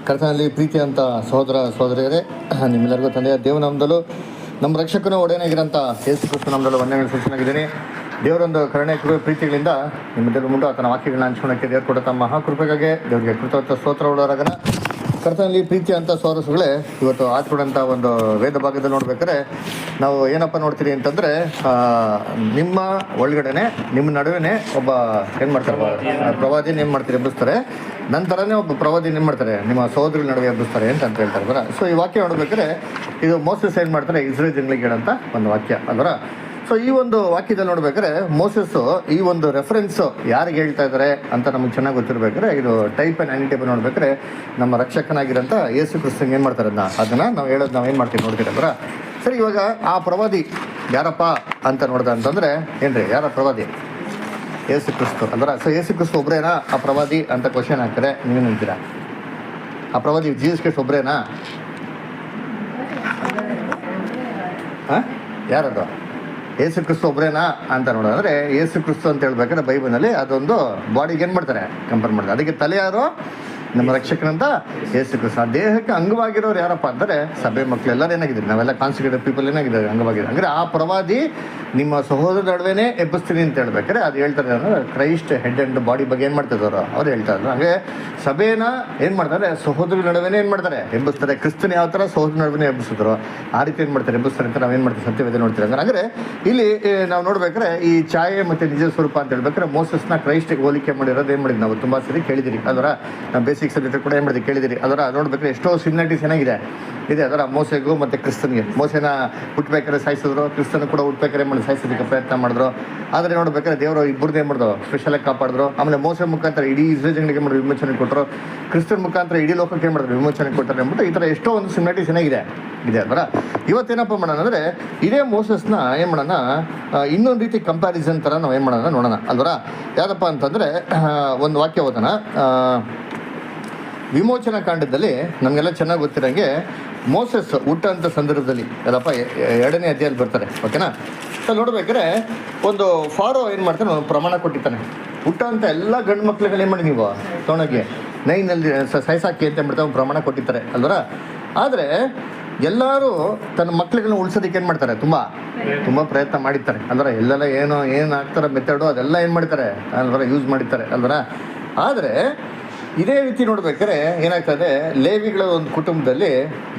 ಕರ್ತನಲ್ಲಿ ಪ್ರೀತಿ ಅಂತ ಸಹೋದರ ಸಹೋದರಿಯರೇ, ನಿಮ್ಮೆಲ್ಲರಿಗೂ ತಂದೆಯ ದೇವನಾಮದಲ್ಲೂ ನಮ್ಮ ರಕ್ಷಕನೂ ಒಡೆಯನಾಗಿರೋಂಥ ಯೇಸು ಕ್ರಿಸ್ತ ನಾಮದಲ್ಲೂ ವಂದನೆಗಳು ಸೂಚನಾಗಿದ್ದೀನಿ. ದೇವರೊಂದು ಕರುಣೆ ಕೃಪೆ ಪ್ರೀತಿಗಳಿಂದ ನಿಮ್ಮೆಲ್ಲರೂ ಮುಂದೆ ಆತನ ವಾಕ್ಯಗಳನ್ನ ಹಂಚ್ಕೊಳ್ಳೋಕ್ಕೆ ದೇವರು ಕೊಡ ತಮ್ಮ ಮಹಾಕೃಪೆಗಾಗಿ ದೇವರಿಗೆ ಕೃತಜ್ಞ ಸ್ತೋತ್ರ ಉಳ್ಳವರಾಗನ. ಕರ್ತನಲ್ಲಿ ಪ್ರೀತಿ ಅಂತ ಸಹೋದರಗಳೇ, ಇವತ್ತು ಆತ್ಕೊಡಂಥ ಒಂದು ವೇದ ಭಾಗದಲ್ಲಿ ನೋಡ್ಬೇಕಾದ್ರೆ ನಾವು ಏನಪ್ಪ ನೋಡ್ತೀರಿ ಅಂತಂದರೆ, ನಿಮ್ಮ ಒಳಗಡೆನೆ ನಿಮ್ಮ ನಡುವೆ ಒಬ್ಬ ಏನು ಮಾಡ್ತಾರೆ, ಪ್ರವಾದಿನ ಏನು ಮಾಡ್ತಾರೆ ಎಬ್ಬಿಸ್ತಾರೆ. ನಂತರನೇ ಒಬ್ಬ ಪ್ರವಾದಿನ ಏನು ಮಾಡ್ತಾರೆ, ನಿಮ್ಮ ಸಹೋದರ ನಡುವೆ ಎಬ್ಬಿಸ್ತಾರೆ ಅಂತ ಹೇಳ್ತಾರೆ ಬರ. ಸೊ ಈ ವಾಕ್ಯ ನೋಡ್ಬೇಕಾದ್ರೆ ಇದು ಮೋಸಸ್ ಏನು ಮಾಡ್ತಾರೆ, ಇಸ್ರೇಲ್ ಜನಗಳಿಗೆ ಹೇಳೋಂಥ ಒಂದು ವಾಕ್ಯ ಅದರ. ಸೊ ಈ ಒಂದು ವಾಕ್ಯದಲ್ಲಿ ನೋಡ್ಬೇಕಾದ್ರೆ ಮೋಸಸ್ಸು ಈ ಒಂದು ರೆಫರೆನ್ಸು ಯಾರಿಗೆ ಹೇಳ್ತಾ ಇದ್ದಾರೆ ಅಂತ ನಮ್ಗೆ ಚೆನ್ನಾಗಿ ಗೊತ್ತಿರ್ಬೇಕಾದ್ರೆ, ಇದು ಟೈಪ್ ಆ್ಯಂಡ್ ಆ್ಯಂಟಿ ನೋಡ್ಬೇಕಾದ್ರೆ ನಮ್ಮ ರಕ್ಷಕನಾಗಿರೋಂಥ ಯೇಸು ಕ್ರಿಸ್ತಂಗೆ ಏನು ಮಾಡ್ತಾರೆ ಅದನ್ನು ನಾವು ಹೇಳೋದು ನಾವು ಏನು ಮಾಡ್ತೀವಿ ನೋಡ್ತೀವಿ ಅವರ. ಸರಿ, ಇವಾಗ ಆ ಪ್ರವಾದಿ ಯಾರಪ್ಪ ಅಂತ ನೋಡ್ದ ಅಂತಂದರೆ ಏನ್ರಿ, ಯಾರ ಪ್ರವಾದಿ? ಯೇಸು ಕ್ರಿಸ್ತು ಅಲ್ವರ. ಸೊ ಯೇಸು ಕ್ರಿಸ್ತು ಒಬ್ಬರೇನಾ ಆ ಪ್ರವಾದಿ ಅಂತ ಕ್ವಶನ್ ಹಾಕ್ತಾರೆ. ನೀವೇನು ಹೇಳ್ತೀರಾ? ಆ ಪ್ರವಾದಿ ಜೀಸಸ್ ಕ್ರಿಸ್ತು ಒಬ್ಬರೇನಾ? ಹಾಂ, ಯಾರದು? ಯೇಸು ಕ್ರಿಸ್ತು ಒಬ್ಬರೇನಾ ಅಂತ ನೋಡೋದಂದರೆ, ಯೇಸು ಕ್ರಿಸ್ತು ಅಂತ ಹೇಳ್ಬೇಕಾದ್ರೆ ಬೈಬಲ್ನಲ್ಲಿ ಅದೊಂದು ಬಾಡಿಗೆ ಏನು ಮಾಡ್ತಾರೆ, ಕಂಪೇರ್ ಮಾಡ್ತಾರೆ. ಅದಕ್ಕೆ ತಲೆ ಯಾರು? ನಮ್ಮ ರಕ್ಷಕನಂತ ಯೇಸು ಕ್ರಿಸ್ತು. ಆ ದೇಹಕ್ಕೆ ಅಂಗವಾಗಿರೋರು ಯಾರಪ್ಪ ಅಂದರೆ ಸಭೆ ಮಕ್ಕಳು ಎಲ್ಲರೂ ಏನಾಗಿದ್ದಾರೆ, ನಾವೆಲ್ಲ ಕಾನ್ಸಿಕ್ರೇಟೆಡ್ ಪೀಪಲ್ ಏನಾಗಿದ್ದಾರೆ, ಅಂಗವಾಗಿದ್ದಾರೆ. ಅಂದರೆ ಆ ಪ್ರವಾದಿ ನಿಮ್ಮ ಸಹೋದರ ನಡುವೆನೇ ಎಬ್ಬಿಸ್ತೀನಿ ಅಂತ ಹೇಳ್ಬೇಕಾದ್ರೆ ಅದು ಹೇಳ್ತಾರೆ ಅಂದರೆ ಕ್ರೈಸ್ಟ್ ಹೆಡ್ ಆ್ಯಂಡ್ ಬಾಡಿ ಬಗ್ಗೆ ಏನು ಮಾಡ್ತಿದ್ದವರು ಅವ್ರು ಹೇಳ್ತಾ ಇದ್ರು. ಹಾಗೆ ಸಭೆನ ಏನು ಮಾಡ್ತಾರೆ, ಸಹೋದರ ನಡುವೆನೇ ಏನು ಮಾಡ್ತಾರೆ, ಎಬ್ಬಿಸ್ತಾರೆ. ಕ್ರಿಸ್ತನ ಯಾವ ಥರ ಸಹೋದರ ನಡುವೆ ಎಬ್ಬಿಸಿದ್ರು ಆ ರೀತಿ ಏನು ಮಾಡ್ತಾರೆ, ಎಬ್ಬಿಸ್ತಾರೆ ಅಂತ ನಾವೇನು ಮಾಡ್ತೀವಿ, ಸತ್ಯವೇದ ನೋಡ್ತೀವಿ. ಅಂದರೆ ಇಲ್ಲಿ ನಾವು ನೋಡ್ಬೇಕಾದ್ರೆ ಈ ಛಾಯೆ ಮತ್ತು ನಿಜ ಸ್ವರೂಪ ಅಂತ ಹೇಳ್ಬೇಕಾದ್ರೆ ಮೋಸಸ್ನ ಕ್ರೈಸ್ಟಿಗೆ ಹೋಲಿಕೆ ಮಾಡಿರೋದು ಏನು ಮಾಡಿದ್ವಿ ನಾವು ತುಂಬ ಸರಿ ಕೇಳಿದಿರಿ. ಅದರ ಬೇಸಿಕ್ ಸಬ್ಜೆಕ್ಟ್ ಕೂಡ ಏನು ಮಾಡಿದ್ವಿ ಕೇಳಿದಿರಿ. ಅದರ ನೋಡ್ಬೇಕಾದ್ರೆ ಎಷ್ಟೋ ಸಿಮಿಲಾರಿಟೀಸ್ ಏನಾಗಿದೆ ಇದೆ ಅದರ ಮೋಸೆಗೂ ಮತ್ತು ಕ್ರಿಸ್ತನಿಗೆ. ಮೋಸೆನ ಹುಟ್ಟಬೇಕಾದ್ರೆ ಸಾಯಿಸಿದ್ರು, ಕ್ರಿಸ್ತನ ಕೂಡ ಹುಟ್ಟಬೇಕಾದ್ರೆ ಮಾಡಿ ಸಾಯಿಸೋದಕ್ಕೆ ಪ್ರಯತ್ನ ಮಾಡಿದ್ರು. ಆದರೆ ನೋಡ್ಬೇಕಾದ್ರೆ ದೇವರು ಇಬ್ಬರದ್ದು ಏನು ಮಾಡಿದ್ರು, ಸ್ಪೆಷಲಾಗಿ ಕಾಪಾಡಿದ್ರು. ಆಮೇಲೆ ಮೋಸೆ ಮುಖಾಂತರ ಇಡೀ ಇಸ್ರೇಲ್ ಜನಗಳಿಗೆ ಮಾಡಿದ್ರು ವಿಮೋಚನೆ ಕೊಟ್ಟರು. ಕ್ರಿಸ್ತನ ಮುಖಾಂತರ ಇಡೀ ಲೋಕಕ್ಕೆ ಏನು ಮಾಡಿದ್ರು, ವಿಮೋಚನೆ ಕೊಟ್ಟರೆ ಅಂದ್ಬಿಟ್ಟು ಈ ಥರ ಎಷ್ಟೋ ಒಂದು ಸಿಮಿಲಾರಿಟೀಸ್ ಏನಾಗಿದೆ ಇದೆ ಅದರ. ಇವತ್ತೇನಪ್ಪ ಮಾಡೋಣ ಅಂದರೆ ಇದೇ ಮೋಸಸ್ನ ಏನು ಮಾಡೋಣ, ಇನ್ನೊಂದು ರೀತಿ ಕಂಪ್ಯಾರಿಸನ್ ಥರ ನಾವು ಏನು ಮಾಡೋಣ ನೋಡೋಣ ಅಲ್ವರ. ಯಾವುದಪ್ಪ ಅಂತಂದರೆ ಒಂದು ವಾಕ್ಯ ಓದೋಣ. ವಿಮೋಚನಾ ಕಾಂಡದಲ್ಲಿ ನಮಗೆಲ್ಲ ಚೆನ್ನಾಗಿ ಗೊತ್ತಿರೋಂಗೆ ಮೋಸಸ್ ಹುಟ್ಟಂಥ ಸಂದರ್ಭದಲ್ಲಿ ಅದಪ್ಪ 2ನೇ ಅಧ್ಯಾಯದಲ್ಲಿ ಬರ್ತಾರೆ, ಓಕೆನಾ. ಸೊ ನೋಡ್ಬೇಕಾದ್ರೆ ಒಂದು ಫಾರೋ ಏನು ಮಾಡ್ತಾನೆ, ಒಂದು ಪ್ರಮಾಣ ಕೊಟ್ಟಿರ್ತಾನೆ. ಹುಟ್ಟಂಥ ಎಲ್ಲ ಗಂಡು ಮಕ್ಳುಗಳು ಏನು ಮಾಡಿ ನೀವು ತೊಗೊಂಡೋಗಿ ನೈನಲ್ಲಿ ಸಾಯಿಸಾಕಿ ಅಂತ ಹೇಳ್ಬಿಡ್ತಾ ಒಂದು ಪ್ರಮಾಣ ಕೊಟ್ಟಿರ್ತಾರೆ ಅಲ್ವರ. ಆದರೆ ಎಲ್ಲರೂ ತನ್ನ ಮಕ್ಳುಗಳನ್ನ ಉಳಿಸೋದಕ್ಕೆ ಏನು ಮಾಡ್ತಾರೆ, ತುಂಬ ಪ್ರಯತ್ನ ಮಾಡಿರ್ತಾರೆ ಅಲ್ವರ. ಎಲ್ಲೆಲ್ಲ ಏನು ಆಗ್ತಾರೆ ಮೆಥಡು ಅದೆಲ್ಲ ಏನು ಮಾಡ್ತಾರೆ ಅಲ್ವರ, ಯೂಸ್ ಮಾಡಿರ್ತಾರೆ ಅಲ್ವರ. ಆದರೆ ಇದೇ ರೀತಿ ನೋಡ್ಬೇಕಾದ್ರೆ ಏನಾಗ್ತದೆ, ಲೇವಿಗಳ ಒಂದು ಕುಟುಂಬದಲ್ಲಿ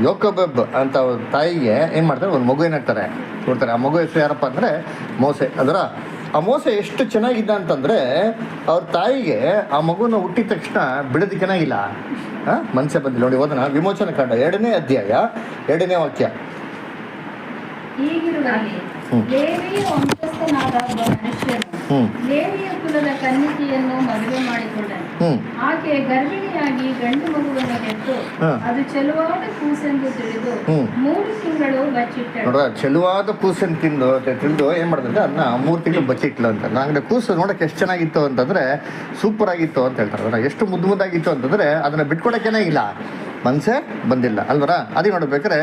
ಯೋಕೋಬೆಬ್ ಅಂತ ಒಂದು ತಾಯಿಗೆ ಏನು ಮಾಡ್ತಾರೆ, ಒಂದು ಮಗು ಏನಾಗ್ತಾರೆ ಕೊಡ್ತಾರೆ. ಆ ಮಗು ಹೆಸರು ಯಾರಪ್ಪ ಅಂದರೆ ಮೋಸೆ ಅದರ. ಆ ಮೋಸೆ ಎಷ್ಟು ಚೆನ್ನಾಗಿದ್ದ ಅಂತಂದರೆ ಅವ್ರ ತಾಯಿಗೆ ಆ ಮಗುನ ಹುಟ್ಟಿದ ತಕ್ಷಣ ಬಿಡೋದಕ್ಕೇನಾಗಿಲ್ಲ, ಮನಸ್ಸೇ ಬಂದಿಲ್ಲ. ನೋಡಿ ಓದೋಣ, ವಿಮೋಚನಾ ಕಾಂಡ 2ನೇ ಅಧ್ಯಾಯ 2ನೇ ವಾಕ್ಯ. ಲೇವಿಯ ವಂಶಸ್ಥನಾದ ಒಬ್ಬ ಮನುಷ್ಯನು ಲೇವಿಯ ಕುಲದ ಕನ್ನಿಕೆಯನ್ನು ಮದುವೆ ಮಾಡಿಕೊಂಡನು. ಆಕೆ ಗರ್ಭಿಣಿಯಾಗಿ ಗಂಡು ಮಗುವನ್ನು ಹೆತ್ತು ಅದು ಚೆಲುವಾದ ಕೂಸೆಂದು ತಿಳಿದು 3 ತಿಂಗಳು ಬಚ್ಚಿಟ್ಟಳು. ನೋಡ್ರ, ಚೆಲುವಾದ ಕೂಸನ್ನು ತಿಳಿದು ಏನು ಮಾಡಿದ್ರೆ ಅದನ್ನ 3 ತಿಂಗಳು ಬಚ್ಚಿಟ್ಲು ಅಂತ. ನಂಗೆ ಕೂಸು ನೋಡೋಕೆ ಎಷ್ಟು ಚೆನ್ನಾಗಿತ್ತು ಅಂತಂದರೆ ಸೂಪರ್ ಆಗಿತ್ತು ಅಂತ ಹೇಳ್ತಾರೆ. ಎಷ್ಟು ಮುದ್ದಾಗಿತ್ತು ಅಂತಂದರೆ ಅದನ್ನು ಬಿಟ್ಕೊಡೋಕ್ಕೇನಾಗಿಲ್ಲ, ಮನಸ್ಸೇ ಬಂದಿಲ್ಲ ಅಲ್ವರ. ಅದೇ ನೋಡ್ಬೇಕಾದ್ರೆ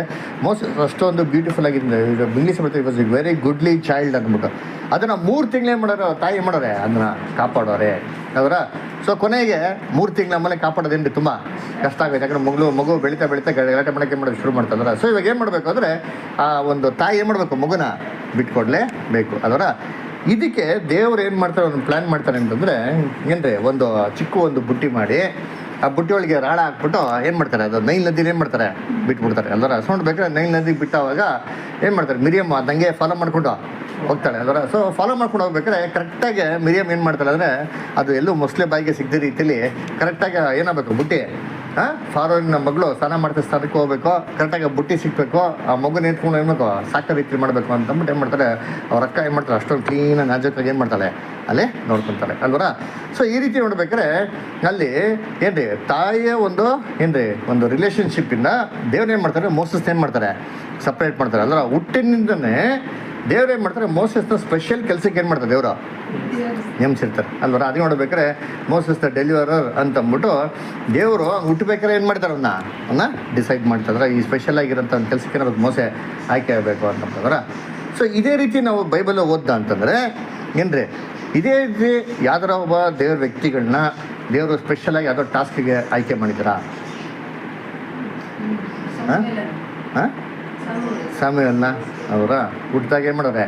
ಮೋಸಸ್ ಅಷ್ಟೊಂದು ಬ್ಯೂಟಿಫುಲ್ ಆಗಿದೆ. ಈಗ ಇಂಗ್ಲೀಷ್ ಬರ್ತೀವಿ, ವಾಸ್ ವೆರಿ ಗುಡ್ಲಿ ಚೈಲ್ಡ್ ಅಂದ್ಬಿಟ್ಟು ಅದನ್ನು 3 ತಿಂಗಳೇ ಮಾಡೋರು, ತಾಯಿ ಮಾಡೋರೆ ಅದನ್ನ ಕಾಪಾಡೋರೆ ಅವರ. ಸೊ ಕೊನೆಗೆ 3 ತಿಂಗಳ ಆಮೇಲೆ ಕಾಪಾಡೋದೇನು ತುಂಬ ಕಷ್ಟ ಆಗುತ್ತೆ. ಯಾಕಂದ್ರೆ ಮಗು ಬೆಳೀತಾ ಗಲಾಟೆ ಮಾಡೋಕ್ಕೆ ಮಾಡೋದು ಶುರು ಮಾಡ್ತಾರೆ. ಸೊ ಇವಾಗ ಏನು ಮಾಡಬೇಕು ಅಂದರೆ ಆ ಒಂದು ತಾಯಿ ಏನು ಮಾಡಬೇಕು, ಮಗುನ ಬಿಟ್ಕೊಡ್ಲೇಬೇಕು ಅದರ. ಇದಕ್ಕೆ ದೇವ್ರು ಏನು ಮಾಡ್ತಾರೆ, ಒಂದು ಪ್ಲ್ಯಾನ್ ಮಾಡ್ತಾರೆ ಅಂತಂದರೆ ಏನ್ರಿ, ಒಂದು ಚಿಕ್ಕ ಒಂದು ಬುಟ್ಟಿ ಮಾಡಿ ಆ ಬುಟ್ಟಿ ಒಳಗೆ ರಾಳ ಹಾಕ್ಬಿಟ್ಟು ಏನು ಮಾಡ್ತಾರೆ, ಅದು ನೈಲ್ ನದಿನ ಏನು ಮಾಡ್ತಾರೆ ಬಿಟ್ಬಿಡ್ತಾರೆ ಅಲ್ವರ. ಸೌಂಡ್ ಬೇಕಾದ್ರೆ ನೈಲ್ ನದಿಗೆ ಬಿಟ್ಟಾವಾಗ ಏನು ಮಾಡ್ತಾರೆ, ಮಿರಿಯಮ್ಮ ಅದಂಗೆ ಫಾಲೋ ಮಾಡ್ಕೊಂಡು ಹೋಗ್ತಾಳೆ ಅಲ್ವರ. ಸೊ ಫಾಲೋ ಮಾಡ್ಕೊಂಡು ಹೋಗ್ಬೇಕಾದ್ರೆ ಕರೆಕ್ಟಾಗಿ ಮಿರಿಯಮ್ ಏನು ಮಾಡ್ತಾಳೆ ಅಂದರೆ ಅದು ಎಲ್ಲೂ ಮೊಸಳೆ ಬಾಯಿಗೆ ಸಿಗದ ರೀತಿಯಲ್ಲಿ ಕರೆಕ್ಟಾಗಿ ಏನಾಗಬೇಕು, ಬುಟ್ಟಿ ಫಾರೋನ ಮಗಳು ಸ್ನಾನ ಮಾಡ್ತಾ ಸ್ಥಾನಕ್ಕೆ ಹೋಗ್ಬೇಕು, ಕರೆಕ್ಟಾಗಿ ಬುಟ್ಟಿ ಸಿಗಬೇಕು, ಆ ಮಗುನ ಎತ್ಕೊಂಡು ಏನು ಮಾಡಬೇಕು, ಸಾಕೋ ರೀತಿ ಮಾಡಬೇಕು ಅಂತಂದ್ಬಿಟ್ಟು ಏನು ಮಾಡ್ತಾರೆ ಅವ್ರ ಅಕ್ಕ ಏನು ಮಾಡ್ತಾರೆ, ಅಷ್ಟೊಂದು ಕ್ಲೀನಾಗಿ ನಾಜೂಕಾಗಿ ಏನು ಮಾಡ್ತಾಳೆ ಅಲ್ಲೇ ನೋಡ್ಕೊತಾರೆ ಅಲ್ವರ. ಸೊ ಈ ರೀತಿ ನೋಡ್ಬೇಕಾದ್ರೆ ಅಲ್ಲಿ ಏನ್ರಿ ತಾಯಿಯ ಒಂದು ರಿಲೇಷನ್ಶಿಪ್ಪಿಂದ ದೇವ್ರು ಏನು ಮಾಡ್ತಾರೆ, ಮೋಸಸ್ ಏನು ಮಾಡ್ತಾರೆ ಸಪ್ರೇಟ್ ಮಾಡ್ತಾರೆ ಅಲ್ವರ. ಹುಟ್ಟಿನಿಂದನೇ ದೇವ್ರು ಏನು ಮಾಡ್ತಾರೆ, ಮೋಸಸ್ನ ಸ್ಪೆಷಲ್ ಕೆಲಸಕ್ಕೆ ಏನು ಮಾಡ್ತಾರೆ ದೇವರು ನೇಮಿಸಿರ್ತಾರೆ ಅಲ್ವರ. ಅದು ನೋಡ್ಬೇಕಾದ್ರೆ ಮೋಸಸ್ ದ ಡೆಲಿವರರ್ ಅಂತಂದ್ಬಿಟ್ಟು ದೇವರು ಹುಟ್ಟಬೇಕಾದ್ರೆ ಏನು ಮಾಡ್ತಾರೆ, ಅವನ್ನ ಡಿಸೈಡ್ ಮಾಡ್ತಾರೆ. ಈ ಸ್ಪೆಷಲ್ ಆಗಿರೋಂಥ ಒಂದು ಕೆಲಸಕ್ಕೆ ಏನಾದ್ರು ಮೋಸೆ ಆಯ್ಕೆ ಆಗಬೇಕು ಅಂತಂದ್ರೆ. ಸೊ ಇದೇ ರೀತಿ ನಾವು ಬೈಬಲ್ ಓದ್ದ ಅಂತಂದರೆ ಏನ್ರಿ, ಇದೇ ರೀತಿ ಯಾವ್ದಾರ ಒಬ್ಬ ದೇವ್ರ ವ್ಯಕ್ತಿಗಳನ್ನ ದೇವರು ಸ್ಪೆಷಲಾಗಿ ಯಾವುದೋ ಟಾಸ್ಕಿಗೆ ಆಯ್ಕೆ ಮಾಡಿದ್ದೀರಾ? ಹಾಂ ಸಾಮ್ಯಲ್ನ ಅವರ ಹುಟ್ಟಿದಾಗ ಏನು ಮಾಡೋರೆ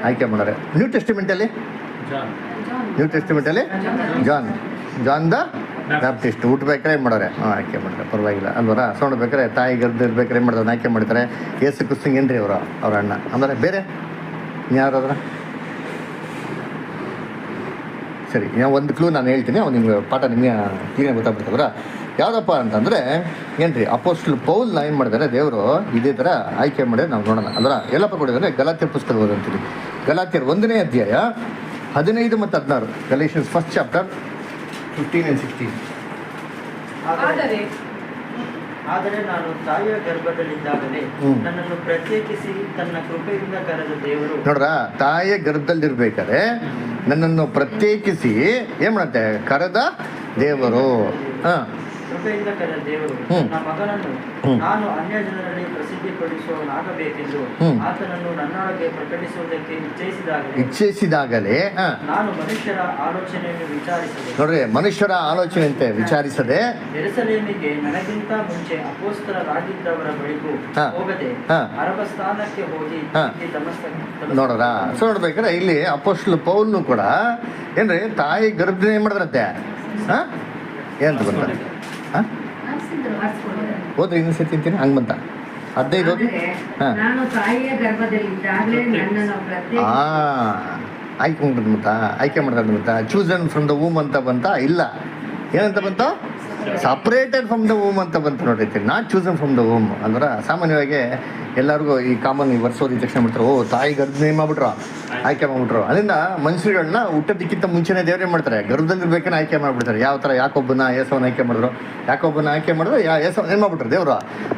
ಆಯ್ಕೆ ಮಾಡೋರೆ. ನ್ಯೂ ಟೆಸ್ಟಿಮೆಂಟಲ್ಲಿ ಜಾನ್ ದ ಬ್ಯಾಪ್ಟಿಸ್ಟ್ ಹುಟ್ಟಬೇಕಾರೆ ಏನು ಮಾಡೋರೆ ಆಯ್ಕೆ ಮಾಡ್ತಾರೆ, ಪರವಾಗಿಲ್ಲ ಅಲ್ವರ. ಸೌಂಡ್ ಬೇಕಾರೆ ತಾಯಿ ಗರ್ಭ ಇರ್ಬೇಕಾರೆ ಏನು ಮಾಡ್ತಾರೆ ಆಯ್ಕೆ ಮಾಡ್ತಾರೆ. ಯೇಸು ಕ್ರಿಸ್ತಂಗೆ ಏನ್ರಿ ಅವರು ಅವ್ರ ಅಣ್ಣ. ಆಮೇಲೆ ಬೇರೆ ಯಾರಾದ್ರ ಸರಿ, ಒಂದು ಕ್ಲೂ ನಾನು ಹೇಳ್ತೀನಿ, ಅವ್ನು ನಿಮ್ಗೆ ಪಾಠ ನಿಮಗೆ ಕ್ಲೀನಾಗಿ ಗೊತ್ತಾಗ್ಬಿಡ್ತವ್ರ. ಯಾವುದಪ್ಪ ಅಂತಂದರೆ ಏನ್ರಿ, ಅಪೋಸ್ಟಲ್ ಪೌಲ್ನ ಏನು ಮಾಡಿದ್ದಾರೆ ದೇವರು ಇದೇ ಥರ ಆಯ್ಕೆ ಮಾಡಿ ನಾವು ನೋಡೋಣ ಅಲ್ವರ. ಎಲ್ಲಪ್ಪ ಕೊಡಿದ್ದಾರೆ ಗಲಾತ್ಯರ ಪುಸ್ತಕ ಓದಂತೀವಿ. ಗಲಾತ್ಯರ 1ನೇ ಅಧ್ಯಾಯ 15 ಮತ್ತು 16. Galatians first chapter 15 and 16. ಆದರೆ ನಾನು ತಾಯಿಯ ಗರ್ಭದಲ್ಲಿದ್ದಾಗಲೇ ನನ್ನನ್ನು ಪ್ರತ್ಯೇಕಿಸಿ ತನ್ನ ಕೃಪೆಯಿಂದ ಕರೆದ ದೇವರು. ನೋಡ್ರ, ತಾಯಿಯ ಗರ್ಭದಲ್ಲಿರ್ಬೇಕಾದ್ರೆ ನನ್ನನ್ನು ಪ್ರತ್ಯೇಕಿಸಿ ಏನ್ ಮಾಡತ್ತೆ ಕರೆದ ದೇವರು. ಕೃಪೆಯಿಂದ ಕರೆದ ದೇವರು ನನ್ನ ಮಗನನ್ನು ನಾನು ಅನ್ಯ ಜನರಲ್ಲಿ ಪ್ರಸಿದ್ಧಿಪಡಿಸುವವನಾಗಬೇಕೆಂದು ಆತನನ್ನು ನನ್ನೊಳಗೆ ಪ್ರಕಟಿಸುವುದಕ್ಕೆ ಇಚ್ಛಿಸಿದಾಗಲೇ ನಾನು ಮನುಷ್ಯರ ಆಲೋಚನೆಯನ್ನು ವಿಚಾರಿಸಿದೆ. ನೋಡ್ರಿ, ಮನುಷ್ಯರ ಆಲೋಚನೆ ಅಂತ ವಿಚಾರಿಸದೆ ಯೆರೂಸಲೇಮಿಗೆ ನನಗಿಂತ ಮುಂಚೆ ಅಪೊಸ್ತಲರಾಗಿದ್ದವರ ಬಳಿಗೂ ಹೋಗದೆ ಅರಬ ಸ್ಥಾನಕ್ಕೆ ಹೋಗಿ ನೋಡ್ರ. ಸೊ ನೋಡ್ಬೇಕಾದ್ರೆ ಇಲ್ಲಿ ಅಪೊಸ್ತಲ ಪೌಲ್ನು ಕೂಡ ಏನ್ರಿ ತಾಯಿ ಗರ್ಭನೇ ಏನ್ ಮಾಡಿದ್ರಂತೆ ಏನಂತ ಬಂತ ಹೋದ್ರೆ ಇನ್ನೊಂದು ಸತಿ ತಿಂತೀನಿ ಹಂಗೆ ಬಂತ 15 ಹೋಗಿ ಆಯ್ಕೆ ಮಾಡ್ದಂತ ಚೂಸನ್ ಫ್ರಮ್ ದ ವೂಮ್ ಅಂತ ಬಂತ. ಇಲ್ಲ, ಏನಂತ ಬಂತ? ಸಪ್ರೇಟೆಡ್ ಫ್ರಮ್ ದ ವೂಮ್ ಅಂತ ಬಂತು. ನೋಡೈತಿ, not chosen from the womb ಅಂದ್ರೆ ಸಾಮಾನ್ಯವಾಗಿ ಎಲ್ಲರಿಗೂ ಈ ಕಾಮನ್ ಈ ವರ್ಷೋದಿ ತಕ್ಷಣ ಮಾಡ್ತಾರೆ, ಓ ತಾಯಿ ಗರ್ಭ ಮಾಡ್ಬಿಟ್ರು ಆಯ್ಕೆ ಮಾಡ್ಬಿಟ್ರು. ಅದರಿಂದ ಮನುಷ್ಯರುಗಳನ್ನ ಹುಟ್ಟೋದಕ್ಕಿಂತ ಮುಂಚೆನೇ ದೇವ್ರೇನು ಮಾಡ್ತಾರೆ, ಗರ್ಭದಲ್ಲಿರ್ಬೇಕನ್ನ ಆಯ್ಕೆ ಮಾಡ್ಬಿಡ್ತಾರೆ. ಯಾವ ಥರ ಯಾಕೊಬ್ಬನ ಏಸವನ್ನ ಆಯ್ಕೆ ಮಾಡಿದ್ರು, ಯಾಕೊಬ್ಬನ ಆಯ್ಕೆ ಮಾಡಿದ್ರು, ಏಸವನ್ನ ಏನು ಮಾಡ್ಬಿಟ್ರು ದೇವರು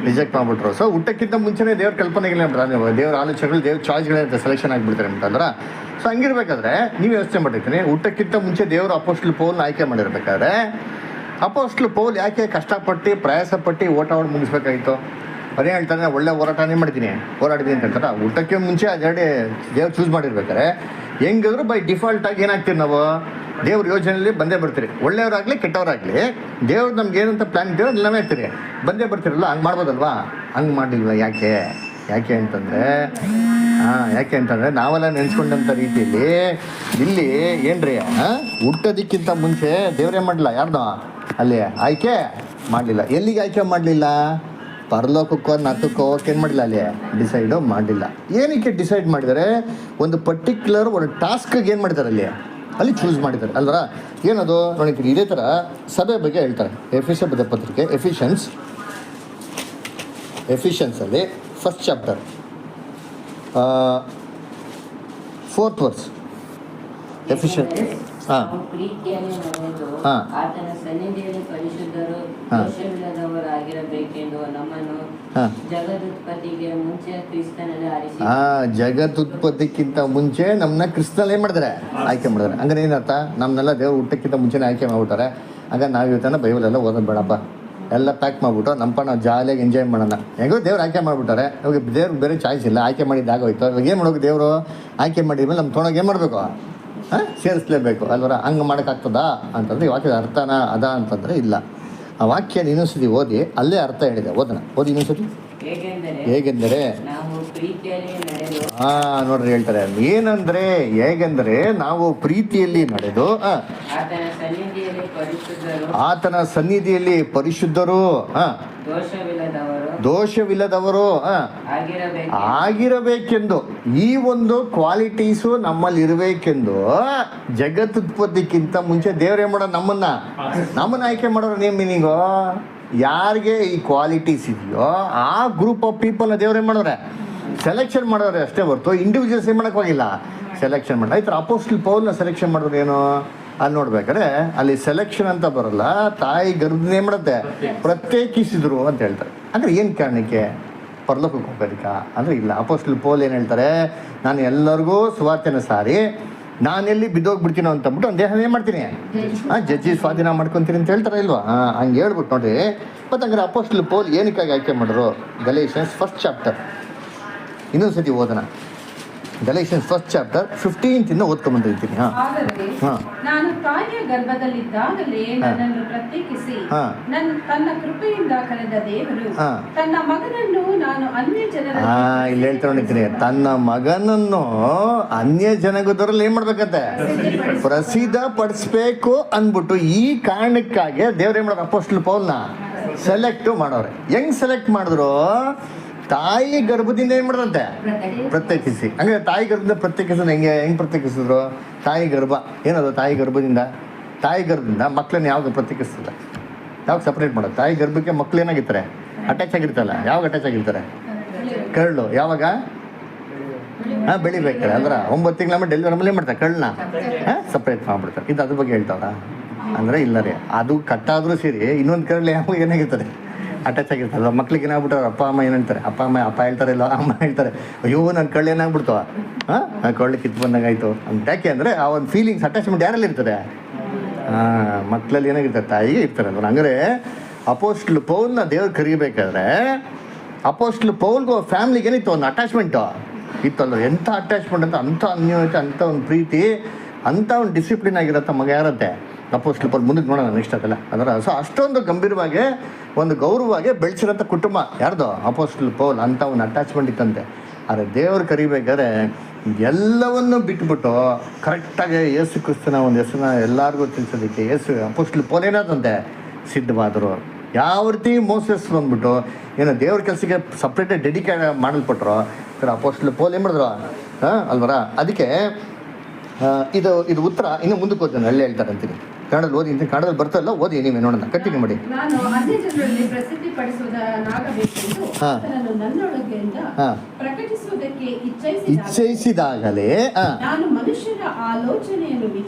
ರಿಜೆಕ್ಟ್ ಮಾಡ್ಬಿಟ್ರು. ಸೊ ಹುಟ್ಟಕ್ಕಿಂತ ಮುಂಚೆನೇ ದೇವ್ರ ಕಲ್ಪನೆಗಳೇ ಮಾಡ್ತಾರೆ, ದೇವ್ರ ಆಲೋಚನೆಗಳು ದೇವ್ರ ಚಾಯ್ಸ್ಗಳೇ ಸೆಲೆಕ್ಷನ್ ಆಗಿಬಿಡ್ತಾರೆ ಅಂತಂದ್ರೆ. ಸೊ ಹಂಗಿರ್ಬೇಕಾದ್ರೆ ನೀವು ಯೋಚನೆ ಮಾಡಿರ್ತೀನಿ, ಹುಟ್ಟಕ್ಕಿಂತ ಮುಂಚೆ ದೇವರು ಅಪೊಸ್ತಲ ಪೌಲ್ನ ಆಯ್ಕೆ ಮಾಡಿರ್ಬೇಕಾದ್ರೆ ಅಪೊಸ್ತಲ ಪೌಲ್ ಯಾಕೆ ಕಷ್ಟಪಟ್ಟು ಪ್ರಯಾಸಪಟ್ಟು ಓಟಾಡಿ ಮುಗಿಸ್ಬೇಕಾಗಿತ್ತು? ಅದೇ ಹೇಳ್ತಾನೆ, ಒಳ್ಳೆ ಹೋರಾಟನೇ ಮಾಡಿದ್ದೀನಿ ಅಂತ ಹೇಳ್ತಾರೆ. ಊಟಕ್ಕೆ ಮುಂಚೆ ಅದೆರಡೇ ದೇವ್ರು ಚೂಸ್ ಮಾಡಿರ್ಬೇಕಾರೆ ಹೆಂಗಿದ್ರು ಬೈ ಡಿಫಾಲ್ಟಾಗಿ ಏನಾಗ್ತೀರಿ ನಾವು ದೇವ್ರ ಯೋಜನೆಯಲ್ಲಿ ಬಂದೇ ಬರ್ತೀರಿ. ಒಳ್ಳೆಯವರಾಗಲಿ ಕೆಟ್ಟವರಾಗಲಿ ದೇವ್ರು ನಮ್ಗೆ ಏನಂತ ಪ್ಲ್ಯಾನ್ ಇದೆಯೋ ಎಲ್ಲವೇ ಆಗ್ತೀರಿ, ಬಂದೇ ಬರ್ತೀರಲ್ಲ. ಹಂಗೆ ಮಾಡ್ಬೋದಲ್ವಾ? ಹಂಗೆ ಮಾಡಿಲ್ವ? ಯಾಕೆ ಅಂತಂದರೆ ನಾವೆಲ್ಲ ನೆನೆಸ್ಕೊಂಡಂಥ ರೀತಿಯಲ್ಲಿ ಇಲ್ಲಿ ಏನ್ರಿ ಹುಟ್ಟೋದಕ್ಕಿಂತ ಮುಂಚೆ ದೇವರೇ ಮಾಡಲಿಲ್ಲ, ಯಾರ್ದು ಅಲ್ಲಿ ಆಯ್ಕೆ ಮಾಡಲಿಲ್ಲ. ಎಲ್ಲಿಗೆ ಆಯ್ಕೆ ಮಾಡಲಿಲ್ಲ? ಪರಲೋಕಕ್ಕೋ ನರಕಕ್ಕೋ ಏನು ಮಾಡಿಲ್ಲ, ಅಲ್ಲಿ ಡಿಸೈಡು ಮಾಡಲಿಲ್ಲ. ಏನಕ್ಕೆ ಡಿಸೈಡ್ ಮಾಡಿದ್ದಾರೆ? ಒಂದು ಪರ್ಟಿಕ್ಯುಲರ್ ಒಂದು ಟಾಸ್ಕ್ಗೆ ಏನು ಮಾಡಿದ್ದಾರೆ ಅಲ್ಲಿ ಚೂಸ್ ಮಾಡಿದ್ದಾರೆ ಅಲ್ವರ. ಏನದು ನೋಡಿದ್ರಿ, ಇದೇ ಥರ ಸಭೆ ಬಗ್ಗೆ ಹೇಳ್ತಾರೆ. ಎಫಿಷಿಯನ್ಸ್ ಬದ ಪತ್ರಿಕೆ ಎಫಿಷಿಯನ್ಸಲ್ಲಿ first chapter 4th verse. Ephesians ಜಗದುತ್ಪತ್ತಿಗಿಂತ ಮುಂಚೆ ನಮ್ಮನ್ನ ಕ್ರಿಸ್ತನಲ್ಲಿ ಏನ್ ಮಾಡಿದಾರೆ, ಆಯ್ಕೆ ಮಾಡಿದಾರೆ. ಹಂಗಾರೆ ಏನರ್ಥ? ನಮ್ಮನ್ನೆಲ್ಲ ದೇವ್ರು ಹುಟ್ಟಕ್ಕಿಂತ ಮುಂಚೆನೇ ಆಯ್ಕೆ ಮಾಡ್ಬಿಟ್ಟಾರೆ. ಹಾಗಾಗಿ ನಾವು ಇವತ್ತನ ಬೈಬಲ್ ಎಲ್ಲ ಓದೋದು ಬೇಡಪ್ಪ, ಎಲ್ಲ ಪ್ಯಾಕ್ ಮಾಡಿಬಿಟ್ಟು ನಮ್ಮಪ್ಪ ನಾವು ಜಾಲಿಯಾಗಿ ಎಂಜಾಯ್ ಮಾಡೋಣ. ಹೆಂಗೋ ದೇವ್ರು ಆಯ್ಕೆ ಮಾಡಿಬಿಟ್ಟಾರೆ, ಇವಾಗ ದೇವ್ರಿಗೆ ಬೇರೆ ಚಾಯ್ಸ್ ಇಲ್ಲ, ಆಯ್ಕೆ ಮಾಡಿದ್ದಾಗೋಯ್ತು. ಇವಾಗ ಏನು ಮಾಡೋದು? ದೇವರು ಆಯ್ಕೆ ಮಾಡಿದ್ಮೇಲೆ ನಮ್ಮ ತೊಗೊಂಡೋಗಿ ಏನು ಮಾಡಬೇಕು? ಸೇರಿಸ್ಲೇಬೇಕು ಅಲ್ವರ. ಹಂಗೆ ಮಾಡೋಕ್ಕಾಗ್ತದಾ ಅಂತಂದರೆ ವಾಕ್ಯದ ಅರ್ಥನ ಅದ ಅಂತಂದರೆ ಇಲ್ಲ. ಆ ವಾಕ್ಯ ಇನ್ನೊಂದ್ಸತಿ ಓದಿ, ಅಲ್ಲೇ ಅರ್ಥ ಹೇಳಿದೆ. ಓದಿ ಇನ್ನೊಂದ್ಸತಿ. ಹೇಗೆಂದರೆ ನೋಡ್ರಿ ಹೇಳ್ತಾರೆ, ಏನಂದ್ರೆ ಹೇಗೆಂದರೆ ನಾವು ಪ್ರೀತಿಯಲ್ಲಿ ನಡೆದು ಆತನ ಸನ್ನಿಧಿಯಲ್ಲಿ ಪರಿಶುದ್ಧರು, ದೋಷವಿಲ್ಲದವರು ಆಗಿರಬೇಕೆಂದು, ಈ ಒಂದು ಕ್ವಾಲಿಟೀಸು ನಮ್ಮಲ್ಲಿ ಇರಬೇಕೆಂದು ಜಗತ್ತುತ್ಪತ್ತಿಕ್ಕಿಂತ ಮುಂಚೆ ದೇವರೇ ಮಾಡೋ ನಮ್ಮನ್ನ ಆಯ್ಕೆ ಮಾಡೋರು. ನೇಮ್ ಮೀನಿಂಗು ಯಾರಿಗೆ ಈ ಕ್ವಾಲಿಟೀಸ್ ಇದೆಯೋ ಆ ಗ್ರೂಪ್ ಆಫ್ ಪೀಪಲ್ನ ದೇವರೇ ಮಾಡೋರೆ, ಸೆಲೆಕ್ಷನ್ ಮಾಡೋರೆ ಅಷ್ಟೇ ಹೊರತು ಇಂಡಿವಿಜುವಲ್ಸ್ ಏನು ಮಾಡೋಕ್ಕಾಗಿಲ್ಲ, ಸೆಲೆಕ್ಷನ್ ಮಾಡಿ. ಆಯ್ತು, ಅಪೊಸ್ತಲ ಪೌಲ್ನ ಸೆಲೆಕ್ಷನ್ ಮಾಡೋದು ಏನು ಅಲ್ಲಿ ನೋಡ್ಬೇಕಾದ್ರೆ ಅಲ್ಲಿ ಸೆಲೆಕ್ಷನ್ ಅಂತ ಬರಲ್ಲ, ತಾಯಿ ಗರ್ಭನೇ ಮಾಡುತ್ತೆ ಪ್ರತ್ಯೇಕಿಸಿದ್ರು ಅಂತ ಹೇಳ್ತಾರೆ. ಅಂದರೆ ಏನು ಕಾರಣಕ್ಕೆ? ಪರಲೋಕಕ್ಕೆ ಹೋಗೋದಕ್ಕೆ ಅಂದರೆ ಇಲ್ಲ. ಅಪೊಸ್ತಲ ಪೌಲ್ ಏನು ಹೇಳ್ತಾರೆ, ನಾನು ಎಲ್ಲರಿಗೂ ಸುವಾರ್ತೆನ ಸಾರಿ ನಾನೆಲ್ಲಿ ಬಿದ್ದೋಗ್ಬಿಡ್ತೀನೋ ಅಂತಂದ್ಬಿಟ್ಟು ಒಂದು ದೇಹನೇ ಮಾಡ್ತೀನಿ, ಜಡ್ಜಿ ಸ್ವಾಧೀನ ಮಾಡ್ಕೊತೀನಿ ಅಂತ ಹೇಳ್ತಾರೆ ಇಲ್ವಾ? ಹಂಗೆ ಹೇಳ್ಬಿಟ್ಟು ನೋಡ್ರಿ. ಮತ್ತು ಹಂಗಾರೆ ಅಪೊಸ್ತಲ ಪೌಲ್ ಏನಕ್ಕಾಗಿ ಆಯ್ಕೆ ಮಾಡಿದ್ರು? ಗಲೇಷಿಯನ್ಸ್ ಫಸ್ಟ್ ಚಾಪ್ಟರ್ ಇನ್ನೊಂದ್ಸತಿ ಓದೋಣ. Galatians first chapter 15 ಓದ್ಕೊಂಡ್ಬಂದಿರ್ತೀನಿ. ನಾನು ತಾಯಿಯ ಗರ್ಭದಲ್ಲಿದ್ದಾಗಲೇ ನನ್ನನ್ನು ಪ್ರತ್ಯೇಕಿಸಿ ತನ್ನ ಕೃಪೆಯಿಂದ ಕರೆದ ದೇವರು ತನ್ನ ಮಗನನ್ನು ನಾನು ಅನ್ಯ ಜನರ ಇಲ್ಲಿ ಹೇಳ್ತಾ ನೋಡಿದ್ದೀನಿ, ತನ್ನ ಮಗನನ್ನು ಅನ್ಯ ಜನಗದರಲ್ಲಿ ಏನ್ ಮಾಡ್ಬೇಕಂತೆ, ಪ್ರಸಿದ್ಧ ಪಡಿಸ್ಬೇಕು ಅಂದ್ಬಿಟ್ಟು ಈ ಕಾರಣಕ್ಕಾಗಿ ದೇವ್ರು ಏನ್ ಮಾಡೋರು, ಅಪೊಸ್ತಲ ಪೌಲ್ನ ಸೆಲೆಕ್ಟ್ ಮಾಡೋರೆ. ಹೆಂಗ್ ಸೆಲೆಕ್ಟ್ ಮಾಡಿದ್ರು? ತಾಯಿ ಗರ್ಭದಿಂದ ಏನ್ ಮಾಡಿದಂತೆ, ಪ್ರತ್ಯೇಕಿಸಿ. ಹಂಗೆ ತಾಯಿ ಗರ್ಭದಿಂದ ಪ್ರತ್ಯೇಕಿಸಿದ್ರೆ ಹೆಂಗ್ ಪ್ರತ್ಯೇಕಿಸಿದ್ರು? ತಾಯಿ ಗರ್ಭ ಏನದು? ತಾಯಿ ಗರ್ಭದಿಂದ ಮಕ್ಕಳನ್ನ ಯಾವಾಗ ಪ್ರತ್ಯೇಕಿಸ್ತದೆ, ಯಾವಾಗ ಸಪ್ರೇಟ್ ಮಾಡೋದು? ತಾಯಿ ಗರ್ಭಕ್ಕೆ ಮಕ್ಳು ಏನಾಗಿರ್ತಾರೆ, ಅಟ್ಯಾಚ್ ಆಗಿರ್ತಲ್ಲ. ಯಾವಾಗ ಅಟ್ಯಾಚ್ ಆಗಿರ್ತಾರೆ? ಕರಳು ಯಾವಾಗ ಬೆಳಿಬೇಕಾರೆ ಅಂದ್ರೆ 9 ತಿಂಗಳ ಮೇಲೆ ಡೆಲಿವರಿ ಮೇಲೆ ಏನು ಮಾಡ್ತಾರೆ, ಕಳ್ಳನ್ನ ಸಪ್ರೇಟ್ ಮಾಡ್ಬಿಡ್ತಾರೆ. ಇದು ಅದ್ರ ಬಗ್ಗೆ ಹೇಳ್ತಾವ್ರ ಅಂದರೆ ಇಲ್ಲ ರೀ, ಅದು ಕಟ್ಟಾದರೂ ಸೇರಿ ಇನ್ನೊಂದು ಕರಳು ಯಾವಾಗ ಏನಾಗಿರ್ತಾರೆ, ಅಟ್ಯಾಚ್ ಆಗಿರ್ತಾರಲ್ಲ. ಮಕ್ಳಿಗೆ ಏನಾಗ್ಬಿಟ್ಟಾರೆ, ಅಪ್ಪ ಅಮ್ಮ ಏನು ಹೇಳ್ತಾರೆ, ಅಪ್ಪ ಹೇಳ್ತಾರೆ, ಇಲ್ಲ ಅಮ್ಮ ಹೇಳ್ತಾರೆ, ಅಯ್ಯೋ ನನ್ನ ಕಳ್ಳು ಏನಾಗ್ಬಿಡ್ತಾವ, ಕಳ್ಳು ಕಿತ್ತು ಬಂದಂಗೆ ಆಯಿತು ಅಂತ. ಯಾಕೆ ಅಂದರೆ ಆ ಒಂದು ಫೀಲಿಂಗ್ಸ್ ಅಟ್ಯಾಚ್ಮೆಂಟ್ ಯಾರಲ್ಲಿ ಇರ್ತದೆ, ಮಕ್ಕಳಲ್ಲಿ ಏನಾಗಿರ್ತಾರೆ, ತಾಯಿಗೆ ಇರ್ತಾರೆ ಅಲ್ವ. ಹಂಗಾರೆ ಅಪೊಸ್ತಲ ಪೌಲ್ನ ದೇವ್ರು ಕರಿಬೇಕಾದ್ರೆ ಅಪೊಸ್ತಲ ಪೌಲ್ಗೂ ಫ್ಯಾಮ್ಲಿಗೆ ಏನಿತ್ತು, ಒಂದು ಅಟ್ಯಾಚ್ಮೆಂಟು ಇತ್ತಲ್ಲ. ಎಂಥ ಅಟ್ಯಾಚ್ಮೆಂಟ್ ಅಂತ, ಅಂಥ ಅನ್ಯೋನ್ಯತೆ, ಅಂಥ ಒಂದು ಪ್ರೀತಿ, ಅಂಥ ಒಂದು ಡಿಸಿಪ್ಲಿನ್ ಆಗಿರತ್ತ ಮಗ ಯಾರತ್ತೆ ಅಪೊಸ್ತಲ ಪೌಲ್. ಮುಂದಕ್ಕೆ ನೋಡೋಣ ನೆಕ್ಸ್ಟ್ ಅದೆಲ್ಲ ಅದರ. ಸೊ ಅಷ್ಟೊಂದು ಗಂಭೀರವಾಗಿ ಒಂದು ಗೌರವವಾಗಿ ಬೆಳೆಸಿರೋಂಥ ಕುಟುಂಬ ಯಾರ್ದು, ಅಪೊಸ್ತಲ ಪೌಲ್. ಅಂಥ ಒಂದು ಅಟ್ಯಾಚ್ಮೆಂಟ್ ಇತ್ತಂತೆ. ಆದರೆ ದೇವ್ರು ಕರಿಬೇಕಾದ್ರೆ ಎಲ್ಲವನ್ನು ಬಿಟ್ಬಿಟ್ಟು ಕರೆಕ್ಟಾಗಿ ಯೇಸು ಕ್ರಿಸ್ತನ ಒಂದು ಹೆಸರನ್ನ ಎಲ್ಲರಿಗೂ ತಿಳಿಸೋದಕ್ಕೆ ಅಪೊಸ್ತಲ ಪೌಲ್ ಏನಾದಂತೆ ಸಿದ್ಧವಾದರು. ಯಾವ ರೀತಿ ಮೋಸೆಸ್ ಬಂದ್ಬಿಟ್ಟು ಏನೋ ದೇವ್ರ ಕೆಲಸಕ್ಕೆ ಸಪ್ರೇಟಾಗಿ ಡೆಡಿಕೇಟ್ ಮಾಡಲ್ಪಟ್ರು, ಅಪೊಸ್ತಲ ಪೌಲ್ ಏನು ಮಾಡಿದ್ರು ಅಲ್ವರ. ಅದಕ್ಕೆ ಇದು ಉತ್ತರ ಇನ್ನು ಮುಂದಕ್ಕೆ ಓದ್ತಾನೆ, ಅಲ್ಲೇ ಹೇಳ್ತಾರೆ ಅಂತೀನಿ. ಕನ್ನಡದಲ್ಲಿ ಓದಿ, ಕನ್ನಡದಲ್ಲಿ ಬರ್ತಲ್ಲ, ಓದಿ ನೀವೇ ನೋಡೋಣ, ಕಂಟಿನ್ಯೂ ಮಾಡಿ. ನಾನು ಅನ್ಯ ಜನರಲ್ಲಿ ಪ್ರಸಿದ್ಧಿಪಡಿಸುವುದನ್ನಾಗಬೇಕೆಂದು ಆತನನ್ನು ನನ್ನೊಳಗೆಯಿಂದ ಪ್ರಕಟಿಸುವುದಕ್ಕೆ ಇಚ್ಛಿಸಿದಾಗಲೇ ನಾನು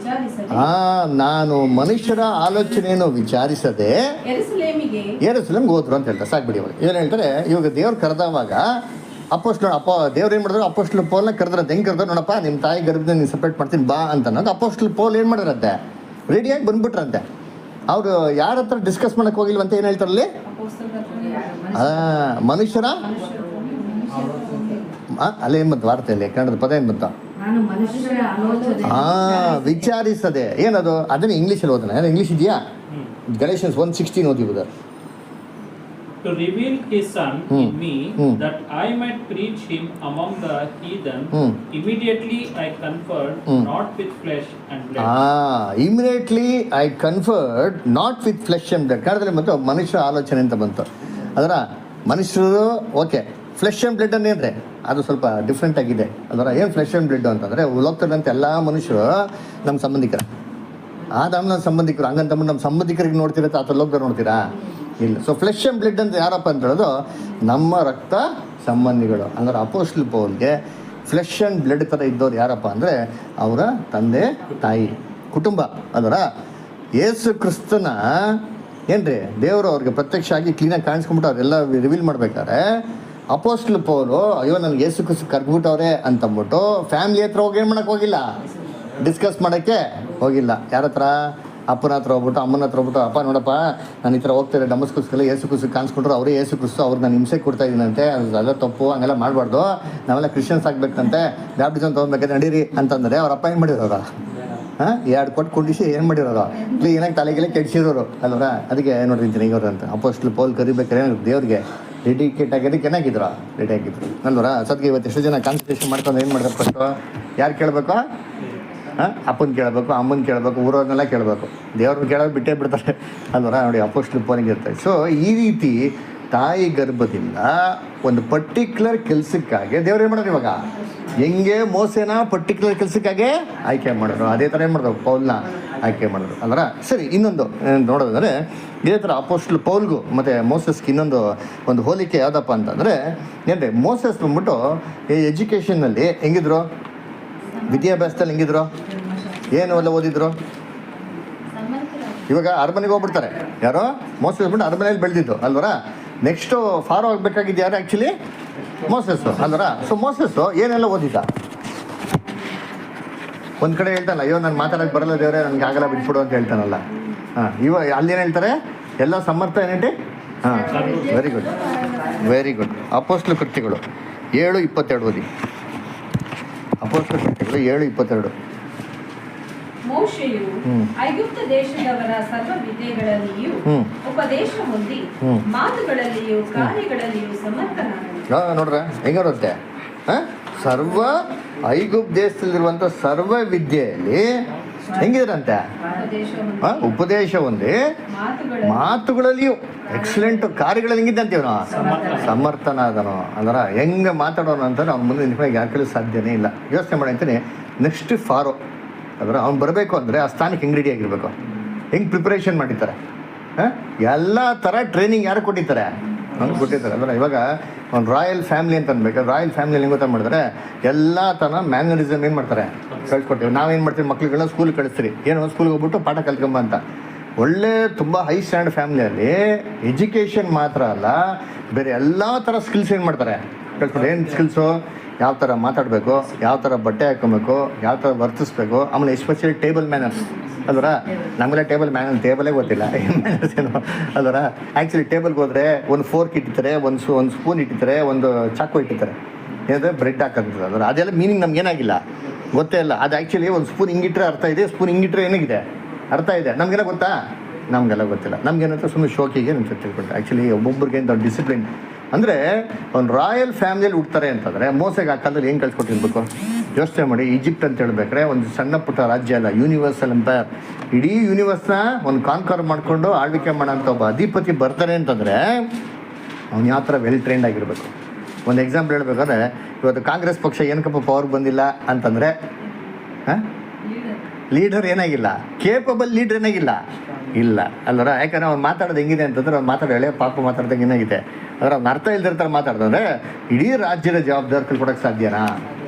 ಮನುಷ್ಯರ ಆಲೋಚನೆಯನ್ನು ವಿಚಾರಿಸದೆ ಯೆರೂಸಲೇಮಿಗೆ ಹೋದ್ರು ಅಂತ ಹೇಳ್ತಾರೆ. ಸಾಕ್ಬಿಡಿ ಅವರು ಏನು ಹೇಳ್ತಾರೆ. ಇವಾಗ ದೇವ್ರು ಕರೆದವಾಗ ದೇವ್ರು ಏನು ಮಾಡಿದ್ರು, ಅಪೊಸ್ತಲ ಪೌಲ್ನ ಕರೆದ್ರಂತೆ. ಹೆಂಗೆ ಕರೆದ್ರು ನೋಡಪ್ಪ, ನಿಮ್ಮ ತಾಯಿ ಗರ್ಭದಿಂದ ನೀನು ಸಪ್ರೇಟ್ ಮಾಡ್ತೀನಿ ಬಾ ಅಂತ ಅನ್ನೋದು. ಅಪೊಸ್ತಲ ಪೌಲ್ ಏನು ಮಾಡಿದ್ರಂತೆ, ರೆಡಿಯಾಗಿ ಬಂದ್ಬಿಟ್ರಂತೆ. ಅವರು ಯಾರ ಹತ್ರ ಡಿಸ್ಕಸ್ ಮಾಡಕ್ಕೆ ಹೋಗಿಲ್ವಂತ. ಏನು ಹೇಳ್ತಾರಲ್ಲಿ, ಮನುಷ್ಯರ ಅಲ್ಲೇ ಏನು ಬಂತು ವಾರ್ತೆಯಲ್ಲಿ, ಕನ್ನಡದ ಪದ ಏನು ಬಂತು, ವಿಚಾರಿಸದೆ. ಏನದು, ಅದನ್ನ ಇಂಗ್ಲೀಷಲ್ಲಿ ಓದೋಣ. ಇಂಗ್ಲೀಷ್ ಇದೆಯಾ? Galatians 1:16 ಓದಿಬೋದು. To reveal his son in me, that I might preach him among the heathen, immediately I conferred not with flesh and blood. Immediately I conferred not with flesh and blood. ಕನ್ನಡದಲ್ಲಿ ಬಂತು ಮನುಷ್ಯ ಆಲೋಚನೆ ಅಂತ ಬಂತು. ಅದರ ಮನುಷ್ಯರು okay, flesh and blood ಅಂದರೆ ಅದು ಸ್ವಲ್ಪ ಡಿಫ್ರೆಂಟ್ ಆಗಿದೆ. ಅದರ ಏನು ಫ್ಲೆಶ್ ಆ್ಯಂಡ್ ಬ್ಲಡ್ ಅಂತಂದರೆ ಲೋಕದಲ್ಲಂತ ಎಲ್ಲ ಮನುಷ್ಯರು ನಮ್ಮ ಸಂಬಂಧಿಕರ, ನಮ್ಮ ಸಂಬಂಧಿಕರು. ಹಂಗಂತಂದ್ಬಿಟ್ಟು ನಮ್ಮ ಸಂಬಂಧಿಕರಿಗೆ ನೋಡ್ತಿರತ್ತೆ, ಆ ಥರ ಲೋಕದಲ್ಲಿ ನೋಡ್ತೀರಾ? ಇಲ್ಲ. ಸೊ ಫ್ಲೆಶ್ ಆ್ಯಂಡ್ ಬ್ಲಡ್ ಅಂತ ಯಾರಪ್ಪ ಅಂತ ಹೇಳೋದು, ನಮ್ಮ ರಕ್ತ ಸಂಬಂಧಿಗಳು. ಅಂದರೆ ಅಪೊಸ್ತಲ ಪೌಲ್ಗೆ ಫ್ಲೆಶ್ ಆ್ಯಂಡ್ ಬ್ಲಡ್ ಥರ ಇದ್ದವ್ರು ಯಾರಪ್ಪ ಅಂದರೆ ಅವರ ತಂದೆ ತಾಯಿ ಕುಟುಂಬ. ಅದರ ಯೇಸು ಕ್ರಿಸ್ತನ ಏನ್ರಿ ದೇವರು ಅವ್ರಿಗೆ ಪ್ರತ್ಯಕ್ಷ ಆಗಿ ಕ್ಲೀನಾಗಿ ಕಾಣಿಸ್ಕೊಂಬಿಟ್ಟು ಅವರೆಲ್ಲ ರಿವೀಲ್ ಮಾಡ್ಬೇಕಾದ್ರೆ ಅಪೊಸ್ತಲ ಪೌಲು ಅಯ್ಯೋ ನನಗೆ ಯೇಸು ಕ್ರಿಸ್ತ ಕರ್ಬಿಟ್ಟವ್ರೆ ಅಂತಂದ್ಬಿಟ್ಟು ಫ್ಯಾಮಿಲಿ ಹತ್ರ ಹೋಗಿ ಏನು ಮಾಡೋಕ್ಕೆ ಹೋಗಿಲ್ಲ, ಡಿಸ್ಕಸ್ ಮಾಡೋಕ್ಕೆ ಹೋಗಿಲ್ಲ. ಯಾರ ಹತ್ರ? ಅಪ್ಪನ ಹತ್ರ ಹೋಗ್ಬಿಟ್ಟು, ಅಮ್ಮನ ಹತ್ರ ಹೋಗ್ಬಿಟ್ಟು, ಅಪ್ಪ ನೋಡಪ್ಪ ನಾನು ಈ ಥರ ಹೋಗ್ತಾರೆ ಡಮಸ್ಕಸ್ಗೆಲ್ಲ ಯೇಸು ಕ್ರಿಸ್ತು ಕಾಣಿಸ್ಕೊಂಡ್ರು, ಅವರೇ ಯೇಸು ಕ್ರಿಸ್ತು, ಅವ್ರು ನಾನು ಹಿಂಸೆ ಕೊಡ್ತಾ ಇದ್ದೀನಂತೆ, ಅದೆಲ್ಲ ತಪ್ಪು, ಹಂಗೆಲ್ಲ ಮಾಡಬಾರ್ದು, ನಾವೆಲ್ಲ ಕ್ರಿಶ್ಚಿಯನ್ಸ್ ಆಗಬೇಕಂತೆ, ಬ್ಯಾಪ್ಟಿಸಮ್ ತೊಗೊಬೇಕಂತ ನಡೀರಿ ಅಂತಂದರೆ ಅವ್ರ ಅಪ್ಪ ಏನು ಮಾಡಿರೋರು? 2 ಕೊಟ್ಟು ಕುಂಡಿಸಿ ಏನು ಮಾಡಿರೋರು? ಕ್ಲೀನಾಗಿ ತಲೆಗೆಲ್ಲ ಕೆಡಿಸಿರೋರು ಅಲ್ವರ. ಅದಕ್ಕೆ ನೋಡಿರ್ತೀನಿ ಈಗ ಅಂತ ಅಪೊಸ್ತಲ ಪೌಲ್ ಕರಿಬೇಕಾದ್ರೆ ದೇವ್ರಿಗೆ ಡೆಡಿಕೇಟ್ ಆಗಿದ್ದಕ್ಕೆ ಏನಾಗಿದ್ರು, ರೆಡಿ ಆಗಿದ್ರು ಅಲ್ವರ. ಸದ್ಗೆ ಇವತ್ತು ಎಷ್ಟು ಜನ ಕಾನ್ಸಂಟ್ರೇಷನ್ ಮಾಡ್ಕೊಂಡು ಏನು ಮಾಡ್ಬೇಕು? ಫಸ್ಟು ಯಾರು ಕೇಳಬೇಕು? ಅಪ್ಪನ ಕೇಳಬೇಕು, ಅಮ್ಮನ ಕೇಳಬೇಕು, ಊರವ್ರನ್ನೆಲ್ಲ ಕೇಳಬೇಕು. ದೇವ್ರನ್ನ ಕೇಳೋದು ಬಿಟ್ಟೇ ಬಿಡ್ತಾರೆ ಅಲ್ವರ. ನೋಡಿ ಅಪೊಸ್ತಲ ಪೌಲಿಗೆ ಇರ್ತಾರೆ. ಸೊ ಈ ರೀತಿ ತಾಯಿ ಗರ್ಭದಿಂದ ಒಂದು ಪರ್ಟಿಕ್ಯುಲರ್ ಕೆಲಸಕ್ಕಾಗಿ ದೇವ್ರು ಏನು ಮಾಡೋರು? ಇವಾಗ ಹೆಂಗೆ ಮೋಸೆನ ಪರ್ಟಿಕ್ಯುಲರ್ ಕೆಲಸಕ್ಕಾಗೆ ಆಯ್ಕೆ ಮಾಡಿದ್ರು, ಅದೇ ಥರ ಏನು ಮಾಡಿದ್ರು ಪೌಲ್ನ ಆಯ್ಕೆ ಮಾಡಿದ್ರು ಅಲ್ವರ. ಸರಿ, ಇನ್ನೊಂದು ನೋಡೋದಂದರೆ ಇದೇ ಥರ ಅಪೊಸ್ತಲ ಪೌಲ್ಗೂ ಮತ್ತು ಮೋಸಸ್ಗೆ ಒಂದು ಹೋಲಿಕೆ ಯಾವುದಪ್ಪ ಅಂತಂದರೆ ಏನ್ರಿ, ಮೋಸಸ್ ಬಂದ್ಬಿಟ್ಟು ಎಜುಕೇಷನ್ನಲ್ಲಿ ಹೆಂಗಿದ್ರು, ವಿದ್ಯಾಭ್ಯಾಸದಲ್ಲಿ ಹೆಂಗಿದ್ರು, ಏನು ಎಲ್ಲ ಓದಿದ್ರು? ಇವಾಗ ಅರಮನೆಗೆ ಹೋಗ್ಬಿಡ್ತಾರೆ ಯಾರೋ, ಮೋಸಸ್ ಬಂದ್ಬಿಟ್ಟು ಅರಮನೆಯಲ್ಲಿ ಬೆಳೆದಿದ್ದು ಅಲ್ವರ. ನೆಕ್ಸ್ಟು ಫಾರೋ ಆಗಬೇಕಾಗಿದ್ದು ಯಾರು? ಆ್ಯಕ್ಚುಲಿ ಮೋಸಸ್ಸು ಅಲ್ವರ. ಸೊ ಮೋಸಸ್ಸು ಏನೆಲ್ಲ ಓದಿದ್ದ? ಒಂದು ಕಡೆ ಹೇಳ್ತಾನಲ್ಲ, ಅಯ್ಯೋ ನಾನು ಮಾತಾಡೋಕ್ಕೆ ಬರಲ್ಲ ದೇವರೇ, ನನಗೆ ಆಗಲ್ಲ ಬಿಟ್ಬಿಡು ಅಂತ ಹೇಳ್ತಾನಲ್ಲ. ಇವಾಗ ಅಲ್ಲೇನು ಹೇಳ್ತಾರೆ? ಎಲ್ಲ ಸಮರ್ಥ ಏನೇಂಟಿ? Very good, very good. ಅಪೊಸ್ತಲ ಕೃತ್ಯಗಳು 7:22 ಓದಿ. ಅಪೊಸ್ತಲ ಕೃತ್ಯಗಳು 7:22. ಮೋಶೆಯು ಐಗುಪ್ತ ದೇಶದವರ ಸರ್ವ ವಿದ್ಯೆಗಳಲ್ಲಿಯೂ ಉಪದೇಶ ಹೊಂದಿ ಮಾತುಗಳಲ್ಲಿಯೂ ಕಾರ್ಯಗಳಲ್ಲಿಯೂ ಸಮರ್ಥನಾದನು. ನೋಡ್ರ ಹೆಂಗಿರುತ್ತೆ ಸರ್ವ ಐಗುಪ್ತ ದೇಶದಲ್ಲಿರುವಂಥ ಸರ್ವ ವಿದ್ಯೆಯಲ್ಲಿ ಹೆಂಗಿದ್ರಂತೆ ಉಪದೇಶ ಒಂದೇ ಮಾತುಗಳಲ್ಲಿಯೂ ಎಕ್ಸಲೆಂಟ್ ಕಾರ್ಯಗಳಲ್ಲಿ ಹೆಂಗಿದ್ದಂತೀವಿ ನಾವು ಸಮರ್ಥನಾದನು ಅಂದ್ರೆ ಹೆಂಗೆ ಮಾತಾಡೋನು ಅಂತಂದ್ರೆ ಅವ್ನ ಮುಂದೆ ನಿಮಗೆ ಯಾಕೆ ಸಾಧ್ಯನೇ ಇಲ್ಲ. ಯೋಚನೆ ಮಾಡಿ ಅಂತೀನಿ. ನೆಕ್ಸ್ಟ್ ಫಾರೋ ಅಂದ್ರೆ ಅವ್ನು ಬರಬೇಕು ಅಂದರೆ ಆ ಸ್ಥಾನಕ್ಕೆ ಹೆಂಗೆ ರೆಡಿ ಆಗಿರ್ಬೇಕು, ಹೆಂಗೆ ಪ್ರಿಪ್ರೇಷನ್ ಮಾಡಿರ್ತಾರೆ, ಎಲ್ಲ ಥರ ಟ್ರೈನಿಂಗ್ ಯಾರು ಕೊಟ್ಟಿರ್ತಾರೆ, ಅವ್ನು ಕೊಟ್ಟಿರ್ತಾರೆ. ಅಂದ್ರೆ ಇವಾಗ ಒಂದು ರಾಯಲ್ ಫ್ಯಾಮಿಲಿ ಅಂತ ಅನ್ಬೇಕು. ರಾಯಲ್ ಫ್ಯಾಮಿಲಿಯಲ್ಲಿ ಹೆಂಗೆ ಗೊತ್ತಾ ಮಾಡಿದ್ರೆ ಎಲ್ಲ ಥರ ಮ್ಯಾನರಿಸಮ್ ಏನು ಮಾಡ್ತಾರೆ ಕಳ್ಸಿಕೊಡ್ತೀವಿ. ನಾವೇನು ಮಾಡ್ತೀವಿ, ಮಕ್ಳುಗಳನ್ನ ಸ್ಕೂಲ್ಗೆ ಕಳಿಸ್ತೀರಿ, ಏನೋ ಸ್ಕೂಲ್ಗೆ ಹೋಗ್ಬಿಟ್ಟು ಪಾಠ ಕಲ್ತ್ಕೊಂಬ ಅಂತ. ಒಳ್ಳೆ ತುಂಬ ಹೈ ಸ್ಟ್ಯಾಂಡರ್ಡ್ ಫ್ಯಾಮಿಲಿಯಲ್ಲಿ ಎಜುಕೇಷನ್ ಮಾತ್ರ ಅಲ್ಲ, ಬೇರೆ ಎಲ್ಲ ಥರ ಸ್ಕಿಲ್ಸ್ ಏನು ಮಾಡ್ತಾರೆ ಕಳ್ಸ್ಕೊಡ್ತಾರೆ. ಏನು ಸ್ಕಿಲ್ಸು, ಯಾವ ಥರ ಮಾತಾಡಬೇಕು, ಯಾವ ಥರ ಬಟ್ಟೆ ಹಾಕ್ಕೊಬೇಕು, ಯಾವ ಥರ ವರ್ತಿಸ್ಬೇಕು, ಆಮೇಲೆ ಎಸ್ಪೆಷಲಿ ಟೇಬಲ್ ಮ್ಯಾನರ್ಸ್ ಅಲ್ವರ. ನಮಗೆಲ್ಲ ಟೇಬಲೇ ಗೊತ್ತಿಲ್ಲ ಏನು ಮ್ಯಾನರ್ಸ್ ಏನು ಅಲ್ವರ. ಆ್ಯಕ್ಚುಲಿ ಟೇಬಲ್ಗೆ ಹೋದರೆ ಒಂದು ಫೋರ್ಕ್ ಇಟ್ಟಿರ್ತಾರೆ, ಒಂದು ಸ್ಪೂನ್ ಇಟ್ಟಿರ್ತಾರೆ, ಒಂದು ಚಾಕು ಇಟ್ಟಿರ್ತಾರೆ, ಏನಂದರೆ ಬ್ರೆಡ್ ಹಾಕೋದು ಅಂದ್ರೆ ಅದೆಲ್ಲ ಮೀನಿಂಗ್ ನಮ್ಗೆ ಏನಾಗಿಲ್ಲ ಗೊತ್ತೇ ಇಲ್ಲ. ಅದು ಆ್ಯಕ್ಚುಲಿ ಒಂದು ಸ್ಪೂನ್ ಹಿಂಗಿಟ್ರೆ ಅರ್ಥ ಇದೆ, ಸ್ಪೂನ್ ಹಿಂಗಿಟ್ರೆ ಏನಾಗಿದೆ ಅರ್ಥ ಇದೆ. ನಮಗೆಲ್ಲ ಗೊತ್ತಾ, ನಮಗೆಲ್ಲ ಗೊತ್ತಿಲ್ಲ. ನಮಗೇನಂತ ಸುಮ್ಮನೆ ಶೋಕಿಗೆ ಅಂತ ತಿಳ್ಕೊಳ್ತಾರೆ. ಆ್ಯಕ್ಚುಲಿ ಒಬ್ಬೊಬ್ರಿಗೆ ಅಂತ ಡಿಸಿಪ್ಲಿನ್ ಅಂದರೆ ಒಂದು ರಾಯಲ್ ಫ್ಯಾಮಿಲಿಯಲ್ಲಿ ಹುಡ್ತಾರೆ ಅಂತಂದರೆ ಮೋಸೆಗೆ ಆ ಕಾಲದಲ್ಲಿ ಏನು ಕಳ್ಸಿಕೊಟ್ಟಿರ್ಬೇಕು ಯೋಚನೆ ಮಾಡಿ. ಈಜಿಪ್ಟ್ ಅಂತ ಹೇಳ್ಬೇಕಾರೆ ಒಂದು ಸಣ್ಣ ಪುಟ್ಟ ರಾಜ್ಯ ಅಲ್ಲ, ಯೂನಿವರ್ಸಲ್ ಎಂಪೈರ್. ಇಡೀ ಯೂನಿವರ್ಸ್ನ ಒಂದು ಕಾನ್ಕರ್ ಮಾಡಿಕೊಂಡು ಆಳ್ವಿಕೆ ಮಾಡೋಂಥ ಒಬ್ಬ ಅಧಿಪತಿ ಬರ್ತಾರೆ ಅಂತಂದರೆ ಅವ್ನು ಯಾವ ಥರ ವೆಲ್ ಟ್ರೈನ್ಡ್ ಆಗಿರಬೇಕು. ಒಂದು ಎಕ್ಸಾಂಪಲ್ ಹೇಳ್ಬೇಕಾದ್ರೆ ಇವತ್ತು ಕಾಂಗ್ರೆಸ್ ಪಕ್ಷ ಏನಕ್ಕಪ್ಪ ಪವರ್ ಬಂದಿಲ್ಲ ಅಂತಂದರೆ ಲೀಡರ್ ಏನಾಗಿಲ್ಲ, ಕೇಪಬಲ್ ಲೀಡರ್ ಏನಾಗಿಲ್ಲ ಇಲ್ಲ ಅಲ್ಲರ. ಯಾಕಂದರೆ ಅವ್ನು ಮಾತಾಡೋದು ಹೆಂಗಿದೆ ಅಂತಂದ್ರೆ ಅವ್ನು ಮಾತಾಡೋ ಎಳೆ ಪಾಪ ಮಾತಾಡ್ದಂಗೆ ಏನಾಗಿದೆ ಅಂದ್ರೆ ಅವ್ನು ಅರ್ಥ ಇಲ್ದಿರ್ತಾರೆ ಮಾತಾಡ್ದಂದ್ರೆ ಇಡೀ ರಾಜ್ಯದ ಜವಾಬ್ದಾರಿ ಕೊಡೋಕ್ಕೆ ಸಾಧ್ಯನಾ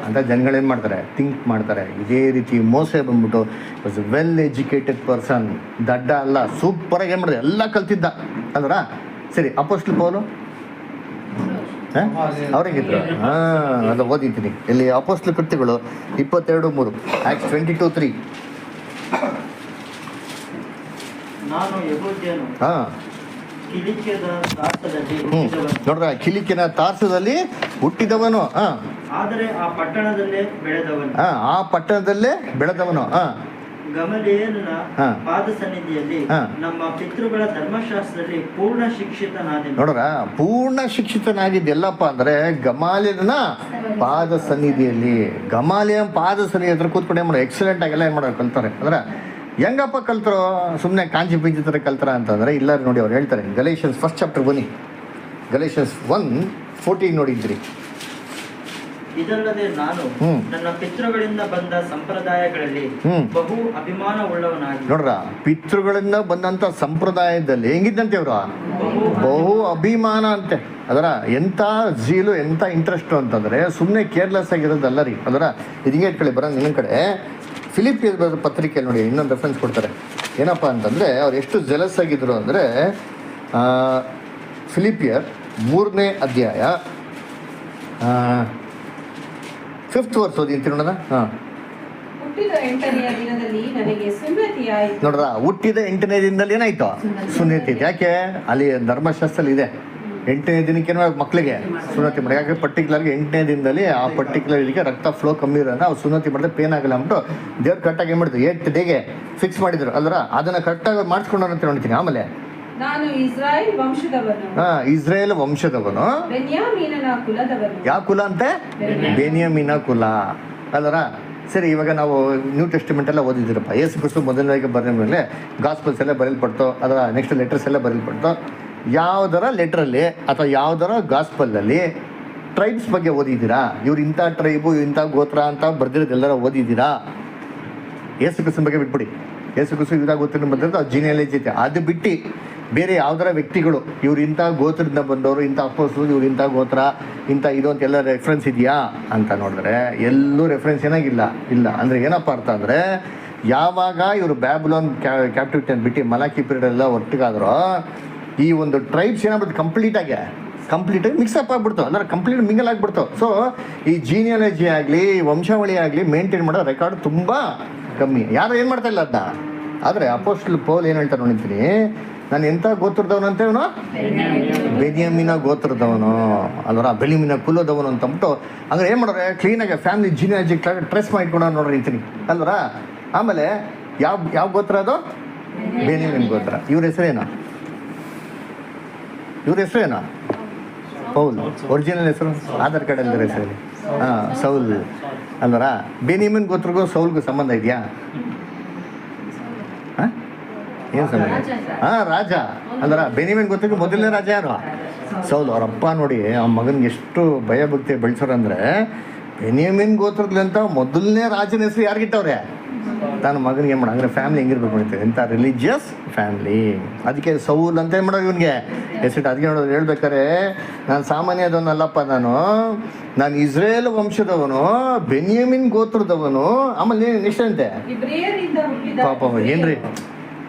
ಅಂತ ಜನಗಳೇನು ಮಾಡ್ತಾರೆ ಥಿಂಕ್ ಮಾಡ್ತಾರೆ. ಇದೇ ರೀತಿ ಮೋಸೆ ಬಂದ್ಬಿಟ್ಟು was A well educated person, ದಡ್ಡ ಅಲ್ಲ, ಸೂಪರಾಗಿ ಏನು ಮಾಡಿದೆ ಎಲ್ಲ ಕಲ್ತಿದ್ದ ಅಲ್ವರ. ಸರಿ, ಅಪೋಸ್ಟಲ್ ಪೌಲು ಅವ್ರಿಗಿದ್ರು ಅದು ಓದಿದ್ದೀನಿ ಇಲ್ಲಿ ಅಪೋಸ್ಟಲ್ ಕೃತ್ಯಗಳು 22:3 Acts 22:3. ನಾನು ಯೆಹೂದ್ಯನು, ಕಿಲಿಕ್ಯದ ತಾರ್ಸದಲ್ಲಿ ಹುಟ್ಟಿದವನು. ನೋಡ್ರ, ಕಿಲಿಕ್ಯನ ತಾರ್ಸದಲ್ಲಿ ಹುಟ್ಟಿದವನು, ಆದರೆ ಆ ಪಟ್ಟಣದಲ್ಲೇ ಬೆಳೆದವನು. ಆ ಪಟ್ಟಣದಲ್ಲೇ ಬೆಳೆದವನು. ಗಮಲಿಯೇಲನ ಪಾದ ಸನ್ನಿಧಿಯಲ್ಲಿ ನಮ್ಮ ಪಿತೃಗಳ ಧರ್ಮಶಾಸ್ತ್ರದಲ್ಲಿ ಪೂರ್ಣ ಶಿಕ್ಷಿತನಾದ. ನೋಡ್ರ, ಪೂರ್ಣ ಶಿಕ್ಷಿತನಾಗಿದ್ದೆಲ್ಲಪ್ಪ ಅಂದ್ರೆ ಗಮಾಲಿಯನ ಪಾದ ಸನ್ನಿಧಿಯಲ್ಲಿ. ಗಮಾಲಿಯ ಪಾದ ಸನ್ನಿಧಿ ಹತ್ರ ಕೂತ್ಕೊಂಡು ಏನು ಮಾಡೋ ಎಕ್ಸಲೆಂಟ್ ಆಗೆಲ್ಲ ಏನು ಮಾಡೋರು ಕಲ್ತಾರೆ. ಅಂದ್ರೆ ಹೆಂಗಪ್ಪ ಕಲ್ತರೋ, ಸುಮ್ಮನೆ ಕಾಂಚಿ ಪಿಂಚಿ ಥರ ಕಲ್ತಾರ ಅಂತಂದರೆ ಇಲ್ಲ. ನೋಡಿ ಅವ್ರು ಹೇಳ್ತಾರೆ ಗಲೇಷಿಯನ್ಸ್ 1st chapter ಬನ್ನಿ, ಗಲೇಷಿಯನ್ಸ್ 1:14 ನೋಡಿದ್ರಿ. ಇದಲ್ಲದೆ ನಾನು ನನ್ನ ಪಿತೃಗಳಿಂದ ಬಂದ ಸಂಪ್ರದಾಯಗಳಲ್ಲಿ ಬಹು ಅಭಿಮಾನ ಉಳ್ಳವನಾಗಿ. ನೋಡ್ರ, ಪಿತೃಗಳಿಂದ ಬಂದಂಥ ಸಂಪ್ರದಾಯದಲ್ಲಿ ಹೆಂಗಿದ್ದಂತೆ ಅವರು ಬಹು ಅಭಿಮಾನ ಅಂತೆ. ಅದರ ಎಂಥ ಜೀಲು, ಎಂಥ ಇಂಟ್ರೆಸ್ಟು ಅಂತಂದರೆ ಸುಮ್ಮನೆ ಕೇರ್ಲೆಸ್ ಆಗಿರೋದಲ್ಲ ರೀ. ಅದರ ಇದೀಗ ಇಟ್ಕೊಳ್ಳಿ ಬರೋದು ಇನ್ನೊಂದು ಕಡೆ ಫಿಲಿಪಿಯರ್ ಪತ್ರಿಕೆಯಲ್ಲಿ ನೋಡಿ ಇನ್ನೊಂದು ರೆಫರೆನ್ಸ್ ಕೊಡ್ತಾರೆ. ಏನಪ್ಪ ಅಂತಂದರೆ ಅವ್ರು ಎಷ್ಟು ಜೆಲಸ್ ಆಗಿದ್ರು ಅಂದರೆ ಫಿಲಿಪಿಯರ್ 3ನೇ ಅಧ್ಯಾಯ 5th verse ಓದಿ ಅಂತೀವಿ ನೋಡೋಣ. ಹುಟ್ಟಿದ 8ನೆಯ ದಿನದಲ್ಲಿ ನನಗೆ ಸುನ್ನತಿಯಾಯಿತು. ನೋಡ್ರ, ಹುಟ್ಟಿದ 8ನೇ ದಿನದಲ್ಲಿ ಏನಾಯ್ತು ಸುನ್ನತಿ. ಯಾಕೆ ಅಲ್ಲಿ ಧರ್ಮಶಾಸ್ತ್ರದಲ್ಲಿ ಇದೆ 8ನೇ ದಿನಕ್ಕೆ ಮಕ್ಕಳಿಗೆ ಸುನ್ನತಿ ಮಾಡಿ. ಯಾಕೆ ಪರ್ಟಿಕ್ಯುಲರ್ಗೆ 8ನೇ ದಿನದಲ್ಲಿ ಆ ಪರ್ಟಿಕ್ಯುಲರ್ ಇದಕ್ಕೆ ರಕ್ತ ಫ್ಲೋ ಕಮ್ಮಿ ಇರೋಣ, ಅವ್ರು ಸುನ್ನತಿ ಮಾಡಿದ್ರೆ ಪೇನ್ ಆಗಲ್ಲ ಅಂದ್ಬಿಟ್ಟು ದೇವ್ರು ಕರೆಕ್ಟಾಗಿ ಏನು ಮಾಡಿದ್ರು 8 ಡೇಗೆ ಫಿಕ್ಸ್ ಮಾಡಿದ್ರು ಅಲ್ರ. ಅದನ್ನು ಕರೆಕ್ಟಾಗಿ ಮಾಡಿಸ್ಕೊಂಡು ಅಂತ ನೋಡ್ತೀನಿ. ಆಮೇಲೆ ನಾನು ಇಸ್ರಾಯೇಲ್ ವಂಶದವನು, ಇಸ್ರಾಯೇಲ್ ವಂಶದವನು, ಬೆನ್ಯಾಮೀನನ ಕುಲದವನು. ಯಾವ ಕುಲ ಅಂತೆ? ಬೆನ್ಯಾಮೀನ ಕುಲ ಅಲ್ಲರ. ಸರಿ, ಇವಾಗ ನಾವು ನ್ಯೂ ಟೆಸ್ಟಿಮೆಂಟ್ ಎಲ್ಲ ಓದಿದ್ದೀರಪ್ಪ. ಯೇಸು ಕ್ರಿಸ್ತ ಮೊದಲನೇಗೆ ಬರೆದ ಮೇಲೆ ಗಾಸ್ಪಲ್ಸ್ ಎಲ್ಲ ಬರೆಯಲ್ಪಡ್ತು, ಅದರ ನೆಕ್ಸ್ಟ್ ಲೆಟರ್ಸ್ ಎಲ್ಲ ಬರೆಯಲ್ಪಡ್ತು. ಯಾವುದರ ಲೆಟ್ರಲ್ಲಿ ಅಥವಾ ಯಾವುದರ ಗಾಸ್ಪಲ್ಲಲ್ಲಿ ಟ್ರೈಬ್ಸ್ ಬಗ್ಗೆ ಓದಿದ್ದೀರಾ? ಇವ್ರು ಇಂಥ ಟ್ರೈಬು, ಇಂಥ ಗೋತ್ರ ಅಂತ ಬರ್ದಿರೋದೆಲ್ಲರ ಓದಿದ್ದೀರಾ? ಯೇಸು ಕ್ರಿಸ್ತನ ಬಗ್ಗೆ ಬಿಟ್ಬಿಡಿ. ಯೇಸು ಕ್ರಿಸ್ತ ಇದಾಗ ಗೊತ್ತಿರೋ ಬಂದಿರೋದು ಆ ಜೀನಿಯಾಲಜಿ ಐತೆ. ಅದು ಬಿಟ್ಟು ಬೇರೆ ಯಾವುದರ ವ್ಯಕ್ತಿಗಳು ಇವ್ರು ಇಂಥ ಗೋತ್ರದಿಂದ ಬಂದವರು, ಇಂಥ ಅಪ್ಪೋಸ್ರು, ಇವ್ರು ಇಂಥ ಗೋತ್ರ, ಇಂಥ ಇದು ಅಂತ ಎಲ್ಲ ರೆಫರೆನ್ಸ್ ಇದೆಯಾ ಅಂತ ನೋಡಿದ್ರೆ ಎಲ್ಲೂ ರೆಫರೆನ್ಸ್ ಏನಾಗಿಲ್ಲ. ಇಲ್ಲ ಅಂದರೆ ಏನಪ್ಪ ಅರ್ಥ ಅಂದರೆ ಯಾವಾಗ ಇವರು ಬ್ಯಾಬಿಲೋನ್ ಕ್ಯಾಪ್ಟಿವಿಟಿ ಅಂತ ಬಿಟ್ಟು ಮಲಾಕಿ ಪೀರಿಯಡ್ ಎಲ್ಲ ಒಟ್ಟಿಗಾದ್ರೂ ಈ ಒಂದು ಟ್ರೈಬ್ಸ್ ಏನಾಗ್ಬಿಡ್ತು ಕಂಪ್ಲೀಟಾಗಿ ಮಿಕ್ಸಪ್ ಆಗಿಬಿಡ್ತು, ಅಂದರೆ ಕಂಪ್ಲೀಟ್ ಮಿಂಗಲ್ ಆಗಿಬಿಡ್ತು. ಸೊ ಈ ಜೀನಿಯಾಲಜಿ ಆಗಲಿ ವಂಶಾವಳಿ ಆಗಲಿ ಮೇಂಟೈನ್ ಮಾಡೋ ರೆಕಾರ್ಡ್ ತುಂಬ ಕಮ್ಮಿ. ಯಾರು ಏನು ಮಾಡ್ತಾ ಇಲ್ಲ ಅದನ್ನ. ಆದರೆ ಅಪೋಸ್ಟಲ್ ಪೌಲ್ ಏನು ಹೇಳ್ತಾರೆ ನೋಡಿದ್ದೀನಿ, ನಾನು ಎಂಥ ಗೋತ್ರದವನು ಅಂತ ಇವನು ಬೆನ್ಯಾಮೀನ ಗೋತ್ರದವನು ಅಲ್ವರ, ಬೆನ್ಯಾಮೀನ ಕುಲದವನು ಅಂತಂದ್ಬಿಟ್ಟು ಅಂದರೆ ಏನು ಮಾಡೋರೆ ಕ್ಲೀನಾಗಿ ಫ್ಯಾಮಿಲಿ ಜೀನಿಯಾಲಜಿ ಟ್ರೇಸ್ ಮಾಡಿಕೊಂಡು ನೋಡ್ರಿ ಅಂತೀನಿ ಅಲ್ವರ. ಆಮೇಲೆ ಯಾವ ಗೋತ್ರ ಅದು? ಬೆನ್ಯಾಮೀನ್ ಗೋತ್ರ. ಇವ್ರ ಹೆಸರೇನು? ಪೌಲ್. ಒರಿಜಿನಲ್ ಹೆಸರು ಆಧಾರ್ ಕಾರ್ಡಲ್ಲಿ ಹೆಸರಲ್ಲಿ ಸೌಲ್ ಅಲ್ವರ. ಬೆನ್ಯಾಮೀನ್ ಗೋತ್ರಗೂ ಸೌಲ್ಗೂ ಸಂಬಂಧ ಇದೆಯಾ? ಏನು ಸಂಬಂಧ? ರಾಜ ಅಲ್ವರ. ಬೆನ್ಯಾಮೀನ್ ಗೋತ್ರಕ್ಕೆ ಮೊದಲನೇ ರಾಜ ಯಾರು? ಸೌಲ್. ಅವರಪ್ಪ ನೋಡಿ ಆ ಮಗನಿಗೆ ಎಷ್ಟು ಭಯ ಭಕ್ತಿ ಬೆಳೆಸೋರಂದ್ರೆ, ಬೆನ್ಯಾಮೀನ್ ಗೋತ್ರದ್ಲಂತ ಮೊದಲನೇ ರಾಜನ ಹೆಸರು ಯಾರಿಗಿಟ್ಟವ್ರೆ? ತನ್ನ ಮಗನಿಗೆ ಏನು ಮಾಡೋ ಅಂದರೆ ಫ್ಯಾಮಿಲಿ ಹೆಂಗಿರ್ಬೇಕು ಮಾಡ್ತೀವಿ, ಎಂಥ ರಿಲಿಜಿಯಸ್ ಫ್ಯಾಮಿಲಿ. ಅದಕ್ಕೆ ಸೌಲ್ ಅಂತ ಏನು ಮಾಡೋದು ಇವನಿಗೆ ಹೆಸರು. ಅದಕ್ಕೆ ನೋಡೋದು ಹೇಳ್ಬೇಕಾರೆ, ನಾನು ಸಾಮಾನ್ಯದವನಲ್ಲಪ್ಪ, ನಾನು ಇಸ್ರೇಲ್ ವಂಶದವನು, ಬೆನ್ಯಾಮೀನ್ ಗೋತ್ರದವನು. ಆಮೇಲೆ ನೆಕ್ಸ್ಟ್ ಅಂತೆ ಪಾಪ ಏನ್ರಿ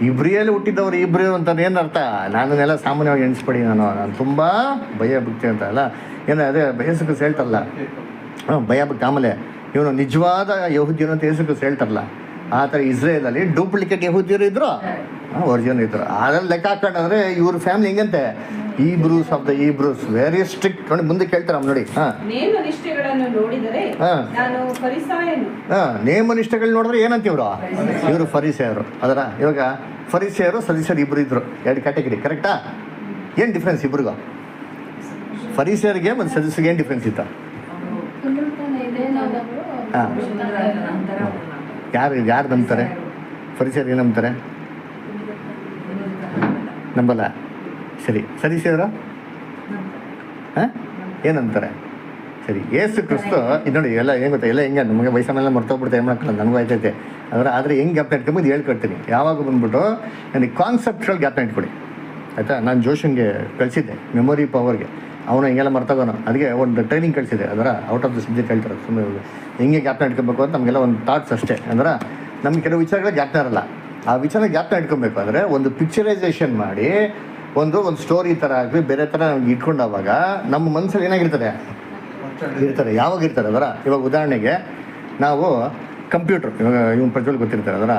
ಇಬ್ರಿಯಲ್ಲಿ ಹುಟ್ಟಿದವರು ಇಬ್ರು ಅಂತ ಏನು ಅರ್ಥ? ನಾನನ್ನೆಲ್ಲ ಸಾಮಾನ್ಯವಾಗಿ ಎಣಿಸ್ಬೇಡಿ, ನಾನು ತುಂಬ ಭಯ ಭಕ್ತಿ ಅಂತ ಅಲ್ಲ ಏನೋ ಅದೇ ಯೇಸು ಹೇಳ್ತಾರಲ್ಲ, ಭಯ ಭಕ್ತಿ. ಆಮೇಲೆ ಇವನು ನಿಜವಾದ ಯಹೂದ್ಯರು ಅಂತ ಯೇಸು ಹೇಳ್ತಾರಲ್ಲ, ಆ ಥರ ಇಸ್ರೇಲಲ್ಲಿ ಡೂಪ್ಲಿಕೇಟ್ ಯಹೂದ್ಯರು ಇದ್ರು, ಒರಿಜಿನಲ್ ಇದ್ರು. ಅದ್ರಲ್ಲಿ ಲೆಕ್ಕ ಹಾಕೊಂಡ್ರೆ ಇವ್ರ ಫ್ಯಾಮಿಲಿ ಹೆಂಗಂತೆ, Hebrews of the Hebrews, very strict. ನೋಡಿ ಮುಂದೆ ಕೇಳ್ತಾರ ನೋಡಿ. ನೇಮನಿಷ್ಠೆಗಳು ನೋಡಿದ್ರೆ ಏನಂತ ಇವರು ಫರಿಸೇಯರು. ಅದರ ಇವಾಗ ಫರಿಸೇಯರು ಸದಸ್ಯರು ಇಬ್ರು ಇದ್ರು, 2 ಕ್ಯಾಟಗರಿ. ಕರೆಕ್ಟಾ? ಏನು ಡಿಫ್ರೆನ್ಸ್ ಇಬ್ರಿಗೂ? ಫರಿಸೇಯರಿಗೆ ಮತ್ತು ಸದಸ್ಯರಿಗೆ ಏನು ಡಿಫ್ರೆನ್ಸ್ ಇತ್ತು? ಯಾರು ನಂಬ್ತಾರೆ? ಫರಿಸೇಯರು ಏನು ನಂಬ್ತಾರೆ? ನಂಬಲ್ಲ. ಸರಿ, ಸದಸ್ಯರು ಏನಂತಾರೆ? ಸರಿ, ಯೇಸು ಕ್ರಿಸ್ತು ಇದು ನೋಡಿ, ಎಲ್ಲ ಏನು ಗೊತ್ತಾ, ಎಲ್ಲ ಹೆಂಗೆ ನಮಗೆ ವಯಸ್ಸನ್ನೆಲ್ಲ ಮರ್ತೋಗ್ಬಿಡ್ತಾ, ಏನು ಮಾಡೋಕ್ಕಲ್ಲ, ನನಗೂ ಆಯ್ತೈತೆ. ಆದರೆ ಹೆಂಗೆ ಗ್ಯಾಪ್ನ ಇಟ್ಕೊಂಬೋದು ಹೇಳ್ಕೊಡ್ತೀನಿ. ಯಾವಾಗ ಬಂದ್ಬಿಟ್ಟು ನನಗೆ ಕಾನ್ಸೆಪ್ಟ್ಗಳು ಗ್ಯಾಪ್ನ ಇಟ್ಕೊಡಿ, ಆಯಿತಾ? ನಾನು ಜೋಶನ್ಗೆ ಕಳಿಸಿದ್ದೆ ಮೆಮೊರಿ ಪವರ್ಗೆ, ಅವನು ಹಿಂಗೆಲ್ಲ ಮರ್ತೋಗೋನು. ಅದಕ್ಕೆ ಒಂದು ಟ್ರೈನಿಂಗ್ ಕಳಿಸಿದೆ, ಅದರ ಔಟ್ ಆಫ್ ದ ಸಬ್ಜೆಕ್ಟ್ ಹೇಳ್ತಾರೆ. ಸುಮ್ಮನೆ ಹೆಂಗೆ ಗ್ಯಾಪ್ನ ಇಟ್ಕೊಬೇಕು ಅಂತ ನಮಗೆಲ್ಲ ಒಂದು ಥಾಟ್ಸ್ ಅಷ್ಟೇ. ಅಂದ್ರೆ ನಮ್ಗೆ ಕೆಲವು ವಿಚಾರಗಳು ಗ್ಯಾಪ್ನ ಇರಲ್ಲ. ಆ ವಿಚಾರ ಗ್ಯಾಪ್ನ ಇಟ್ಕೊಬೇಕು ಅಂದರೆ ಒಂದು ಪಿಕ್ಚರೈಸೇಷನ್ ಮಾಡಿ ಒಂದು ಸ್ಟೋರಿ ಥರ ಆಗಲಿ ಬೇರೆ ಥರ ನಮ್ಗೆ ಇಟ್ಕೊಂಡಾಗ ನಮ್ಮ ಮನಸ್ಸಲ್ಲಿ ಏನಾಗಿರ್ತದೆ ಯಾವಾಗ ಇರ್ತಾರೆ. ಅದರ ಇವಾಗ ಉದಾಹರಣೆಗೆ ನಾವು ಕಂಪ್ಯೂಟರ್, ಇವಾಗ ಇವ್ನು ಪ್ರಜ್ವಲ್ ಗೊತ್ತಿರ್ತಾರೆ, ಅದರ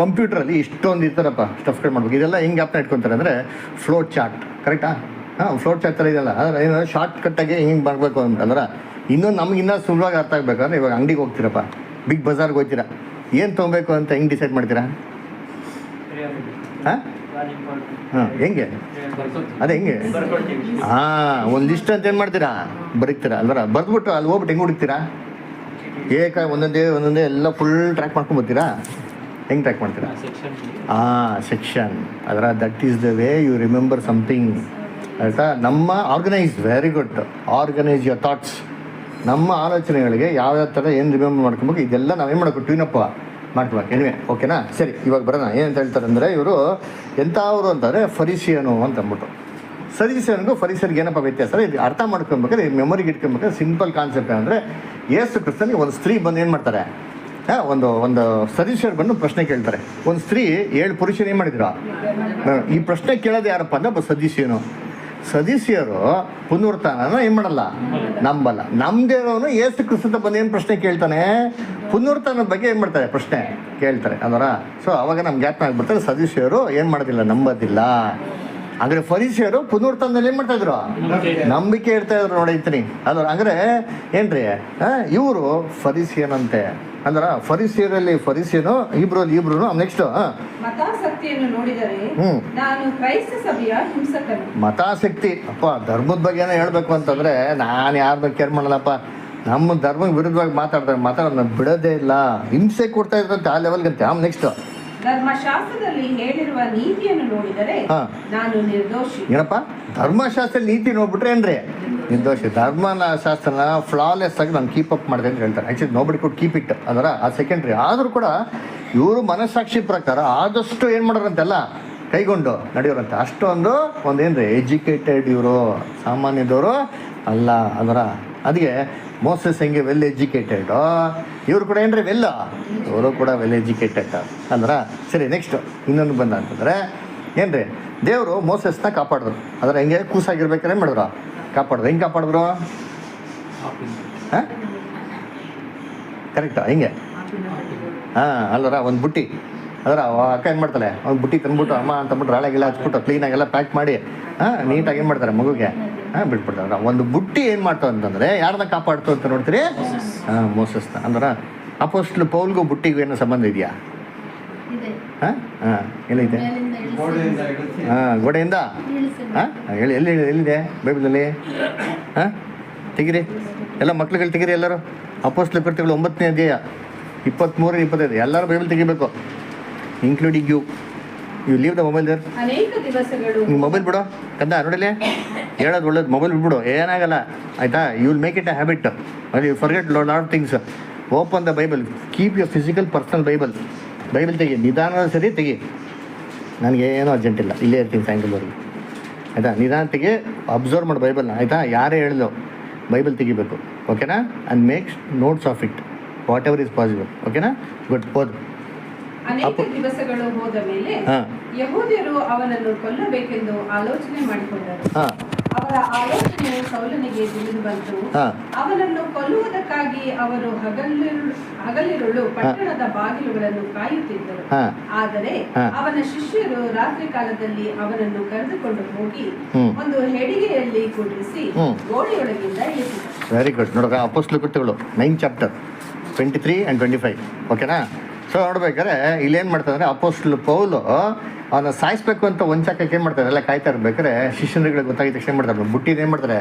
ಕಂಪ್ಯೂಟ್ರಲ್ಲಿ ಇಷ್ಟೊಂದು ಇರ್ತಾರಪ್ಪ ಸ್ಟಫ್ಗಳು ಮಾಡ್ಬೇಕು. ಇದೆಲ್ಲ ಹೆಂಗೆ ಗ್ಯಾಪ್ನ ಇಟ್ಕೊತಾರೆ ಅಂದರೆ ಫ್ಲೋಟ್ ಚಾರ್ಟ್. ಕರೆಕ್ಟಾ? ಫ್ಲೋಟ್ ಚಾರ್ಟ್ ಥರ ಇದೆಲ್ಲ. ಆದರೆ ಏನು ಶಾರ್ಟ್ ಕಟ್ಟಾಗಿ ಹಿಂಗೆ ಮಾಡಬೇಕು ಅಂತಂದ್ರೆ ಇನ್ನೊಂದು ನಮ್ಗೆ ಇನ್ನೂ ಸುಲಭವಾಗಿ ಅರ್ಥ ಆಗಬೇಕಂದ್ರೆ, ಇವಾಗ ಅಂಗಡಿಗೆ ಹೋಗ್ತೀರಪ್ಪ, ಬಿಗ್ ಬಜಾರ್ಗೆ ಹೋಗ್ತೀರಾ, ಏನು ತೊಗೊಬೇಕು ಅಂತ ಹೆಂಗೆ ಡಿಸೈಡ್ ಮಾಡ್ತೀರಾ? ಹೆಂಗೆ ಅದೇ ಹೆಂಗೆ ಒಂದು ಲಿಸ್ಟ್ ಅಂತ ಏನು ಮಾಡ್ತೀರಾ? ಬರೀತೀರಾ ಅಲ್ವರ. ಬರೆದ್ಬಿಟ್ಟು ಅಲ್ಲಿ ಹೋಗ್ಬಿಟ್ಟು ಹೆಂಗೆ ಹುಡುಕ್ತೀರಾ? ಒಂದೊಂದೇ ಎಲ್ಲ ಫುಲ್ ಟ್ರ್ಯಾಕ್ ಮಾಡ್ಕೊಂಡು ಬರ್ತೀರಾ? ಹೆಂಗೆ ಟ್ರ್ಯಾಕ್ ಮಾಡ್ತೀರಾ? ಸೆಕ್ಷನ್. ಅದರ that is the way you remember something, ಆಯಿತಾ? ನಮ್ಮ organise, very good, organise your thoughts. ನಮ್ಮ ಆಲೋಚನೆಗಳಿಗೆ ಯಾವ್ಯಾವ ಥರ ಏನು ರಿಮೆಂಬರ್ ಮಾಡ್ಕೊಬೇಕು, ಇದೆಲ್ಲ ನಾವೇನು ಮಾಡ್ಬೇಕು, ಟ್ಯೂನಪ್ಪ ಮಾಡ್ಕೊಬೇಕು. ಏನಿವೆ, ಓಕೆನಾ? ಸರಿ, ಇವಾಗ ಬರೋಣ. ಏನಂತ ಹೇಳ್ತಾರೆ ಅಂದರೆ, ಇವರು ಎಂಥವ್ರು ಅಂತಂದರೆ ಫರಿಸಿಯನು ಅಂತ ಅಂದ್ಬಿಟ್ಟು. ಸದಸ್ಯನಿಗೂ ಫರಿಸರಿಗೆ ಏನಪ್ಪ ವ್ಯತ್ಯಾಸ? ಇದು ಅರ್ಥ ಮಾಡ್ಕೊಬೇಕಾದ್ರೆ, ಮೆಮೊರಿಗೆ ಇಟ್ಕೊಬೇಕಾದ್ರೆ ಸಿಂಪಲ್ ಕಾನ್ಸೆಪ್ಟ್ ಅಂದರೆ, ಯೇಸು ಕ್ರಿಸ್ತನಿಗೆ ಒಂದು ಸ್ತ್ರೀ ಬಂದು ಏನು ಮಾಡ್ತಾರೆ, ಒಂದು ಸದಸ್ಯರು ಬಂದು ಪ್ರಶ್ನೆ ಕೇಳ್ತಾರೆ. ಒಂದು ಸ್ತ್ರೀ 7 ಪುರುಷರು ಏನು ಮಾಡಿದ್ರು? ಈ ಪ್ರಶ್ನೆ ಕೇಳೋದು ಯಾರಪ್ಪ ಅಂದರೆ ಒಬ್ಬ ಸದಸ್ಯನು. ಸದಸ್ಯರು ಪುನರುತ್ಥಾನನ ಏನು ಮಾಡಲ್ಲ, ನಂಬಲ್ಲ. ನಮ್ಮದೇವನು ಯೇಸು ಕ್ರಿಸ್ತನ ಬಂದು ಏನು ಪ್ರಶ್ನೆ ಕೇಳ್ತಾನೆ? ಪುನರುತ್ಥಾನದ ಬಗ್ಗೆ ಏನು ಮಾಡ್ತಾರೆ? ಪ್ರಶ್ನೆ ಕೇಳ್ತಾರೆ, ಅದರ. ಸೊ ಅವಾಗ ನಮ್ಗೆ ಜ್ಞಾಪನ ಆಗ್ಬಿಡ್ತಾರೆ, ಸದಸ್ಯರು ಏನು ಮಾಡೋದಿಲ್ಲ, ನಂಬೋದಿಲ್ಲ. ಅಂದರೆ ಫರಿಸಿಯರು ಪುನರುತ್ಥಾನದಲ್ಲಿ ಏನು ಮಾಡ್ತಾಯಿದ್ರು? ನಂಬಿಕೆ ಇರ್ತಾ ಇದ್ರು. ನೋಡಿರ್ತೀನಿ ಅದರ. ಅಂದರೆ ಏನ್ರಿ, ಇವರು ಫರಿಸಿಯನಂತೆ. ಅಂದ್ರೆ ಫರಿಸಿಯರಲ್ಲಿ ಫರಿಸಿಯನು, ಇಬ್ರು. ನೆಕ್ಸ್ಟ್ ಮತಾಸಕ್ತಿಯನ್ನು ನೋಡಿದರೆ ನಾನು ಕ್ರೈಸ್ತ ಸಭೆಯ ಹಿಂಸಕನು. ಮತಾಸಕ್ತಿ ಅಪ್ಪ, ಧರ್ಮದ ಬಗ್ಗೆ ಏನೋ ಹೇಳ್ಬೇಕು ಅಂತಂದರೆ ನಾನು ಯಾರನ್ನ ಕೇರ್ ಮಾಡಲ್ಲಪ್ಪ. ನಮ್ಮ ಧರ್ಮಕ್ಕೆ ವಿರುದ್ಧವಾಗಿ ಮಾತಾಡೋದನ್ನ ಬಿಡೋದೇ ಇಲ್ಲ, ಹಿಂಸೆ ಕೊಡ್ತಾ ಇದ್ರಂತೆ ಆ ಲೆವೆಲ್ಗಂತೆ. ನೆಕ್ಸ್ಟ್ ಧರ್ಮಶಾಸ್ತ್ರದಲ್ಲಿ ಹೇಳಿರುವ ನೀತಿಯನ್ನು ನೋಡಿದರೆ ನಾನು ನಿರ್ದೋಷಿ. ಏನಪ್ಪ ಧರ್ಮಶಾಸ್ತ್ರ ನೀತಿ ನೋಡ್ಬಿಟ್ರೆ ಏನ್ರಿ? ನಿರ್ದೋಷಿ. ಧರ್ಮಶಾಸ್ತ್ರನ ಫ್ಲಾಲೆಸ್ ಆಗಿ ನಾನು ಕೀಪ್ ಅಪ್ ಮಾಡಿದೆ ಅಂತ ಹೇಳ್ತಾರೆ. Actually nobody could keep it, ಅದರ ಆ ಸೆಕೆಂಡ್ರಿ. ಆದರೂ ಕೂಡ ಇವರು ಮನಸ್ಸಾಕ್ಷಿ ಪ್ರಕಾರ ಆದಷ್ಟು ಏನು ಮಾಡೋರಂತೆಲ್ಲ ಕೈಗೊಂಡು ನಡೆಯೋರಂತೆ. ಒಂದೇನ್ರಿ ಎಜುಕೇಟೆಡ್ ಇವರು, ಸಾಮಾನ್ಯದವರು ಅಲ್ಲ, ಅದರ. ಅದಕ್ಕೆ ಮೋಸಸ್ ಹೆಂಗೆ ವೆಲ್ ಎಜುಕೇಟೆಡ್, ಇವರು ಕೂಡ ಏನ್ರಿ ವೆಲ್ಲ, ಇವರು ಕೂಡ ವೆಲ್ ಎಜುಕೇಟೆಡ್ ಅಂದ್ರ. ಸರಿ, ನೆಕ್ಸ್ಟ್ ಇನ್ನೊಂದು ಬಂದ ಅಂತಂದರೆ ಏನ್ರಿ, ದೇವರು ಮೋಸಸ್ನ ಕಾಪಾಡಿದ್ರು. ಅದರ ಹೆಂಗೆ ಕೂಸಾಗಿರ್ಬೇಕಾದ್ರೆ ಏನು ಮಾಡಿದ್ರು? ಕಾಪಾಡಿದ್ರು. ಹೆಂಗೆ ಕಾಪಾಡಿದ್ರು? ಕರೆಕ್ಟಾ? ಹಿಂಗೆ ಅಲ್ಲರ. ಒಂದು ಬುಟ್ಟಿ, ಅದರ ಅಕ್ಕ ಏನು ಮಾಡ್ತಾಳೆ, ಒಂದು ಬುಟ್ಟಿ ತಂದ್ಬಿಟ್ಟು ಅಮ್ಮ ಅಂತಂದ್ಬಿಟ್ಟು ರಾಳೆಗೆಲ್ಲ ಹಚ್ಬಿಟ್ಟು ಕ್ಲೀನಾಗೆಲ್ಲ ಪ್ಯಾಕ್ ಮಾಡಿ ನೀಟಾಗಿ ಏನು ಮಾಡ್ತಾರೆ, ಮಗುಗೆ ಬಿಟ್ಬಿಡ್ತಾರೆ. ಒಂದು ಬುಟ್ಟಿ ಏನು ಮಾಡ್ತಾವ ಅಂತಂದರೆ ಯಾರನ್ನ ಕಾಪಾಡ್ತು ಅಂತ ನೋಡ್ತೀರಿ? ಮೋಸಸ್ನ. ಅಂದ್ರೆ ಅಪೋಸ್ಟ್ಲ್ ಪೌಲ್ಗೂ ಬುಟ್ಟಿಗೂ ಏನೋ ಸಂಬಂಧ ಇದೆಯಾ? ಇದೆ. ಹಾಂ ಹಾಂ ಎಲ್ಲೈತೆ? ಮೇಲಿಂದ ಇಳಿಸಿ. ಹಾಂ ಗೋಡೆಯಿಂದ ಇಳಿಸಿ. ಹಾಂ ಎಲ್ಲಿದೆ ಬೈಬಲಲ್ಲಿ? ಹಾಂ ತೆಗಿರಿ ಎಲ್ಲ ಮಕ್ಳುಗಳು ತೆಗಿರಿ ಎಲ್ಲರೂ. ಅಪೊಸ್ತಲ ಕೃತ್ಯಗಳು 9ನೇ ಅಧ್ಯಾಯ 23-25 ಎಲ್ಲರೂ ಬೈಬಲ್ ತೆಗಿಬೇಕು, including you leave the mobile there. ಅನೇಕ ದಿವಸಗಳು ನೀವು ಮೊಬೈಲ್ ಬಿಡು ಕಂದ ನೋಡಿಲಿ, ಹೇಳೋದು ಒಳ್ಳೇದು, ಮೊಬೈಲ್ ಬಿಟ್ಬಿಡು, ಏನಾಗಲ್ಲ ಆಯಿತಾ. You will make it a habit, you forget lot of things. Open the Bible, keep your physical personal Bible ತೆಗಿ, ನಿಧಾನ ಸರಿ ತೆಗಿ. ನನಗೇನೂ ಅರ್ಜೆಂಟ್ ಇಲ್ಲ, ಇಲ್ಲೇ ಇರ್ತೀನಿ ಸಾಯಂಕಾಲದವರೆಗೆ ಆಯಿತಾ. ನಿಧಾನ ತೆಗಿ, ಅಬ್ಸರ್ವ್ ಮಾಡಿ ಬೈಬಲ್ನ ಆಯಿತಾ. ಯಾರೇ ಹೇಳಿದ್ರು ಬೈಬಲ್ ತೆಗಿಬೇಕು, ಓಕೆನಾ. And make notes of it what ever is possible, ಓಕೆನಾ. ಗುಡ್, ಓದು. ಅನೇಕ ದಿವಸಗಳು ಹೋದ ಮೇಲೆ ಹಾಂ ಯಹೂದ್ಯರು ಅವನನ್ನು ಕೊಲ್ಲಬೇಕೆಂದು ಆಲೋಚನೆ ಮಾಡಿಕೊಂಡರು. ಹಾಂ ಅವರ ಆಲೋಚನೆಯು ಸೌಲನಿಗೆ ತಿಳಿದು ಬಂತು. ಹಾಂ ಅವನನ್ನು ಕೊಲ್ಲುವುದಕ್ಕಾಗಿ ಅವರು ಹಗಲಿರುಳು ಪಟ್ಟಣದ ಬಾಗಿಲುಗಳನ್ನು ಕಾಯುತ್ತಿದ್ದರು. ಹಾಂ ಆದರೆ ಹಾಂ. ಅವನ ಶಿಷ್ಯರು ರಾತ್ರಿ ಕಾಲದಲ್ಲಿ ಅವನನ್ನು ಕರೆದುಕೊಂಡು ಹೋಗಿ ಹ್ಮ್. ಒಂದು ಹೆಡಿಗೆಯಲ್ಲಿ ಕುಳ್ಳಿಸಿ ಹ್ಮ್. ಗೋಡೆಯೊಳಗಿಂದ ಇಳಿಸಿದರು. Very good. ನೋಡುವ ಅಪೊಸ್ತಲ ಕೃತ್ಯಗಳು 9th chapter 23 and 25, ಓಕೆನಾ. ಸೊ ನೋಡ್ಬೇಕಾದ್ರೆ ಇಲ್ಲೇನು ಮಾಡ್ತಾರೆ, ಅಪೊಸ್ತಲ ಪೌಲು ಅವನ್ನ ಸಾಯಿಸ್ಬೇಕು ಅಂತ ಒಂಚಾಕಕ್ಕೆ ಏನು ಮಾಡ್ತಾರೆ, ಎಲ್ಲ ಕಾಯ್ತಾ ಇರ್ಬೇಕಾದ್ರೆ ಶಿಷ್ಯರುಗಳಿಗೆ ಗೊತ್ತಾಗಿದ್ದ ತಕ್ಷಣ ಏನು ಮಾಡ್ತಾರೆ, ಬುಟ್ಟಿನ ಏನು ಮಾಡ್ತಾರೆ,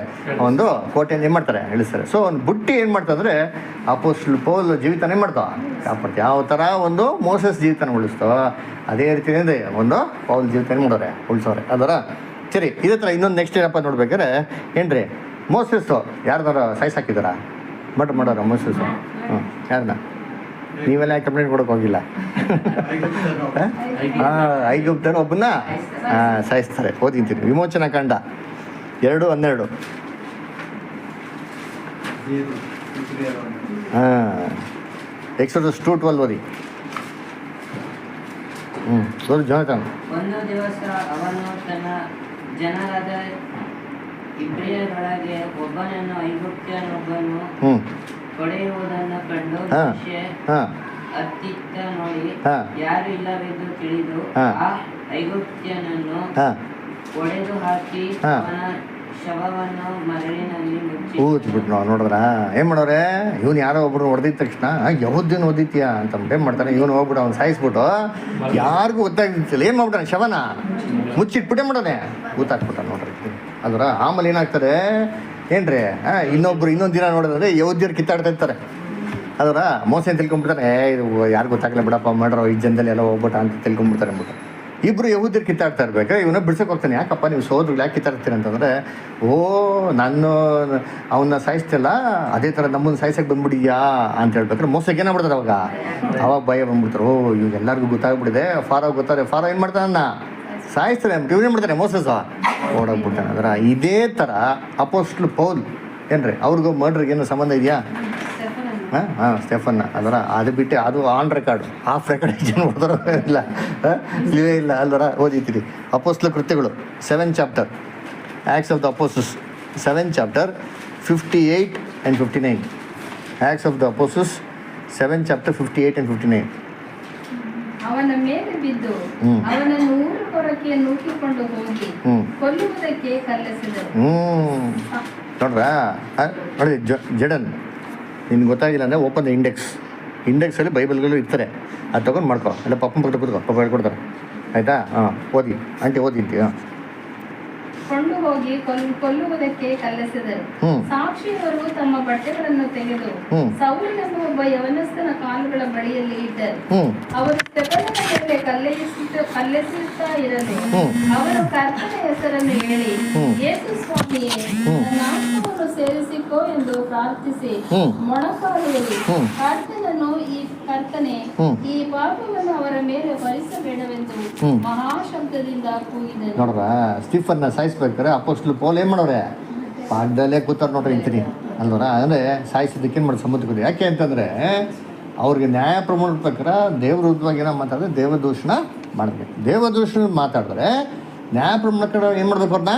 ಒಂದು ಕೋಟೆಯನ್ನು ಏನು ಮಾಡ್ತಾರೆ, ಇಳಿಸ್ತಾರೆ. ಸೊ ಒಂದು ಬುಟ್ಟಿ ಏನು ಮಾಡ್ತಂದ್ರೆ ಅಪೊಸ್ತಲ ಪೌಲು ಜೀವಿತನೇ ಮಾಡ್ತಾವ ಕಾಪಾಡ್ತೀವಿ. ಯಾವ ಥರ ಒಂದು ಮೋಸಸ್ ಜೀವಿತನ ಉಳಿಸ್ತೋ ಅದೇ ರೀತಿಯಿಂದ ಒಂದು ಪೌಲ್ ಜೀವಿತ ಮಾಡೋರೆ ಉಳಿಸೋರೆ ಅದರ. ಸರಿ, ಇದೇ ಥರ ಇನ್ನೊಂದು ನೆಕ್ಸ್ಟ್ ಏನಪ್ಪ ನೋಡ್ಬೇಕಾದ್ರೆ ಏನ್ರಿ, ಮೋಸಸ್ಸು ಯಾರ್ದಾರ ಸಾಯಿಸಾಕಿದಾರ ಮಾಡೋರ ಮೋಸಸ್ಸು? ಹ್ಞೂ ಯಾರನ್ನ? ನೀವೆಲ್ಲ ಯಾಕೆ ಕಂಪ್ಲೇಂಟ್ ಕೊಡೋಕೆ ಹೋಗಿಲ್ಲ? ಐಗುಪ್ತರು ಒಬ್ಬನ್ನ ಸಾಯಿಸ್ತಾರೆ. ಓದಿಂತೀನಿ ವಿಮೋಚನಾ ಕಾಂಡ 2:12. Exodus 2:12 ಓದಿ. ಓದಿ ಜಾನತನ್. ಒಂದು ದಿವಸ ಅವನು ತನ್ನ ಜನರಾದ ಇಬ್ರಿಯರೊಳಗೆ ಒಬ್ಬನನ್ನು ಐಗುಪ್ತ್ಯನೊಬ್ಬನು ಹೊಡೆಯುವುದನ್ನು ಕಂಡು ಮೋಶೆ ಅತ್ತಿತ್ತ ನೋಡಿ ಯಾರು ಇಲ್ಲವೆಂದು ತಿಳಿದು ಆ ಐಗುಪ್ತ್ಯನನ್ನು ಹೊಡೆದು ಹಾಕಿ ಅವನ ಶವವನ್ನು ಮರಳಿನಲ್ಲಿ ಮುಚ್ಚಿಬಿಟ್ಟು ನಾವು ನೋಡಿದ್ರ ಏನ್ ಮಾಡೋರೆ, ಇವನು ಯಾರೋ ಒಬ್ರು ಹೊಡೆದಿದ ತಕ್ಷಣ ಯಹೂದ್ಯನ ಓದಿತ್ಯಾ ಅಂತ ಏನ್ ಮಾಡ್ತಾನೆ, ಇವನು ಹೋಗ್ಬಿಟ್ಟು ಅವ್ನು ಸಾಯಿಸ್ಬಿಟ್ಟು ಯಾರಿಗೂ ಗೊತ್ತಾಗ್ತಿಲ್ಲ, ಏನ್ ಮಾಡ್ಬಿಟ್ಟಾನೆ, ಶವನ ಮುಚ್ಚಿಟ್ಬಿಟ್ಟೆ ಮಾಡೋನೆ ಗೊತ್ತಾಗ್ಬಿಟ್ಟ ನೋಡ್ರಿ ಅದ್ರ. ಆಮೇಲೆ ಏನಾಗ್ತದೆ ಏನ್ರಿ, ಇನ್ನೊಂದು ದಿನ ನೋಡಿದ್ರೆ ಯಹೂದ್ಯರು ಕಿತ್ತಾಡ್ತಾ ಇರ್ತಾರೆ ಅದರ. ಮೋಸ ಅಂತ ತಿಳ್ಕೊಂಡ್ಬಿಡ್ತಾರೆ, ಇದು ಯಾರು ಗೊತ್ತಾಗಲ್ಲ ಬಿಡಪ್ಪ ಮಾಡ್ರೋ ಈ ಜನದಲ್ಲಿ ಎಲ್ಲ ಹೋಗ್ಬಿಟ್ಟ ಅಂತ ತಿಳ್ಕೊಂಡ್ಬಿಡ್ತಾರೆ ಅಂದ್ಬಿಟ್ಟು. ಇಬ್ಬರು ಯಹೂದ್ಯರು ಕಿತ್ತಾಡ್ತಾ ಇರ್ಬೇಕಾದ್ರೆ ಇವನ್ನ ಬಿಡ್ಸಕ್ಕೆ ಹೋಗ್ತಾನೆ. ಯಾಕಪ್ಪ ನೀವು ಸೋದರುಗಳು ಯಾಕೆ ಕಿತ್ತಾಡ್ತೀರಿ ಅಂತಂದರೆ, ನಾನು ಅವನ್ನ ಸಾಯಿಸ್ತಿಲ್ಲ, ಅದೇ ಥರ ನಮ್ಮನ್ನು ಸಾಯಿಸಕ್ಕೆ ಬಂದ್ಬಿಡಿಯಾ ಅಂತ ಹೇಳ್ಬೇಕಾದ್ರೆ ಮೋಸಕ್ಕೆ ಏನಾಗ್ಬಿಡ್ತಾರೆ ಅವಾಗ ಭಯ ಬಂದ್ಬಿಡ್ತಾರೆ. ಇವಾಗ ಎಲ್ಲರಿಗೂ ಗೊತ್ತಾಗ್ಬಿಟ್ಟಿದೆ, ಫಾರೋ ಗೊತ್ತಾರೆ, ಫಾರೋ ಏನು ಮಾಡ್ತಾನ ಸಾಯಿಸ್ತಾರೆ ಅಂತ ಇವ್ರು ಏನು ಮಾಡ್ತಾರೆ, ಮೋಸಸ ಓಡೋಗ್ಬಿಡ್ತಾನೆ ಅದರ. ಇದೇ ಥರ ಅಪೊಸ್ತಲ ಪೌಲ್ ಏನ್ರಿ, ಅವ್ರಿಗೂ ಮರ್ಡ್ರಿಗೆ ಏನೋ ಸಂಬಂಧ ಇದೆಯಾ? ಸ್ಟೆಫನ್ನ ಅದರ. ಅದು ಬಿಟ್ಟು ಅದು ಆನ್ ರೆಕಾರ್ಡ್, ಆಫ್ ರೆಕಾರ್ಡ್ ಜನ ಓದೋರು ಇಲ್ಲ, ಇಲ್ಲವೇ ಇಲ್ಲ ಅಲ್ವರ. ಓದಿತೀರಿ ಅಪೊಸ್ತಲ ಕೃತ್ಯಗಳು 7th chapter, Acts of the Apostles 7th chapter 58 and 59. Acts of the Apostles 7th chapter 58 and 59. ಅವನ ಮೇಲೆ ಬಿದ್ದು ಅವನನ್ನು ಊರ ಹೊರಕ್ಕೆ ನೂಕಿಕೊಂಡು ಹೋಗಿ ಕೊಲ್ಲುವುದಕ್ಕೆ ಕಲ್ಲೆಸೆದರು. ನೋಡ್ರಾ ನೋಡಿ ಜಡನ್, ನಿನ್ಗೆ ಗೊತ್ತಾಗಿಲ್ಲ ಅಂದರೆ ಓಪನ್ ದ ಇಂಡೆಕ್ಸಲ್ಲಿ ಬೈಬಲ್ಗಳು ಇರ್ತಾರೆ, ಅದು ತೊಗೊಂಡು ಮಾಡ್ಕೊ, ಎಲ್ಲ ಪಪ್ಪನ ಪಕ್ಕ ಕೂತ್ಕೊ, ಪಪ್ಪ ಹೇಳ್ಕೊಡ್ತಾರೆ ಆಯಿತಾ. ಓದಿ ಆಂಟಿ ಓದಿಂತಿ. ಕೊಂಡು ಹೋಗಿ ಕೊಲ್ಲುವುದಕ್ಕೆ ಕಲ್ಲೆಸೆದರು. ಸಾಕ್ಷಿಯವರು ತಮ್ಮ ಬಟ್ಟೆಗಳನ್ನು ತೆಗೆದು ಸೌಲನನ್ನು ಒಬ್ಬ ಯವನಸ್ಥನ ಕಾಲುಗಳ ಬಳಿಯಲ್ಲಿ ಇಟ್ಟರು. ಅವರು ಸ್ಟೆಫನನ ಮೇಲೆ ಕಲ್ಲೆಸೆಯುತ್ತಾ ಇರಲು ಅವರು ಕರ್ತನ ಹೆಸರನ್ನು ಹೇಳಿ, ಯೇಸು ಸ್ವಾಮಿಯೇ ನನ್ನ ಆತ್ಮವನ್ನು ಸೇರಿಸಿಕೋ ಎಂದು ಪ್ರಾರ್ಥಿಸಿ ಮೊಣಕಾಲೂರಿ, ಕರ್ತನೆ ಈ ಪಾಪವನ್ನು ಅವರ ಮೇಲೆ ಹೊರಿಸಬೇಡವೆಂದು ಮಹಾಶಬ್ದದಿಂದ ಕೂಗಿದರು. ನೋಡ್ರ ಸ್ಟೀಫನ್ನ ಸಾಯಿಸ್ಬೇಕಾರೆ ಅಪೊಸ್ತಲ ಪೌಲ್ ಏನು ಮಾಡೋರೆ, ಪಾಠದಲ್ಲೇ ಕೂತಾರೆ ನೋಡ್ರಿ ಇಂತೀನಿ ಅಲ್ವರ. ಅಂದರೆ ಸಾಯಿಸಿದ್ದಕ್ಕೆ ಏನು ಮಾಡಿ ಸಮುದ್ರಕ್ಕೆ. ಯಾಕೆ ಅಂತಂದರೆ ಅವ್ರಿಗೆ ನ್ಯಾಯ ಪ್ರಮಾಣ ಪ್ರಕಾರ ದೇವ್ರ ವಿರುದ್ಧವಾಗಿ ಏನೋ ಮಾತಾಡಿದ್ರೆ ದೇವದೂಷಣ ಮಾಡಬೇಕು. ದೇವದೂಷಣ ಮಾತಾಡಿದ್ರೆ ನ್ಯಾಯ ಪ್ರಮಾಣ ಪ್ರಕಾರ ಏನು ಮಾಡಬೇಕು, ಅವ್ರನ್ನ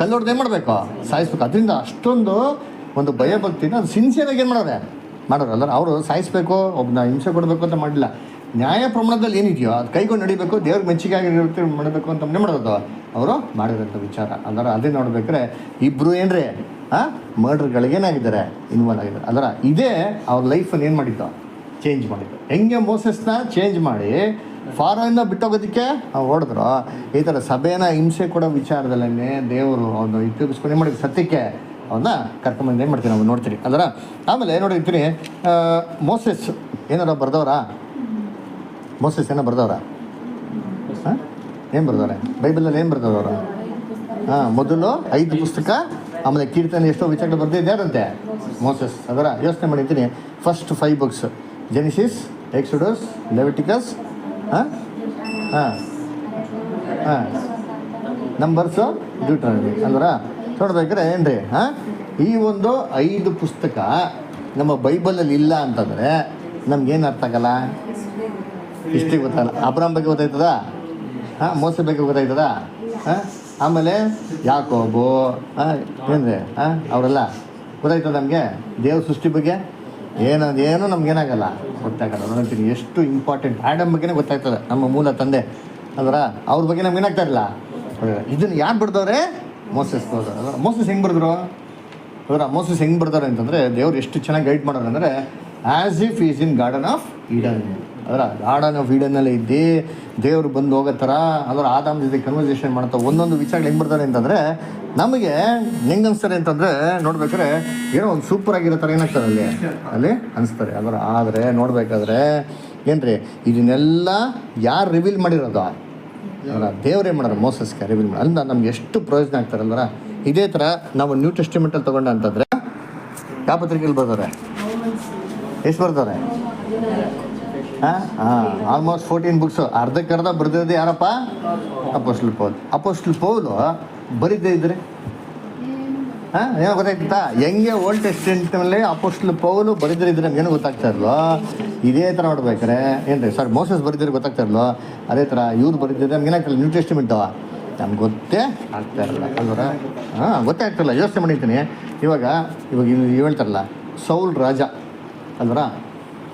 ಕಲ್ಲೊಡ್ದು ಏನು ಮಾಡಬೇಕು, ಸಾಯಿಸ್ಬೇಕು. ಅದರಿಂದ ಅಷ್ಟೊಂದು ಒಂದು ಭಯ ಭಕ್ತಿನ ಅದು ಸಿನ್ಸಿಯರಾಗಿ ಏನು ಮಾಡೋರಲ್ಲ. ಅವರು ಸಾಯಿಸ್ಬೇಕು, ಒಬ್ಬನ ಹಿಂಸೆ ಕೊಡಬೇಕು ಅಂತ ಮಾಡಲಿಲ್ಲ. ನ್ಯಾಯ ಪ್ರಮಾಣದಲ್ಲಿ ಏನಿದೆಯೋ ಅದು ಕೈಗೊಂಡು ನಡಿಬೇಕು, ದೇವ್ರಿಗೆ ಮೆಚ್ಚುಗೆ ಆಗಿರುತ್ತೆ ಮಾಡಬೇಕು ಅಂತ ಮಾಡೋದು ಅವರು ಮಾಡಿರೋಂಥ ವಿಚಾರ. ಅಂದ್ರೆ ಅದೇ ನೋಡ್ಬೇಕಾರೆ ಇಬ್ಬರು ಏನ್ರಿ ಮರ್ಡರ್ಗಳಿಗೇನಾಗಿದ್ದಾರೆ, ಇನ್ವಾಲ್ವ್ ಆಗಿದ್ದಾರೆ. ಅದರ ಇದೇ ಅವ್ರ ಲೈಫನ್ನು ಏನು ಮಾಡಿದ್ದು, ಚೇಂಜ್ ಮಾಡಿದ್ದು. ಹೆಂಗೆ ಮೋಸಸ್ನ ಚೇಂಜ್ ಮಾಡಿ ಫಾರೋಯಿಂದ ಬಿಟ್ಟೋಗೋದಕ್ಕೆ ಹೊಡೆದ್ರು. ಈ ಥರ ಸಭೆನ ಹಿಂಸೆ ಕೊಡೋ ವಿಚಾರದಲ್ಲೇ ದೇವರು ಅವನು ಉಪಯೋಗಿಸ್ಕೊಂಡು ಏನು ಮಾಡಿದ್ರು, ಸತ್ಯಕ್ಕೆ ಅವನ್ನ ಕರ್ಕೊಂಬಂದು ಏನು ಮಾಡ್ತೀವಿ ನಾವು ನೋಡ್ತೀರಿ ಅದರ. ಆಮೇಲೆ ನೋಡಿರ್ತೀನಿ ಮೋಸೆಸ್ ಏನಾರ ಬರ್ದವ್ರಾ? ಮೋಸೆಸ್ ಏನೋ ಬರ್ದವ್ರ? ಹಾಂ, ಏನು ಬರ್ದವ್ರೆ ಬೈಬಲಲ್ಲಿ? ಏನು ಬರ್ದವ್ರು? ಮೊದಲು 5 ಪುಸ್ತಕ, ಆಮೇಲೆ ಕೀರ್ತನೆ ಎಷ್ಟೋ ವಿಚಾರಗಳು ಬರ್ದಿದ್ದಾರಂತೆ ಮೋಸೆಸ್. ಅದರ ಯೋಚನೆ ಮಾಡಿರ್ತೀನಿ. First 5 books, Genesis, Exodus, Leviticus, Numbers, Deuteronomy. ಅಂದ್ರೆ ನೋಡ್ಬೇಕಾದ್ರೆ ಏನ್ರಿ ಈ ಒಂದು 5 ಪುಸ್ತಕ ನಮ್ಮ ಬೈಬಲಲ್ಲಿ ಇಲ್ಲ ಅಂತಂದರೆ ನಮ್ಗೇನು ಅರ್ಥ ಆಗಲ್ಲ? ಇಷ್ಟೇ ಗೊತ್ತಾಗಲ್ಲ. ಅಬ್ರಾಮ್ ಬಗ್ಗೆ ಗೊತ್ತಾಯ್ತದ? ಮೋಸ ಬಗ್ಗೆ ಗೊತ್ತಾಯ್ತದ? ಆಮೇಲೆ ಯಾಕೋಬು ಏನ್ರಿ ಅವರೆಲ್ಲ ಗೊತ್ತಾಯ್ತದ ನಮಗೆ? ದೇವ್ರ ಸೃಷ್ಟಿ ಬಗ್ಗೆ ಏನು ನಮ್ಗೇನಾಗಲ್ಲ, ಗೊತ್ತಾಗಲ್ಲ. ನೋಡ್ತೀನಿ ಎಷ್ಟು ಇಂಪಾರ್ಟೆಂಟ್. ಆ್ಯಡಮ್ ಬಗ್ಗೆನೇ ಗೊತ್ತಾಗ್ತದೆ, ನಮ್ಮ ಮೂಲ ತಂದೆ ಅದರ. ಅವ್ರ ಬಗ್ಗೆ ನಮ್ಗೆ ಏನಾಗ್ತಾ ಇಲ್ಲ. ಇದನ್ನು ಯಾರು ಬರ್ದವ್ರೆ? ಮೋಸೆಸ್ ಬರ್ದವ್ರು. ಮೋಸೆಸ್ ಹೆಂಗೆ ಬರೆದ್ರು ಅದರ? ಮೋಸೆಸ್ ಹೆಂಗೆ ಬರ್ತಾರೆ ಅಂತಂದರೆ ದೇವ್ರು ಎಷ್ಟು ಚೆನ್ನಾಗಿ ಗೈಡ್ ಮಾಡೋರು ಅಂದರೆ, as if is in garden of Eden. ಅದರ ಗಾರ್ಡನ್ ಆಫ್ ಈಡನ್ನಲ್ಲಿ ಇದ್ದು ದೇವರು ಬಂದು ಹೋಗೋ ಥರ ಅದರ ಆದಾಮ್ ಜೊತೆ ಕನ್ವರ್ಸೇಷನ್ ಮಾಡ್ತಾ ಒಂದೊಂದು ವಿಚಾರಗಳು ಹೆಂಗೆ ಬರ್ತಾರೆ ಅಂತಂದರೆ ನಮಗೆ ಹೆಂಗೆ ಅನಿಸ್ತಾರೆ ಅಂತಂದರೆ ನೋಡ್ಬೇಕಾದ್ರೆ ಏನೋ ಒಂದು ಸೂಪರ್ ಆಗಿರೋ ಥರ ಏನಾಗ್ತಾರೆ ಅಲ್ಲಿ ಅನಿಸ್ತಾರೆ ಅದರ. ಆದರೆ ನೋಡಬೇಕಾದ್ರೆ ಏನ್ರಿ ಇದನ್ನೆಲ್ಲ ಯಾರು ರಿವೀಲ್ ಮಾಡಿರೋದು? ಅವರ ದೇವರೇ ಮಾಡೋರು ಮೋಸಸ್ಗೆ ರಿವೀಲ್ ಮಾಡಿ. ಅಲ್ಲ ನಮ್ಗೆ ಎಷ್ಟು ಪ್ರಯೋಜನ ಆಗ್ತಾರಲ್ವರ. ಇದೇ ಥರ ನಾವು ನ್ಯೂ ಟೆಸ್ಟಿಮೆಂಟಲ್ಲಿ ತೊಗೊಂಡ ಅಂತಂದರೆ ಯಾವ ಪತ್ರಿಕೆಯಲ್ಲಿ ಬರ್ತಾರೆ? ಎಷ್ಟು ಬರ್ತಾರೆ? Almost 14 books. ಅರ್ಧಕ್ಕರ್ಧ ಬರೆದಿರೋದು ಯಾರಪ್ಪ? ಅಪೊಸ್ಟಲ್ ಪೌಲ್. ಅಪೊಸ್ಟಲ್ ಪೌಲು ಬರೀದೇ ಇದ್ರೆ ಏನೋ ಗೊತ್ತಾಗ್ತಾ? ಹೆಂಗೆ ಓಲ್ಡ್ ಟೆಸ್ಟಿಮೆಂಟಲ್ಲಿ ಅಪೊಸ್ಟಲ್ ಪೌಲು ಬರೆದಿರಿದ್ರೆ ನಮ್ಗೇನು ಗೊತ್ತಾಗ್ತಾ ಇರಲ್ವೋ? ಇದೇ ಥರ ನೋಡ್ಬೇಕಾರೆ ಏನ್ರಿ ಮೋಸಸ್ ಬರೆದಿದ್ರೆ ಗೊತ್ತಾಗ್ತಾ ಇರಲ್ವೋ? ಅದೇ ಥರ ಇವ್ರು ಬರೆದಿದ್ರೆ ನಮ್ಗೆ ಏನಾಗ್ತಿಲ್ಲ, ನ್ಯೂ ಟೆಸ್ಟಿಮೆಂಟು ನಮ್ಗೆ ಗೊತ್ತೇ ಆಗ್ತಾ ಇರಲ್ಲ ಅಲ್ವರ. ಗೊತ್ತೇ ಆಗ್ತಿಲ್ಲ. ಯೋಚನೆ ಮಾಡಿರ್ತೀನಿ. ಇವಾಗ ಹೇಳ್ತಾರಲ್ಲ, ಸೌಲ್ ರಾಜ ಅಲ್ವರ,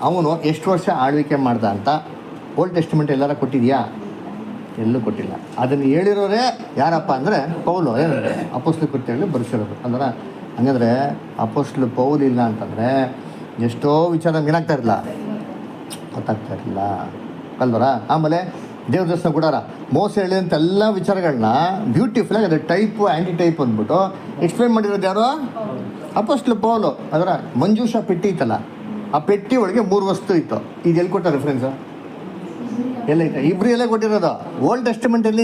ಅವನು ಎಷ್ಟು ವರ್ಷ ಆಳ್ವಿಕೆ ಮಾಡ್ದ ಅಂತ ಓಲ್ಡ್ ಟೆಸ್ಟಿಮೆಂಟ್ ಎಲ್ಲಾರ ಕೊಟ್ಟಿದ್ಯಾ? ಎಲ್ಲೂ ಕೊಟ್ಟಿಲ್ಲ. ಅದನ್ನು ಹೇಳಿರೋರೇ ಯಾರಪ್ಪ ಅಂದರೆ ಪೌಲು. ಏನಂದರೆ ಅಪೊಸ್ಟಲ್ ಕೃತ್ಯಗಳು ಬರೆಸಿರೋದು ಅಂದ್ರೆ. ಹಂಗಂದರೆ ಅಪೊಸ್ಟಲ್ ಪೌಲ್ ಇಲ್ಲ ಅಂತಂದರೆ ಎಷ್ಟೋ ವಿಚಾರ ನಮ್ಗೆ ಏನಾಗ್ತಾ ಇರಲಿಲ್ಲ, ಗೊತ್ತಾಗ್ತಾ ಇರಲಿಲ್ಲ ಅಲ್ವರ. ಆಮೇಲೆ ದೇವ್ರ ದರ್ಶನ ಗುಡಾರ ಮೋಸ ಹೇಳಿದಂಥ ಎಲ್ಲ ವಿಚಾರಗಳನ್ನ ಬ್ಯೂಟಿಫುಲ್ಲಾಗಿ ಅದು ಟೈಪು ಆ್ಯಂಟಿ ಟೈಪ್ ಅಂದ್ಬಿಟ್ಟು ಎಕ್ಸ್ಪ್ಲೇನ್ ಮಾಡಿರೋದು ಯಾರು? ಅಪೊಸ್ಟಲ್ ಪೌಲು. ಅದರ ಮಂಜೂಷ ಪೆಟ್ಟಿ ಇತ್ತಲ್ಲ, ಆ ಪೆಟ್ಟಿ ಒಳಗೆ 3 ವಸ್ತು ಇತ್ತು. ಇದು ಎಲ್ಲಿ ಕೊಟ್ಟ ರೆಫರೆನ್ಸು? ಎಲ್ಲೈತೆ? ಇಬ್ರು ಎಲ್ಲ ಕೊಟ್ಟಿರೋದು. ಓಲ್ಡ್ ಟೆಸ್ಟಿಮೆಂಟಲ್ಲಿ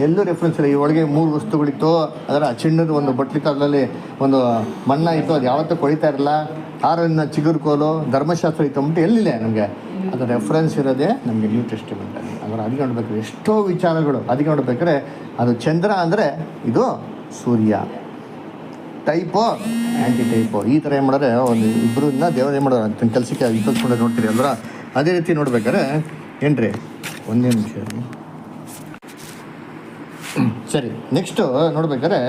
ಎಲ್ಲೂ ರೆಫರೆನ್ಸ್ ಇಲ್ಲ. ಈ ಒಳಗೆ 3 ವಸ್ತುಗಳಿತ್ತು. ಅದರ ಚಿನ್ನದ ಒಂದು ಬಟ್ಲಿತ್ತು, ಅದರಲ್ಲಿ ಒಂದು ಮಣ್ಣ ಇತ್ತು, ಅದು ಯಾವತ್ತೂ ಕೊಳಿತಾ ಇರಲ್ಲ. ಆರನ್ನ ಚಿಗುರುಕೋಲು, ಧರ್ಮಶಾಸ್ತ್ರ ಇತ್ತು ಅಂದ್ಬಿಟ್ಟು ಎಲ್ಲಿಲ್ಲ ನಮಗೆ. ಅದು ರೆಫರೆನ್ಸ್ ಇರೋದೇ ನಮಗೆ ನ್ಯೂ ಟೆಸ್ಟಿಮೆಂಟಲ್ಲಿ. ಅದರ ಅದಕ್ಕೆ ನೋಡ್ಬೇಕಾದ್ರೆ ಎಷ್ಟೋ ವಿಚಾರಗಳು. ಅದಕ್ಕೆ ನೋಡ್ಬೇಕಾದ್ರೆ ಅದು ಚಂದ್ರ ಅಂದರೆ ಇದು ಸೂರ್ಯ, ಟೈಪು ಆ್ಯಂಟಿ ಟೈಪು. ಈ ಥರ ಏನು ಮಾಡೋರೆ ಒಂದು ಇಬ್ಬರನ್ನ ದೇವರು ಏನು ಮಾಡೋರು ಅಂತ ಕೆಲಸಕ್ಕೆ ಉಪಯೋಗಿಸ್ಕೊಂಡು ನೋಡ್ತೀರಿ ಅಲ್ವರ. ಅದೇ ರೀತಿ ನೋಡ್ಬೇಕಾದ್ರೆ ಏನ್ರಿ, ಒಂದೇ ನಿಮಿಷ ಸರಿ. ನೆಕ್ಸ್ಟು ನೋಡ್ಬೇಕಾದ್ರೆ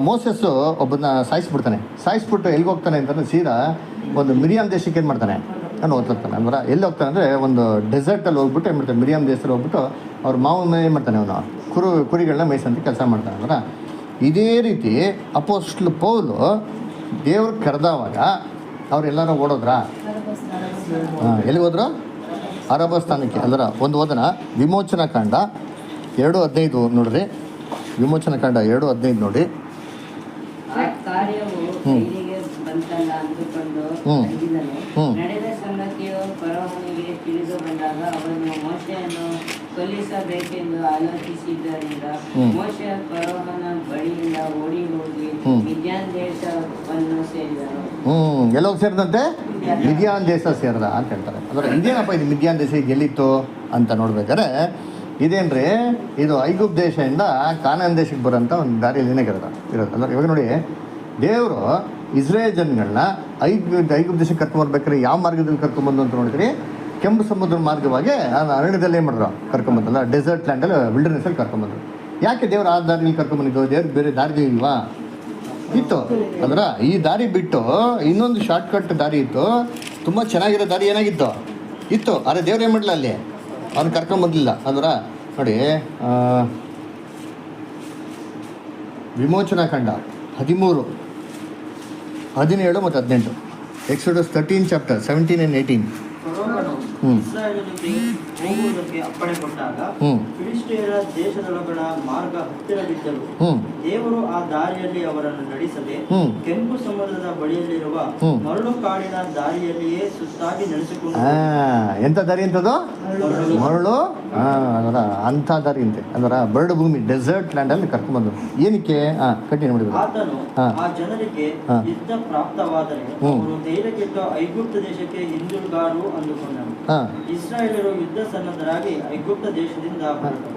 ಮೋಸಸ್ಸು ಒಬ್ಬನ ಸಾಯಿಸ್ಬಿಟ್ಟು ಎಲ್ಲಿಗೆ ಹೋಗ್ತಾನೆ ಅಂತಂದರೆ ಸೀದಾ ಒಂದು ಮಿರಿಯಾಮ್ ದೇಶಕ್ಕೆ ಏನು ಮಾಡ್ತಾನೆ ನಾನು ಓದ್ತಾನೆ ಅಂದ್ರೆ. ಎಲ್ಲಿ ಹೋಗ್ತಾನೆ ಅಂದರೆ ಒಂದು ಡೆಸರ್ಟಲ್ಲಿ ಹೋಗ್ಬಿಟ್ಟು ಏನು ಮಾಡ್ತಾನೆ, ಮಿರಿಯಾಮ್ ದೇಶದಲ್ಲಿ ಹೋಗ್ಬಿಟ್ಟು ಅವ್ರ ಮಾವನ ಏನು ಮಾಡ್ತಾನೆ, ಅವನು ಕುರಿಗಳನ್ನ ಮೇಯ್ಸಂತ ಕೆಲಸ ಮಾಡ್ತಾನೆ ಅಂದ್ರೆ. ಇದೇ ರೀತಿ ಅಪೊಸ್ಟಲ್ ಪೌಲು ದೇವ್ರು ಕರೆದವಾಗ ಅವರೆಲ್ಲರೂ ಓಡೋದ್ರಾ? ಎಲ್ಲಿಗೆ ಹೋದ್ರು? ಅರಬಸ್ಥಾನಕ್ಕೆ. ಅದರ ಒಂದು ಓದನ ವಿಮೋಚನಾ ಕಾಂಡ 2:15 ನೋಡ್ರಿ. ವಿಮೋಚನಾ ಕಾಂಡ 2:15 ನೋಡಿ. ಆ ಕಾರ್ಯವು ಕೈಲಿಗೆ ಬಂತಲ್ಲ ಅಂದುಕೊಂಡು ತಂಗಿದನು. ನಡೆದ ಸಂಗತಿಯು ಫರೋಹನಿಗೆ ತಿಳಿದು ಬಂದಾಗ ಅವನು ಮೋಶೆಯನ್ನು ಕೊಲ್ಲಿಸಬೇಕೆಂದು ಆಲೋಚಿಸಿದ್ದರಿಂದ ಮೋಶೆ ಫರೋಹನ ಬಳಿಯಿಂದ ಓಡಿ ಹೋಗಿ ಮಿದ್ಯಾನ್ ದೇಶವನ್ನು ಸೇರಿದನು. ಎಲ್ಲೋಗಿ ಸೇರಿದಂತೆ? ಮಿದ್ಯಾನ್ ದೇಶ ಸೇರಿದ ಅಂತ ಹೇಳ್ತಾರೆ. ಅದರ ಇದೇನಪ್ಪ ಇದು ಮಿದ್ಯಾನ್ ದೇಶ ಎಲ್ಲಿತ್ತು ಅಂತ ನೋಡ್ಬೇಕಾದ್ರೆ ಇದೇನ್ರಿ, ಇದು ಐಗುಪ್ತ ದೇಶದಿಂದ ಕಾನಾನ್ ದೇಶಕ್ಕೆ ಬರೋಂಥ ಒಂದು ದಾರಿಯಲ್ಲಿ ಇರೋದು. ಅಂದ್ರೆ ಇವಾಗ ನೋಡಿ, ದೇವರು ಇಸ್ರೇಲ್ ಜನಗಳನ್ನ ಐಗುಪ್ತ ದೇಶಕ್ಕೆ ಕರ್ಕೊಂಬರ್ಬೇಕಾದ್ರೆ ಯಾವ ಮಾರ್ಗದಲ್ಲಿ ಕರ್ಕೊಂಬಂದು ಅಂತ ನೋಡಿದ್ರಿ, ಕೆಂಪು ಸಮುದ್ರ ಮಾರ್ಗವಾಗಿ ಅರಣ್ಯದಲ್ಲಿ ಏನು ಮಾಡಿದ್ರು, ಕರ್ಕೊಂಬಂದಲ್ಲ, ಡೆಸರ್ಟ್ ಲ್ಯಾಂಡಲ್ಲಿ ವಿಲ್ಡರ್ನೆಸ್ಸಲ್ಲಿ ಕರ್ಕೊಂಬಂದರು. ಯಾಕೆ ದೇವ್ರು ಆ ದಾರಿಯಲ್ಲಿ ಕರ್ಕೊಂಬಂದಿದ್ದು? ದೇವ್ರಿಗೆ ಬೇರೆ ದಾರಿ ಇಲ್ವಾ? ಇತ್ತು. ಅಂದ್ರೆ ಈ ದಾರಿ ಬಿಟ್ಟು ಇನ್ನೊಂದು ಶಾರ್ಟ್ಕಟ್ ದಾರಿ ಇತ್ತು, ತುಂಬ ಚೆನ್ನಾಗಿರೋ ದಾರಿ ಏನಾಗಿತ್ತು ಇತ್ತು. ಆದರೆ ದೇವ್ರು ಏನು ಮಾಡಲಿಲ್ಲ, ಅಲ್ಲಿ ಅವ್ನು ಕರ್ಕೊಂಬಂದಿಲ್ಲ. ಅಂದ್ರೆ ನೋಡಿ, ವಿಮೋಚನಾ ಕಾಂಡ 13, 17 ಮತ್ತು 18, ಎಕ್ಸೋಡಸ್ 13 ಚಾಪ್ಟರ್ 17 and 18. ಇಸ್ರಾಯೇಲರಿಗೆ ಹೋಗುವುದಕ್ಕೆ ಅಪ್ಪಣೆ ಕೊಟ್ಟಾಗ ಫಿಲಿಷ್ಟಿಯರ ದೇಶದೊಳಗಣ ಮಾರ್ಗ ಹತ್ತಿರವಿದ್ದರು. ದೇವರು ಆ ದಾರಿಯಲ್ಲಿ ಅವರನ್ನು ನಡೆಸದೆ ಕೆಂಪು ಸಮುದ್ರದ ಬಳಿಯಲ್ಲಿರುವ ಮರಳು ಕಾಡಿನ ದಾರಿಯಲ್ಲಿಯೇ ಸುತ್ತಾಗಿ ನಡೆಸಿಕೊಂಡು ಎಂತ ದಾರಿ ಅಂತದು? ಮರಳು ಅದರ ಅಂಥ ದಾರಿ ಅಂತೆ, ಅದರ ಬರಡು ಭೂಮಿ ಡೆಸರ್ಟ್ ಲ್ಯಾಂಡ್ ಅಲ್ಲಿ ಕರ್ಕೊಂಡ್ ಬಂದ್ರು. ಏನಕ್ಕೆ? ಕಂಟಿನ್ಯೂ ಮಾಡಿದ್ರು. ಆತನು ಆ ಜನರಿಗೆ ಯುದ್ಧ ಪ್ರಾಪ್ತವಾದರೆ ಅವರು ಧೈರ್ಯಗೆಟ್ಟು ಐಗುಪ್ತ ದೇಶಕ್ಕೆ ಹಿಂದಿರುಗಾರು ಅಂದುಕೊಂಡನು. ಇಸ್ರಾಯೇಲರು ಯುದ್ಧ ಸನ್ನದ್ಧರಾಗಿ ಐಗುಪ್ತ ದೇಶದಿಂದ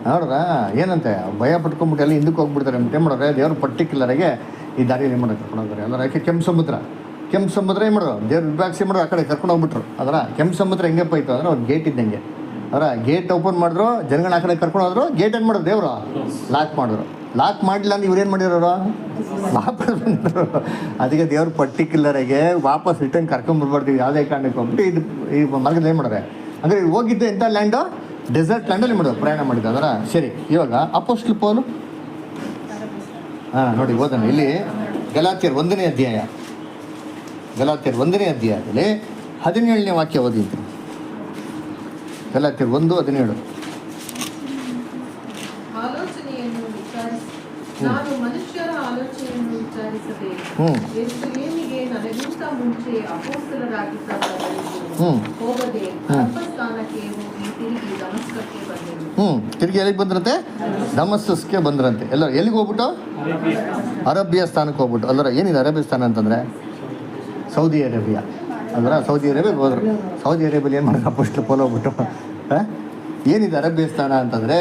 ನೋಡ್ರ ಏನಂತೆ ಭಯ ಪಟ್ಕೊಂಡ್ಬಿಟ್ಟು ಎಲ್ಲ ಹಿಂದಕ್ಕೆ ಹೋಗ್ಬಿಡ್ತಾರೆ ಅಂತ ಏನ್ ಮಾಡೋರೆ? ದೇವ್ರು ಪರ್ಟಿಕ್ಯುಲರಾಗೆ ಈ ದಾರಿಯಲ್ಲಿ ಏನು ಮಾಡೋದು ಕರ್ಕೊಂಡು ಹೋಗ್ತಾರೆ. ಅದರ ಯಾಕೆ ಕೆಂಪು ಸಮುದ್ರ ಏನು ಮಾಡೋದು? ದೇವ್ರು ವಿಭಾಗಿಸಿ ಮಾಡೋದು ಆ ಕಡೆ ಕರ್ಕೊಂಡು ಹೋಗ್ಬಿಟ್ರು. ಅದರ ಕೆಂಪು ಸಮುದ್ರ ಹೆಂಗಪ್ಪ ಇತ್ತು ಅಂದ್ರೆ ಒಂದು ಗೇಟ್ ಇದ್ದಂಗೆ. ಅವರ ಗೇಟ್ ಓಪನ್ ಮಾಡಿದ್ರು, ಜನಗಳ ಆ ಕಡೆ ಕರ್ಕೊಂಡು ಹೋದ್ರು. ಗೇಟ್ ಏನು ಮಾಡೋದು? ದೇವರು ಲಾಕ್ ಮಾಡಿದ್ರು. ಲಾಕ್ ಮಾಡಲಿಲ್ಲ ಅಂದ್ರೆ ಇವ್ರೇನು ಮಾಡಿರೋರು? ವಾಪಸ್ ಬಂದರು. ಅದಕ್ಕೆ ದೇವ್ರು ಪರ್ಟಿಕ್ಯುಲರಾಗೆ ವಾಪಸ್ ರಿಟರ್ನ್ ಕರ್ಕೊಂಡ್ಬರ್ಬಾರ್ದು ಯಾವುದೇ ಕಾರಣಕ್ಕೆ ಹೋಗ್ಬಿಟ್ಟು ಇದು ಈ ಮಾರ್ಗದಲ್ಲಿ ಏನು ಮಾಡೋರೆ ಅಂದರೆ ಹೋಗಿದ್ದು ಎಂಥ ಲ್ಯಾಂಡು? ಡೆಸರ್ಟ್ ಲ್ಯಾಂಡಲ್ಲಿ ಮಾಡೋದು ಪ್ರಯಾಣ ಮಾಡಿದ್ದು. ಅದರ ಸರಿ, ಇವಾಗ ಅಪೊಸ್ತಲ ಪೌಲು ನೋಡಿ ಓದೋಣ. ಇಲ್ಲಿ ಗಲಾತ್ಯರ 1ನೇ ಅಧ್ಯಾಯ, ಗಲಾತ್ಯರ 1ನೇ ಅಧ್ಯಾಯದಲ್ಲಿ 17ನೇ ವಾಕ್ಯ ಓದಿದ್ದೀನಿ. ಗಲಾತ್ಯರ 1:17. ಆಲೋಚನೆಯನ್ನು ವಿಚಾರಿಸಿ ನಾನು ಮನುಷ್ಯರ ಆಲೋಚನೆಯನ್ನು ವಿಚಾರಿಸದೆ ಯೆರೂಸಲೇಮಿಗೆ ನನಗಿಂತ ಮುಂಚೆ ಅಪೊಸ್ತಲರಾಗಿದ್ದವರೆಗೂ ಹೋಗದೆ ಅರಬ್ಬಸ್ಥಾನಕ್ಕೆ ಹೋಗಿ ತಿರುಗಿ ದಮಸ್ಕಕ್ಕೆ ಬಂದೆನು. ತಿರುಗಿ ಎಲ್ಲಿಗೆ ಬಂದ್ರಂತೆ? ದಮಸ್ಕಸ್ಗೆ ಬಂದ್ರಂತೆ. ಎಲ್ಲ ಎಲ್ಲಿಗೆ ಹೋಗ್ಬಿಟ್ಟು? ಅರೇಬಿಯಾ ಸ್ಥಾನಕ್ಕೆ ಹೋಗ್ಬಿಟ್ಟು. ಅಲ್ಲರ ಏನಿದೆ ಅರೇಬಿಯಾ ಸ್ಥಾನ ಅಂತಂದರೆ? Saudi Arabia. ಅಂದ್ರೆ ಸೌದಿ ಅರೇಬಿಯಾಗೆ ಹೋದ್ರು. ಸೌದಿ ಅರೇಬಿಯಲ್ಲಿ ಏನು ಮಾಡಿದ್ರು? ಅಪೊಸ್ತಲ ಪೌಲು ಹೋಗ್ಬಿಟ್ಟು ಏನಿದೆ ಅರೇಬಿಯಾ ಸ್ಥಾನ ಅಂತಂದರೆ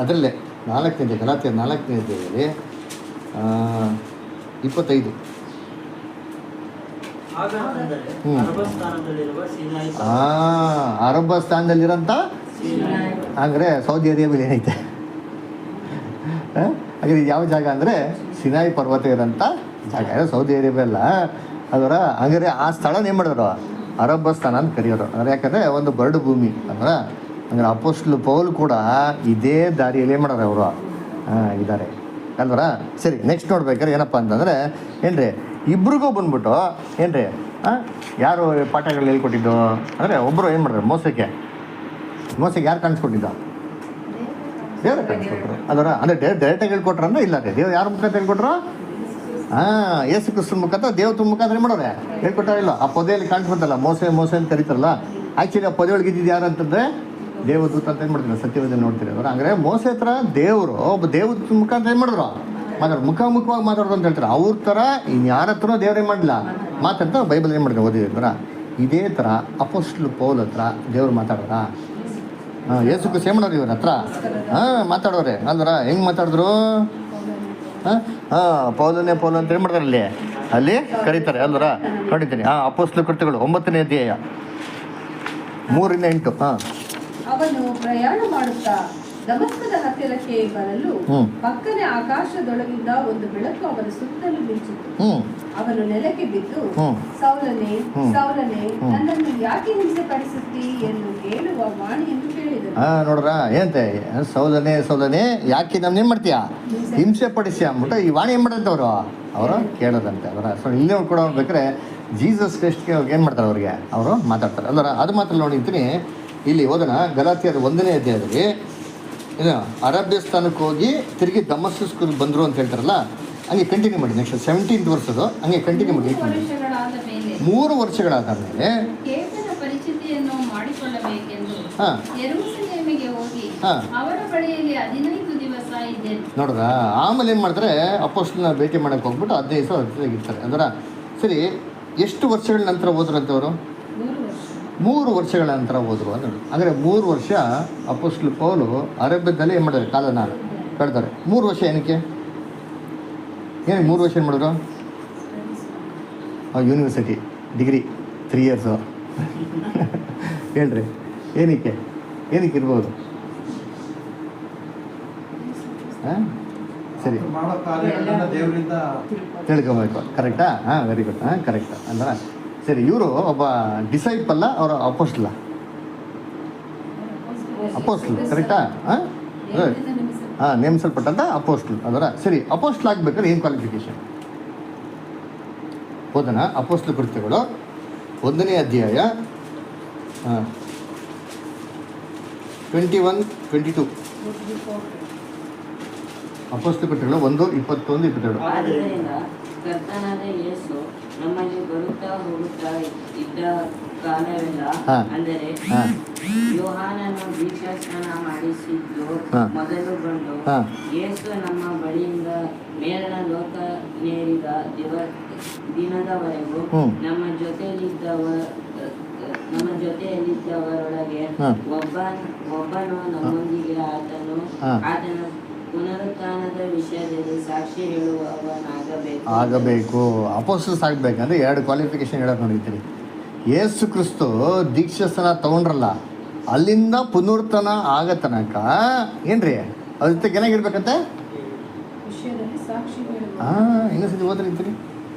ಅದರಲ್ಲೇ 4ನೇ ಗಲಾತ್ಯರ 4ನೇ ಅಧ್ಯಾಯದಲ್ಲಿ 25. ಅರಬ್ಬ ಸ್ಥಾನದಲ್ಲಿರೋಂಥ ಅಂದರೆ ಸೌದಿ ಅರೇಬಿಯಲ್ಲಿ ಏನೈತೆ? ಹಾಗೆ ಯಾವ ಜಾಗ ಅಂದರೆ ಸಿನಾಯಿ ಪರ್ವತ ಇರೋಂಥ ಜಾಗ. ಸೌದಿ ಅರೇಬಿಯಾ ಅಲ್ಲ ಅದರ. ಹಂಗಾರೆ ಆ ಸ್ಥಳನ ಏನು ಮಾಡೋರು? ಅರಬ್ಬ ಸ್ಥಾನ ಅಂತ ಕರೆಯೋರು. ಅಂದ್ರೆ ಯಾಕಂದರೆ ಒಂದು ಬರಡು ಭೂಮಿ ಅಂದ್ರೆ. ಅಂದರೆ ಅಪೊಸ್ತಲ ಪೌಲ್ ಕೂಡ ಇದೇ ದಾರಿಯಲ್ಲಿ ಏನು ಮಾಡೋರು ಅವರು ಇದ್ದಾರೆ ಅಲ್ವರ. ಸರಿ, ನೆಕ್ಸ್ಟ್ ನೋಡ್ಬೇಕಾದ್ರೆ ಏನಪ್ಪ ಅಂತಂದರೆ ಏನ್ರಿ ಇಬ್ರಿಗೂ ಬಂದ್ಬಿಟ್ಟು ಏನ್ರಿ ಯಾರು ಪಾಠಗಳು ಹೇಳ್ಕೊಟ್ಟಿದ್ದು ಅಂದರೆ ಒಬ್ಬರು ಏನು ಮಾಡಿದ್ರು? ಮೋಸಕ್ಕೆ ಯಾರು ಕಾಣಿಸ್ಕೊಟ್ಟಿದ್ದ? ದೇವ್ರ ಕಾಣಿಸ್ಕೊಟ್ರು ಅದರ. ಅಂದರೆ ಡೈರೆಕ್ಟಾಗಿ ಹೇಳ್ಕೊಟ್ರಂದ್ರೆ ಇಲ್ಲ ರೀ, ದೇವ್ರು ಯಾರ ಮುಖಾಂತರ ಹೇಳ್ಕೊಟ್ರು? ಯೇಸು ಕ್ರಿಸ್ತನ ಮುಖಾಂತರ ದೇವರ ಮುಖಾಂತರ ಮಾಡೋರೆ ಹೇಳ್ಕೊಟ್ಟಾರಿಲ್ಲ. ಆ ಪೊದೆಯಲ್ಲಿ ಕಾಣಿಸ್ಬಂತಲ್ಲ ಮೋಸೆ ಅಂತ ಕರೀತಾರಲ್ಲ. ಆ್ಯಕ್ಚುಲಿ ಆ ಪೊದೆ ಒಳಗೆ ಇದ್ದಿದ್ದು ಯಾರು ಅಂತಂದರೆ ದೇವದೂತ ಅಂತ ಏನು ಮಾಡ್ತೀರ? ಸತ್ಯವೇದ ನೋಡ್ತೀರಿ ಅವ್ರು. ಹಂಗಾರೆ ಮೋಸೆ ಹತ್ರ ದೇವರು ಒಬ್ಬ ದೇವದೂತ ಮುಖಾಂತರ ಏನು ಮಾಡಿದ್ರು? ಮುಖಾಮುಖವಾಗಿ ಮಾತಾಡೋದು ಅಂತ ಹೇಳ್ತಾರೆ. ಅವ್ರ ಥರ ಇನ್ಯಾರ ಹತ್ರ ದೇವ್ರು ಏನು ಮಾಡಲಿಲ್ಲ ಮಾತಾಡ್ತಾ ಬೈಬಲ್ ಏನು ಮಾಡಿದ್ರು ಓದಿದ್ರ. ಇದೇ ಥರ ಅಪೊಸ್ತಲ ಪೌಲ್ ಹತ್ರ ದೇವ್ರು ಮಾತಾಡೋರ. ಯೇಸು ಕ್ರಿಸ್ತ ಏನು ಮಾಡೋರು ಇವ್ರ ಹತ್ರ? ಮಾತಾಡೋರೆ ಅಲ್ವರ. ಹೆಂಗೆ ಮಾತಾಡಿದ್ರು? ಪೌಲನೇ ಪೌಲ್ ಅಂತ ಏನು ಮಾಡ್ತಾರೆ ಅಲ್ಲಿ ಕರೀತಾರೆ ಅಲ್ವರ. ನೋಡಿದ್ದೀನಿ ಅಪೊಸ್ತಲ ಕೃತ್ಯಗಳು 9ನೇ ಅಧ್ಯಾಯ 3-8. ಅವನು ಪ್ರಯಾಣ ಮಾಡುತ್ತಾ ದಮಸ್ಕದ ಹತ್ತಿರಕ್ಕೆ ಬರಲು ಪಕ್ಕನೆ ಆಕಾಶದೊಳಗಿಂದ ಒಂದು ಬೆಳಕು ಅವನ ಸುತ್ತಲೂ ಮಿಂಚಿತು. ಅವನು ನೆಲಕ್ಕೆ ಬಿದ್ದು ಸೌಲನೇ ಸೌಲನೇ ನನ್ನನ್ನು ಯಾಕೆ ಹಿಂಸೆ ಪಡಿಸುತ್ತೀ ಎಂದು ಹೇಳುವ ವಾಣಿಯನ್ನು ಕೇಳಿದನು. ನೋಡ್ರ ಏನಂತೆ? ಸೌಲನೇ ಯಾಕೆ ನಮ್ನ ಏನ್ ಮಾಡ್ತೀಯಾ? ಹಿಂಸೆ ಪಡಿಸಿ ಅಂದ್ಬಿಟ್ಟು ಈ ವಾಣಿ ಏನ್ ಮಾಡಂತವ್ರು ಅವರು ಕೇಳೋದಂತೆ ಅವರ. ಸೊ ಇಲ್ಲಿ ಕೂಡ ನೋಡ್ಬೇಕಾದ್ರೆ ಜೀಸಸ್ ಕ್ರೈಸ್ಟ್ಗೆ ಅವ್ರಿಗೆ ಏನು ಮಾಡ್ತಾರೆ? ಅವ್ರಿಗೆ ಅವರು ಮಾತಾಡ್ತಾರೆ ಅಲ್ಲರ. ಅದು ಮಾತ್ರ ನೋಡಿರ್ತೀನಿ. ಇಲ್ಲಿ ಓದೋಣ. ಗಲಾತ್ಯರ 1ನೇ ಅಧ್ಯಾಯದಲ್ಲಿ ಏನು ಅರೇಬಿಯಾ ಸ್ಥಾನಕ್ಕೆ ಹೋಗಿ ತಿರುಗಿ ದಮಸ್ಕಸ್ಗೆ ಬಂದರು ಅಂತ ಹೇಳ್ತಾರಲ್ಲ. ಹಂಗೆ ಕಂಟಿನ್ಯೂ ಮಾಡಿ. ನೆಕ್ಸ್ಟ್ 17th ವರ್ಷದ್ದು ಹಂಗೆ ಕಂಟಿನ್ಯೂ ಮಾಡಿ. 3 ವರ್ಷಗಳಾದ ಮೇಲೆ ಕೇವಲ ಪರಿಚಿತಿಯನ್ನು ಮಾಡಿಕೊಳ್ಳಬೇಕೆಂದು ಯೆರೂಸಲೇಮಿಗೆ ಹೋಗಿ ಅವರ ಬಳಿಯಲ್ಲಿ 15 ದಿವಸ ಇದ್ದೆನು. ನೋಡ್ರ ಆಮೇಲೆ ಏನು ಮಾಡ್ತಾರೆ? ಅಪೊಸ್ತಲನ ಭೇಟಿ ಮಾಡಕ್ಕೆ ಹೋಗ್ಬಿಟ್ಟು 15 ದಿವಸ ಇರ್ತಾರೆ ಅದರ. ಸರಿ, ಎಷ್ಟು ವರ್ಷಗಳ ನಂತರ ಹೋದ್ರಂತೆ ಅವರು? 3 ವರ್ಷಗಳ ನಂತರ ಹೋದ್ರು ಅಂತ. ಅಂದರೆ 3 ವರ್ಷ ಅಪೊಸ್ತಲ ಪೌಲು ಅರೇಬಿಯಾದಲ್ಲಿ ಏನು ಮಾಡಿದ್ದಾರೆ? ಕಾಲನ ಕಳೆದಾರೆ. 3 ವರ್ಷ ಏನಕ್ಕೆ 3 ವರ್ಷ ಏನು ಮಾಡಿದ್ರು? ಯೂನಿವರ್ಸಿಟಿ ಡಿಗ್ರಿ 3 years ಹೇಳ್ರಿ. ಏನಕ್ಕೆ ಇರ್ಬೋದು? ಸರಿ, ತಿಳ್ಕೊಬೇಕು. ಕರೆಕ್ಟಾ? Very good. ಕರೆಕ್ಟ್ ಅಲ್ವಾ? ಸರಿ, ಇವರು ಒಬ್ಬ ಡಿಸೈಪಲ್ಲ, ಅವರ ಅಪೊಸ್ತಲ ಕರೆಕ್ಟಾ? ನೇಮಿಸಲ್ಪಟ್ಟಂಥ ಅಪೊಸ್ತಲ ಅದರ. ಸರಿ, ಅಪೊಸ್ತಲ ಆಗ್ಬೇಕಾದ್ರೆ ಏನು ಕ್ವಾಲಿಫಿಕೇಶನ್? ಓದೋಣ. ಅಪೊಸ್ತಲ ಕೃತ್ಯಗಳು 1ನೇ ಅಧ್ಯಾಯ ಹಾಂ 21-22 ಅಪೊಸ್ತಲ ಕೃತ್ಯಗಳು 1:21-22. ಆದ್ದರಿಂದ ಕರ್ತನಾದ ಯೇಸು ನಮ್ಮಲ್ಲಿ ಬರುತ್ತಾ ಹೋಗುತ್ತಾ ಇದ್ದ ಕಾಲವೆಲ್ಲ, ಹಾ. ಅಂದರೆ ಹಾ. ಯೋಹಾನನು ದೀಕ್ಷಾಸ್ನಾನ ಮಾಡಿಸಿದ್ದು ಹಾ. ಮೊದಲುಗೊಂಡು ಹಾ. ಯೇಸು ನಮ್ಮ ಬಳಿಯಿಂದ ಮೇಲಣ ಲೋಕನೇರಿದ ದಿನದವರೆಗೂ ಹ್ಮ್. ನಮ್ಮ ಜೊತೆಯಲ್ಲಿದ್ದವರೊಳಗೆ ಹಾ. ಒಬ್ಬನು ನಮ್ಮೊಂದಿಗೆ ಹಾ. ಆತನ ಪುನರುತ್ಥಾನದ ವಿಷಯದಲ್ಲಿ ಸಾಕ್ಷಿ ಹೇಳುವವನಾಗಬೇಕು. ಆಗಬೇಕು. ಅಪೊಸ್ತಲಸ್ ಆಗಬೇಕಂದ್ರೆ 2 ಕ್ವಾಲಿಫಿಕೇಶನ್ ಹೇಳೋದು ನೋಡಿದ್ದೀರಿ. ಯೇಸು ಕ್ರಿಸ್ತು ದೀಕ್ಷಾಸ್ನಾನ ತೊಗೊಂಡ್ರಲ್ಲ, ಅಲ್ಲಿಂದ ಪುನರುತ್ಥಾನ ಆಗ ತನಕ ಏನ್ರಿ ಅದ್ರ ಜೊತೆಗೆ ಏನಾಗಿರ್ಬೇಕಂತೆ? ವಿಷಯದಲ್ಲಿ ಸಾಕ್ಷಿ ಹೇಳುವ ಇನ್ನೊಂದ್ಸತಿ ಓದ್ರಿ ಅಂತೀರಿ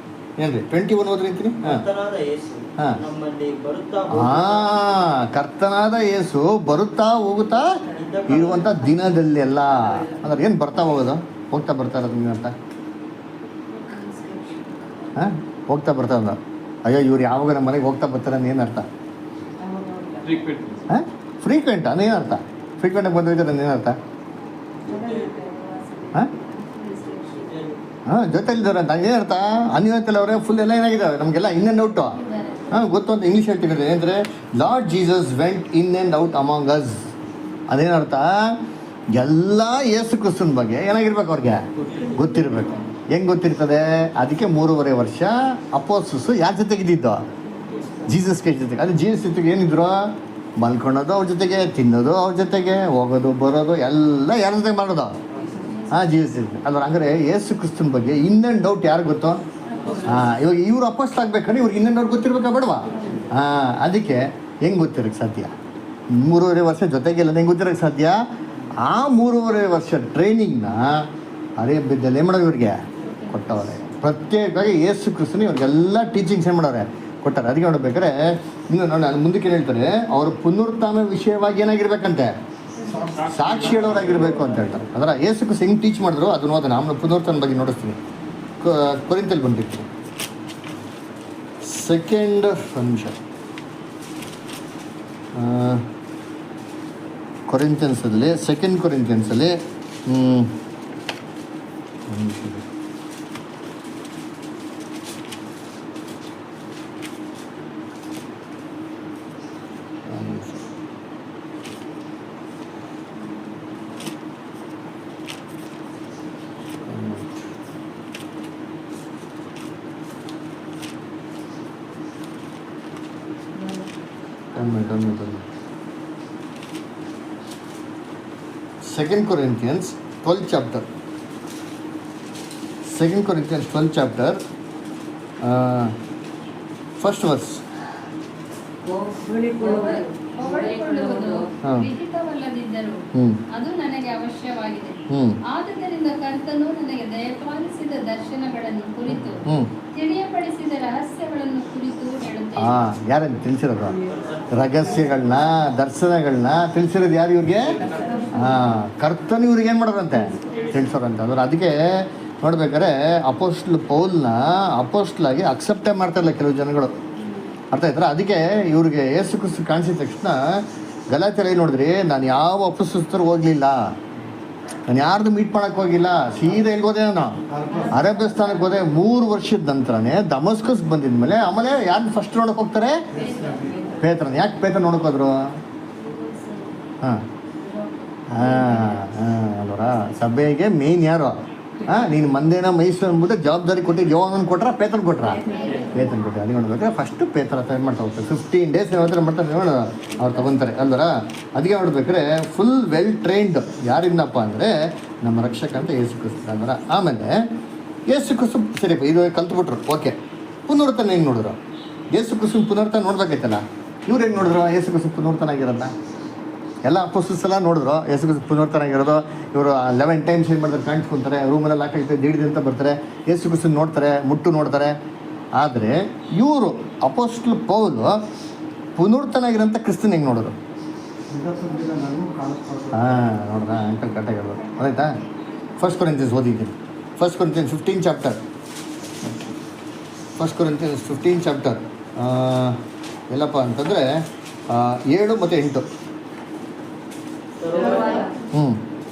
ಏನ್ರಿ 21 ಓದ್ರಿ ಅಂತೀರಿ. ಕರ್ತನಾದ ಯೇಸು ಹಾ. ನಮ್ಮಲ್ಲಿ ಬರುತ್ತಾ ಕರ್ತನಾದ ಯೇಸು ಬರುತ್ತಾ ಹೋಗುತ್ತಾ ಇರುವಂಥ ದಿನದಲ್ಲೆಲ್ಲ ಅಂದ್ರೆ ಏನು ಬರ್ತಾ ಹೋಗೋದು, ಹೋಗ್ತಾ ಬರ್ತಾ ಇರೋದು ಅರ್ಥ? ಹಾಂ, ಹೋಗ್ತಾ ಬರ್ತಾ ಇರೋದು. ಅಯ್ಯೋ ಇವ್ರು ಯಾವಾಗ ನಮ್ಮ ಮನೆಗೆ ಹೋಗ್ತಾ ಬರ್ತಾರೆ ಅಂತ ಏನು ಅರ್ಥ? ಹಾಂ, ಫ್ರೀಕ್ವೆಂಟ್ ಅದು ಏನು ಅರ್ಥ? ಫ್ರೀಕ್ವೆಂಟಾಗಿ ಬಂದೋಯ್ತಾರೆ ಅಂತ ಏನು ಅರ್ಥ? ಹಾಂ ಹಾಂ, ಜೊತೆಲಿದ್ದಾರೆ ಅಂತ ಏನು ಅರ್ಥ? ಅನ್ಯೋನ್ಯತೆಯಲ್ಲಿ ಅವರೇ ಫುಲ್ ಎಲ್ಲ ಏನಾಗಿದ್ದಾವೆ ನಮಗೆಲ್ಲ ಇನ್ ಆ್ಯಂಡ್ ಔಟು. ಹಾಂ, ಗೊತ್ತು ಅಂತ ಇಂಗ್ಲೀಷ್ ಹೇಳ್ತೀವಿ ಏನಂದರೆ Lord Jesus went in and out among us. ಅದೇನರ್ಥ? ಎಲ್ಲ ಯೇಸು ಕ್ರಿಸ್ತನ ಬಗ್ಗೆ ಏನಾಗಿರ್ಬೇಕು ಅವ್ರಿಗೆ ಗೊತ್ತಿರಬೇಕು. ಹೆಂಗೆ ಗೊತ್ತಿರ್ತದೆ? ಅದಕ್ಕೆ 3.5 ವರ್ಷ ಅಪೊಸ್ತಲರು ಯಾರ ಜೊತೆಗಿದ್ದು? ಜೀಸಸ್ ಕ್ರೈಸ್ಟ್ ಜೊತೆಗೆ. ಅದು ಜೀಸಸ್ ಜೊತೆಗೆ ಏನಿದ್ರು? ಮಲ್ಕೊಳ್ಳೋದು ಅವ್ರ ಜೊತೆಗೆ, ತಿನ್ನೋದು ಅವ್ರ ಜೊತೆಗೆ, ಹೋಗೋದು ಬರೋದು ಎಲ್ಲ ಯಾರ ಜೊತೆಗೆ ಮಾಡೋದು? ಹಾಂ, ಜೀಸಸ್ ಜೊತೆ. ಅದ್ರ ಹಂಗಾರೆ ಯೇಸು ಕ್ರಿಸ್ತನ ಬಗ್ಗೆ ಇನ್ ಆ್ಯಂಡ್ ಔಟ್ ಯಾರು ಗೊತ್ತು? ಇವಾಗ ಇವ್ರು ಅಪೊಸ್ತಲ ಆಗ್ಬೇಕಂದ್ರೆ ಇವ್ರಿಗೆ ಇನ್ ಆ್ಯಂಡ್ ಔಟ್ ಗೊತ್ತಿರ್ಬೇಕಾ ಬೇಡವಾ? ಅದಕ್ಕೆ ಹೆಂಗೆ ಗೊತ್ತಿರೋಕ್ಕೆ ಸಾಧ್ಯ? 3.5 ವರ್ಷ ಜೊತೆಗೆಲ್ಲ ಹೆಂಗೆ ಗೊತ್ತಿರೋಕ್ಕೆ ಸಾಧ್ಯ? ಆ 3.5 ವರ್ಷ ಟ್ರೈನಿಂಗ್ನ ಅರೇಬಿಯಾದಲ್ಲಿ ಏನು ಮಾಡೋದು ಇವ್ರಿಗೆ ಕೊಟ್ಟವ್ರೆ. ಪ್ರತ್ಯೇಕವಾಗಿ ಯೇಸು ಕ್ರಿಸ್ತನ ಇವ್ರಿಗೆಲ್ಲ ಟೀಚಿಂಗ್ಸ್ ಏನು ಮಾಡೋರೆ ಕೊಟ್ಟಾರೆ. ಅದಕ್ಕೆ ನೋಡ್ಬೇಕಾದ್ರೆ ಇನ್ನು ನಾನು ಮುಂದಕ್ಕೆ ಏನು ಹೇಳ್ತಾರೆ, ಅವರು ಪುನರುತ್ಥಾನ ವಿಷಯವಾಗಿ ಏನಾಗಿರ್ಬೇಕಂತೆ? ಸಾಕ್ಷಿ ಹೇಳೋರಾಗಿರ್ಬೇಕು ಅಂತ ಹೇಳ್ತಾರೆ. ಅದರ ಯೇಸು ಕ್ರಿಸ್ತ ಹೆಂಗೆ ಟೀಚ್ ಮಾಡಿದ್ರು ಅದನ್ನು ಓದೋಣ. ಆಮೇಲೆ ಪುನರುತ್ಥಾನ ಬಗ್ಗೆ ನೋಡಿಸ್ತೀನಿ. ಕೊರಿಂಥದಲ್ಲಿ ಬಂದಿತ್ತು 2nd ನಿಮಿಷ ಕೊರಿಂಥಿಯನ್ಸಲ್ಲಿ 2 ಕೊರಿಂಥಿಯನ್ಸಲ್ಲಿ Second Corinthians 12th chapter. 2 Corinthians 12th chapter, first verse. ಹೊಗಳಿಕೊಳ್ಳುವುದು ಹಾ. ವಿಹಿತವಲ್ಲದಿದ್ದರೂ ಅದು ನನಗೆ ಅವಶ್ಯವಾಗಿದೆ. ಆದುದರಿಂದ ಕರ್ತನು ನನಗೆ ದಯಪಾಲಿಸಿದ ದರ್ಶನಗಳನ್ನು ಕುರಿತು ತಿಳಿಯಪಡಿಸಿದ ರಹಸ್ಯಗಳನ್ನು ಕುರಿತು ಹೇಳುತ್ತೇನೆ. ಯಾರನ್ನು ತಿಳಿಸಿರೋದು? ರಹಸ್ಯಗಳನ್ನ, ದರ್ಶನಗಳನ್ನ ತಿಳಿಸಿರೋದು ಯಾರು ಇವ್ರಿಗೆ? ಕರ್ತನು ಇವ್ರಿಗೆ ಏನು ಮಾಡೋದಂತೆ? ತಿಳಿಸೋರಂತೆ. ಅಂದ್ರೆ ಅದಕ್ಕೆ ನೋಡ್ಬೇಕಾದ್ರೆ ಅಪೋಸ್ಟ್ಲ್ ಪೌಲ್ನ ಅಪೋಸ್ಟ್ಲಾಗಿ ಅಕ್ಸೆಪ್ಟೇ ಮಾಡ್ತಾಯಿಲ್ಲ ಕೆಲವು ಜನಗಳು. ಅರ್ಥ ಆಯ್ತರ? ಅದಕ್ಕೆ ಇವ್ರಿಗೆ ಯೇಸು ಕ್ರಿಸ್ತ ಕಾಣಿಸಿದ ತಕ್ಷಣ ಗಲಾತ್ಯರಲ್ಲಿ ನೋಡಿದ್ರಿ, ನಾನು ಯಾವ ಅಪೊಸ್ತಲರು ಹೋಗಲಿಲ್ಲ, ನಾನು ಯಾರ್ದು ಮೀಟ್ ಮಾಡೋಕ್ಕೆ ಹೋಗಿಲ್ಲ, ಸೀದಾ ಎಲ್ಲಿಗೆ ಹೋದೆ? ನಾನು ಅರೇಬಿಯಾಸ್ಥಾನಕ್ಕೆ ಹೋದೆ. 3 ವರ್ಷದ ನಂತರನೇ ದಮಸ್ಕಸ್ಗೆ ಬಂದಿದ ಮೇಲೆ ಆಮೇಲೆ ಯಾರು ಫಸ್ಟ್ ನೋಡೋಕೆ ಹೋಗ್ತಾರೆ? ಪೇತ್ರನ. ಯಾಕೆ ಪೇತ್ರ ನೋಡೋಕೆ ಹೋದ್ರು? ಅಲ್ವರ ಸಭೆಗೆ ಮೇನ್ ಯಾರು? ನೀನು ಮಂದೇನ ಮೈಸೂರು ಅಂದ್ಬಿಟ್ಟು ಜವಾಬ್ದಾರಿ ಕೊಟ್ಟಿದ್ದು ಯೋವನನ್ನು ಕೊಟ್ರ ಪೇತ್ರನ ಕೊಟ್ರ? ಪೇತ್ರನ ಕೊಟ್ಟರೆ. ಅದು ನೋಡ್ಬೇಕಾದ್ರೆ ಫಸ್ಟು ಪೇತ್ರ ಹತ್ರ ಏನು ಮಾಡ್ತಾ ಹೋಗ್ತಾರೆ, 15 ಡೇಸ್ ಯಾವ್ದಾರ ಮಾಡ್ತಾರೆ ನೋಡ ಅವ್ರು ತೊಗೊತಾರೆ ಅಲ್ವರ. ಅದಕ್ಕೆ ನೋಡ್ಬೇಕಾದ್ರೆ ಫುಲ್ ವೆಲ್ ಟ್ರೈನ್ಡ್ ಯಾರಿಂದಪ್ಪ ಅಂದರೆ ನಮ್ಮ ರಕ್ಷಕ ಅಂತ ಯೇಸು ಕ್ರಿಸ್ತ ಅಲ್ವರ. ಆಮೇಲೆ ಯೇಸು ಕ್ರಿಸ್ತ ಸರಿಯಪ್ಪ ಇದು ಕಲ್ತ್ಬಿಟ್ರು, ಓಕೆ. ಪುನರುತ್ಥಾನ ಹೆಂಗೆ ನೋಡಿದ್ರು? ಯೇಸು ಕ್ರಿಸ್ತನ ಪುನರುತ್ಥಾನ ನೋಡ್ಬೇಕೈತಲ್ಲ. ಇವ್ರು ಹೆಂಗೆ ನೋಡಿದ್ರು ಯೇಸು ಕ್ರಿಸ್ತ ಪುನರುತ್ಥಾನ ಆಗಿರೋದನ್ನ? ಎಲ್ಲ ಅಪೊಸ್ತಲರು ಎಲ್ಲ ನೋಡಿದ್ರು ಯೇಸು ಕ್ರಿಸ್ತ ಪುನರುತ್ಥಾನ ಆಗಿರೋದು. ಇವರು 11 ಟೈಮ್ಸ್ ಏನು ಮಾಡ್ತಾರೆ, ಕಾಣಿಸ್ಕೊತಾರೆ, ರೂಮಲ್ಲಿ ಹಾಕೈತೆ ದಿಢೀರ್ ಅಂತ ಬರ್ತಾರೆ, ಯೇಸು ಕ್ರಿಸ್ತನ ನೋಡ್ತಾರೆ, ಮುಟ್ಟು ನೋಡ್ತಾರೆ. ಆದರೆ ಇವರು ಅಪೊಸ್ಟಲ್ ಪೌಲು ಪುನರುತ್ಥಾನ ಆಗಿರೋಂಥ ಕ್ರಿಸ್ತನ ಹೆಂಗೆ ನೋಡೋದು? ನೋಡ್ರಾ ಅಂಕಲ್ ಕಟ್ಟಾಗಿ ಹೇಳೋದು ಆಯ್ತಾ? 1 ಕೊರಿಂಥಿಯನ್ಸ್ ಓದಿದ್ದೀನಿ. 1 ಕೊರಿಂಥಿಯನ್ಸ್ 15 ಚಾಪ್ಟರ್. 1 ಕೊರಿಂಥಿಯನ್ಸ್ 15 ಚಾಪ್ಟರ್ ಎಲ್ಲಪ್ಪ ಅಂತಂದರೆ 7 ಮತ್ತು 8. ಹ್ಞೂ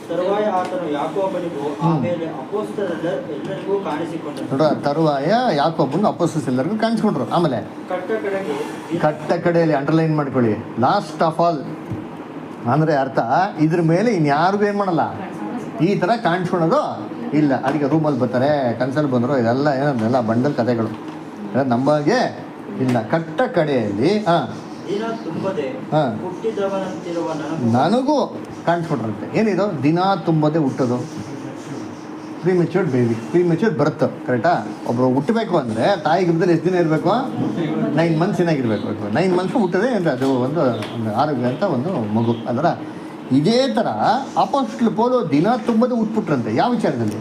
ತರುವಾಯ ಆತನು ಯಾಕೋಬನಿಗೂ ಆಮೇಲೆ ಅಪೊಸ್ತಲರೆಲ್ಲರಿಗೂ ಕಾಣಿಸಿಕೊಂಡನು. ನೋಡ್ರ, ತರುವಾಯ ಯಾಕೋಬನು ಅಪೊಸ್ತಲರು ಎಲ್ಲರಿಗೂ ಕಾಣಿಸ್ಕೊಂಡ್ರು. ಆಮೇಲೆ ಕಟ್ಟ ಕಡೆಯಲ್ಲಿ ಅಂಡರ್ಲೈನ್ ಮಾಡ್ಕೊಳ್ಳಿ, ಲಾಸ್ಟ್ ಆಫ್ ಆಲ್ ಅಂದರೆ ಅರ್ಥ ಇದ್ರ ಮೇಲೆ ಇನ್ಯಾರಿಗೂ ಏನು ಮಾಡಲ್ಲ, ಈ ಥರ ಕಾಣಿಸ್ಕೊಳೋದು ಇಲ್ಲ. ಅದಕ್ಕೆ ರೂಮಲ್ಲಿ ಬರ್ತಾರೆ, ಕನ್ಸಲ್ಲಿ ಬಂದರು, ಇದೆಲ್ಲ ಏನಂದೆಲ್ಲ ಬಂಡಲ್ ಕಥೆಗಳು, ನಂಬಾಗೆ ಇಲ್ಲ. ಕಟ್ಟ ಕಡೆಯಲ್ಲಿ ದಿನ ತುಂಬದೆ ಹುಟ್ಟಿದವನಂತಿರುವ ನನಗೂ ಕಾಣಿಸ್ಕೊಟ್ರಂತೆ. ಏನಿದು ದಿನ ತುಂಬದೆ ಹುಟ್ಟೋದು? ಪ್ರೀಮೆಚ್ಯೂರ್ಡ್ ಬೇಬಿ, ಪ್ರೀಮೆಚ್ಯೂರ್ಡ್ ಬರ್ತ್, ಕರೆಕ್ಟಾ? ಒಬ್ಬರು ಹುಟ್ಟಬೇಕು ಅಂದರೆ ತಾಯಿ ಗರ್ಭದಲ್ಲಿ ಎಷ್ಟು ದಿನ ಇರಬೇಕು? 9 ಮಂತ್ಸ್ ಏನಾಗಿರ್ಬೇಕು. 9 ಮಂತ್ಸ್ ಹುಟ್ಟದೆ ಅಂದರೆ ಅದು ಒಂದು ಆರೋಗ್ಯ ಅಂತ ಒಂದು ಮಗು ಅದರ. ಇದೇ ಥರ ಅಪೊಸ್ತಲ ಪೌಲ ದಿನ ತುಂಬದೆ ಹುಟ್ಬಿಟ್ರಂತೆ. ಯಾವ ವಿಚಾರದಲ್ಲಿ?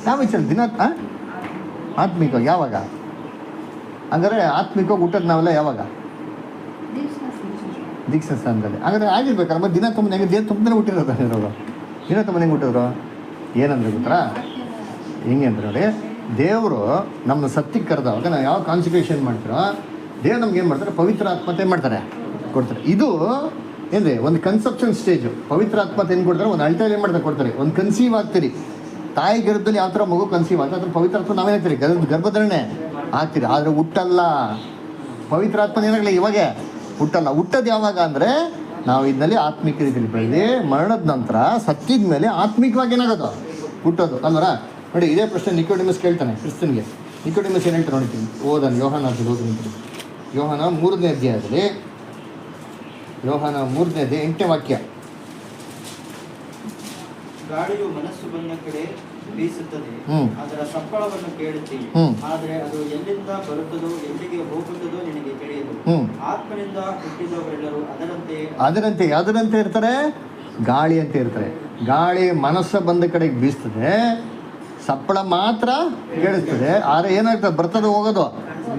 ಯಾವ ವಿಚಾರ? ದಿನ ಆತ್ಮಿಕ ಯಾವಾಗ? ಹಂಗಾರೆ ಆತ್ಮಿಕವಾಗಿ ಹುಟ್ಟೋದು ನಾವೆಲ್ಲ ಯಾವಾಗ? ದೀಕ್ಷಾ ಸ್ಥಾನದಲ್ಲಿ. ಹಾಗಾದ್ರೆ ಆಗಿರ್ಬೇಕಲ್ಲ. ಮತ್ತೆ ದಿನ ತುಂಬ ಹೆಂಗೆ? ದೇಹ ತುಂಬನೇ ಹುಟ್ಟಿರೋದು ಇರೋರು. ದಿನ ತುಂಬ ಹೆಂಗೆ ಹುಟ್ಟಿದ್ರು? ಏನಂದ್ರೆ ಗೊತ್ತಾ? ಹೆಂಗೆ ಅಂದ್ರೆ ನೋಡಿ, ದೇವರು ನಮ್ಮನ್ನ ಸತ್ಯಕ್ಕೆ ಕರೆದವಾಗ ನಾವು ಯಾವ ಕಾನ್ಸಂಟ್ರೇಷನ್ ಮಾಡ್ತೀರೋ ದೇವ್ರು ನಮ್ಗೆ ಏನು ಮಾಡ್ತಾರೆ? ಪವಿತ್ರ ಆತ್ಮತೆ ಮಾಡ್ತಾರೆ, ಕೊಡ್ತಾರೆ. ಇದು ಏನ್ರಿ ಒಂದು ಕನ್ಸೆಪ್ಷನ್ ಸ್ಟೇಜು. ಪವಿತ್ರ ಆತ್ಮತೆ ಏನು ಕೊಡ್ತಾರೆ? ಒಂದು ಅಳ್ತಲ್ಲಿ ಏನು ಮಾಡ್ತಾರೆ? ಕೊಡ್ತಾರೆ. ಒಂದು ಕನ್ಸೀವ್ ಆಗ್ತೀರಿ, ತಾಯಿ ಗರ್ಭದಲ್ಲಿ ಯಾವ ಥರ ಮಗು ಕನ್ಸೀವ್ ಆಗ್ತದೆ ಅದ್ರ ಪವಿತ್ರ ಆತ್ಮ ನಾವೇನಾಗ್ತೀರಿ? ಗರ್ಭಧಾರಣೆ ಆಗ್ತೀರಿ. ಆದರೆ ಹುಟ್ಟಲ್ಲ. ಪವಿತ್ರ ಆತ್ಮನ ಏನಾಗಲಿ ಇವಾಗ ಹುಟ್ಟಲ್ಲ. ಹುಟ್ಟೋದು ಯಾವಾಗ ಅಂದರೆ ನಾವು ಇದರಲ್ಲಿ ಆತ್ಮಿಕ ರೀತಿಯಲ್ಲಿ ಬೆಳೆದು ಮರಣದ ನಂತರ ಸತ್ತಿದ ಮೇಲೆ ಆತ್ಮಿಕವಾಗಿ ಏನಾಗೋದು? ಹುಟ್ಟೋದು ಅಲ್ವರ. ನೋಡಿ, ಇದೇ ಪ್ರಶ್ನೆ ನಿಕೋಡಿಮಸ್ ಕೇಳ್ತಾನೆ ಕ್ರಿಸ್ತನ್ಗೆ. ನಿಕೋಡಿಮಸ್ ಏನು ಹೇಳ್ತಾರೆ ನೋಡ್ತೀನಿ, ಓದನ್ ಯೋಹಾನ ಓದಿ. ಯೋಹಾನ 3ನೇ ಅಧ್ಯಾಯದಲ್ಲಿ, ಯೋಹಾನ 3ನೇ ಅಧ್ಯಾಯ 8ನೇ ವಾಕ್ಯ. ಗಾಳಿಯು ಮನಸ್ಸು ಬಂದ ಕಡೆ ಬೀಸುತ್ತದೆ, ಅದರ ಸಪ್ಪಳವನ್ನು ಕೇಳುತ್ತೀನಿ, ಆದರೆ ಅದು ಎಲ್ಲಿಂದ ಬರುತ್ತದೋ ಎಲ್ಲಿಗೆ ಹೋಗುತ್ತದೋ ನಿನಗೆ ತಿಳಿಯದು. ಆತ್ಮನಿಂದ ಹುಟ್ಟಿದವರೆಲ್ಲರೂ ಅದರಂತೆ ಇರ್ತಾರೆ, ಗಾಳಿ ಅಂತ ಇರ್ತಾರೆ. ಗಾಳಿ ಮನಸ್ಸು ಬಂದ ಕಡೆಗೆ ಬೀಸ್ತದೆ, ಸಪ್ಪಳ ಮಾತ್ರ ಕೇಳಿಸ್ತದೆ, ಆದರೆ ಏನಾಗ್ತದೆ? ಬರ್ತದೆ ಹೋಗೋದು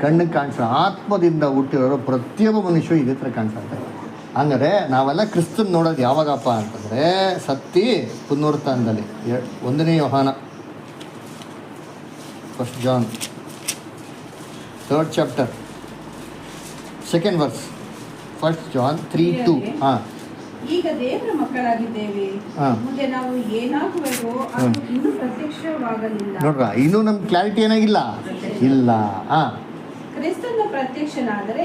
ಕಣ್ಣಿಗೆ ಕಾಣಿಸ್ತದೆ. ಆತ್ಮದಿಂದ ಹುಟ್ಟಿರೋರು ಪ್ರತಿಯೊಬ್ಬ ಮನುಷ್ಯ ಇದೇ ಥರ ಕಾಣಿಸ್ತಾರೆ. ಹಂಗಾರೆ ನಾವೆಲ್ಲ ಕ್ರಿಸ್ತನ್ ನೋಡೋದು ಯಾವಾಗಪ್ಪ ಅಂತಂದರೆ ಸತ್ತಿ ಪುನರುತ್ಥಾನದಲ್ಲಿ. 1ನೇ ಯೋಹಾನ 1 John 3rd chapter 2nd verse. 1 John 3:2. ಈಗ ದೇವರ ಮಕ್ಕಳಾಗಿದ್ದೇವೆ, ಮುಂದೆ ನಾವು ಏನಾಗುವೆವೋ ಅದು ಇನ್ನೂ ಪ್ರತ್ಯಕ್ಷವಾಗಲಿಲ್ಲ. ನೋಡ್ರ, ಇನ್ನೂ ನಮ್ ಕ್ಲಾರಿಟಿ ಏನಾಗಿಲ್ಲ ಇಲ್ಲ. ಕ್ರಿಸ್ತನ ಪ್ರತ್ಯಕ್ಷನಾದರೆ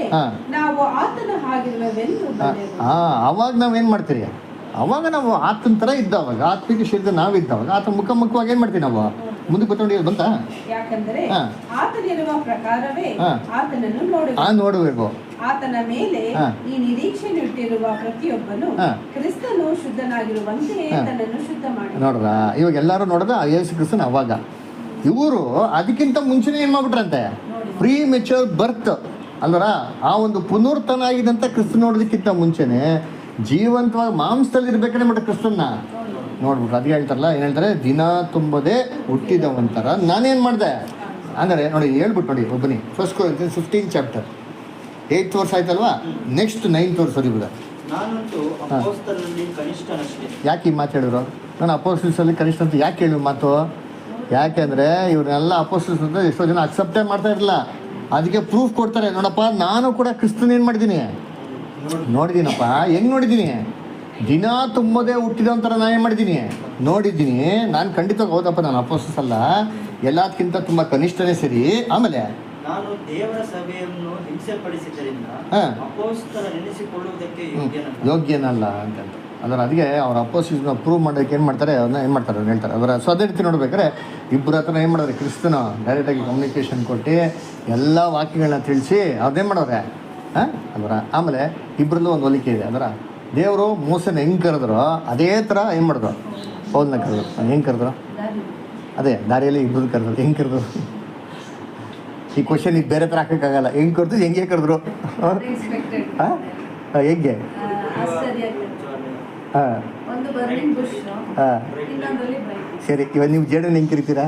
ನಾವು ಆತನ ಹಾಗಿರುವೆವೆಂದು ಬಲ್ಲೆವು. ಅವಾಗ ನಾವೇನ್ ಮಾಡ್ತೀರಿ? ಅವಾಗ ನಾವು ಆತನ ಥರ ಇದ್ದವಾಗ, ಆತ್ಮಿಕ ಶರೀರ ನಾವಿದ್ದವಾಗ ಆತ ಮುಖಾಮುಖವಾಗಿ ಏನು ಮಾಡ್ತೀವಿ? ನಾವು ಮುಂದೆ ಕೂತ್ಕೊಂಡು ಬಂತ. ಯಾಕಂದರೆ ಆತನಿರುವ ಪ್ರಕಾರವೇ ಆತನನ್ನು ನೋಡಬೇಕು. ಆತನ ಮೇಲೆ ಈ ನಿರೀಕ್ಷೆ ಇಟ್ಟಿರುವ ಪ್ರತಿಯೊಬ್ಬನು ಕ್ರಿಸ್ತನು ಶುದ್ಧನಾಗಿರುವಂತೆ ತನ್ನನ್ನು ಶುದ್ಧ ಮಾಡಿ. ನೋಡ್ರ, ಇವಾಗ ಎಲ್ಲರೂ ನೋಡ್ದ ಯೇಸು ಕ್ರಿಸ್ತನ ಅವಾಗ. ಇವರು ಅದಕ್ಕಿಂತ ಮುಂಚೆನೇ ಏನು ಮಾಡ್ಬಿಟ್ರಂತೆ? ಪ್ರೀ ಮೆಚೂರ್ ಬರ್ತ್ ಅಲ್ವರ. ಆ ಒಂದು ಪುನರ್ತನ ಆಗಿದಂಥ ಕ್ರಿಸ್ತ ನೋಡೋದಕ್ಕಿಂತ ಮುಂಚೆನೆ ಜೀವಂತವಾಗಿ ಮಾಂಸದಲ್ಲಿ ಇರ್ಬೇಕಾದ್ರೆ ಮಾಡ್ತಾರೆ ಕ್ರಿಸ್ತನ್ನ ನೋಡ್ಬಿಟ್ರು. ಅದಕ್ಕೆ ಹೇಳ್ತಾರಲ್ಲ, ಏನು ಹೇಳ್ತಾರೆ? ದಿನ ತುಂಬದೆ ಹುಟ್ಟಿದವಂತರ ನಾನೇನು ಮಾಡಿದೆ ಅಂದರೆ ನೋಡಿ, ಹೇಳ್ಬಿಟ್ಟು ನೋಡಿ ಒಬ್ಬನಿ. 1 Corinthians 15 ಚಾಪ್ಟರ್ 8th ವರ್ಷ ಆಯ್ತಲ್ವಾ, ನೆಕ್ಸ್ಟ್ 9th ವರ್ಷ ಓದಿಬಿಡ. ಯಾಕೆ ಈ ಮಾತು ಹೇಳಿದ್ರು? ನಾನು ಅಪೋಸ್ಟಲ್ಸಲ್ಲಿ ಕನಿಷ್ಠ ಅಂತ ಯಾಕೆ ಹೇಳಿದ್ರು ಮಾತು? ಯಾಕೆಂದರೆ ಇವ್ರನ್ನೆಲ್ಲ ಅಪೋಸ್ಟಲ್ಸ್ ಅಂತ ಎಷ್ಟೋ ಜನ ಅಕ್ಸೆಪ್ಟೇ ಮಾಡ್ತಾ ಇರಲಿಲ್ಲ. ಅದಕ್ಕೆ ಪ್ರೂಫ್ ಕೊಡ್ತಾರೆ. ನೋಡಪ್ಪ, ನಾನು ಕೂಡ ಕ್ರಿಸ್ತನ ಏನು ಮಾಡಿದ್ದೀನಿ? ನೋಡಿದ್ದೀನಪ್ಪ. ಹೆಂಗೆ ನೋಡಿದ್ದೀನಿ? ದಿನ ತುಂಬದೇ ಹುಟ್ಟಿದವಂಥರ ನಾನು ಏನು ಮಾಡಿದ್ದೀನಿ? ನೋಡಿದ್ದೀನಿ. ನಾನು ಖಂಡಿತವಾಗಿ ಹೌದಪ್ಪ, ನಾನು ಅಪೋಸ್ಟಲ್ಸ್ ಅಲ್ಲ, ಎಲ್ಲದಕ್ಕಿಂತ ತುಂಬ ಕನಿಷ್ಠನೇ ಸರಿ. ಆಮೇಲೆ ನಾನು ದೇವರ ಸಭೆಯನ್ನು ಹಿಂಸೆಪಡಿಸಿದ್ದರಿಂದ ಅಪೊಸ್ತಲರೆನಿಸಿಕೊಳ್ಳುವುದಕ್ಕೆ ಯೋಗ್ಯನಲ್ಲ ಅಂತ. ಅದಕ್ಕೆ ಅವ್ರ ಅಪೋಸಿಷನ್ ಪ್ರೂವ್ ಮಾಡೋದಕ್ಕೆ ಏನು ಮಾಡ್ತಾರೆ? ಅದನ್ನ ಏನು ಮಾಡ್ತಾರೆ ಅಂತ ಹೇಳ್ತಾರೆ. ಅದರ ಅದೇ ರೀತಿ ನೋಡ್ಬೇಕಾದ್ರೆ ಇಬ್ಬರ ಹತ್ರ ಏನು ಮಾಡೋರು? ಕ್ರಿಸ್ತನ ಡೈರೆಕ್ಟಾಗಿ ಕಮ್ಯುನಿಕೇಷನ್ ಕೊಟ್ಟು ಎಲ್ಲ ವಾಕ್ಯಗಳನ್ನ ತಿಳಿಸಿ ಅದೇನು ಮಾಡೋರೆ ಅದರ. ಆಮೇಲೆ ಇಬ್ಬರಲ್ಲೂ ಒಂದು ಹೋಲಿಕೆ ಇದೆ. ಅದರ ದೇವರು ಮೋಸನ ಹೆಂಗೆ ಕರೆದ್ರು ಅದೇ ಥರ ಏನು ಮಾಡಿದ್ರು? ಪೌಲನ್ನ ಕರೆದ್ರು. ಹೆಂಗೆ ಕರೆದ್ರು? ಅದೇ ದಾರಿಯಲ್ಲಿ ಇಬ್ಬರು ಕರೆದ್ರು. ಹೆಂಗೆ ಕರೆದ್ರು? ಈ ಕ್ವಶನ್ ಈಗ ಬೇರೆ ಥರ ಹಾಕೋಕ್ಕಾಗಲ್ಲ. ಹೆಂಗೆ ಕರೆದ್ರು? ಹೆಂಗೆ ಕರೆದ್ರು? ಹೆಂಗೆ? ಸರಿ, ಇವಾಗ ನೀವು ಜೇಡನ್ನು ಹೆಂಗೆ ಕರಿತೀರಾ?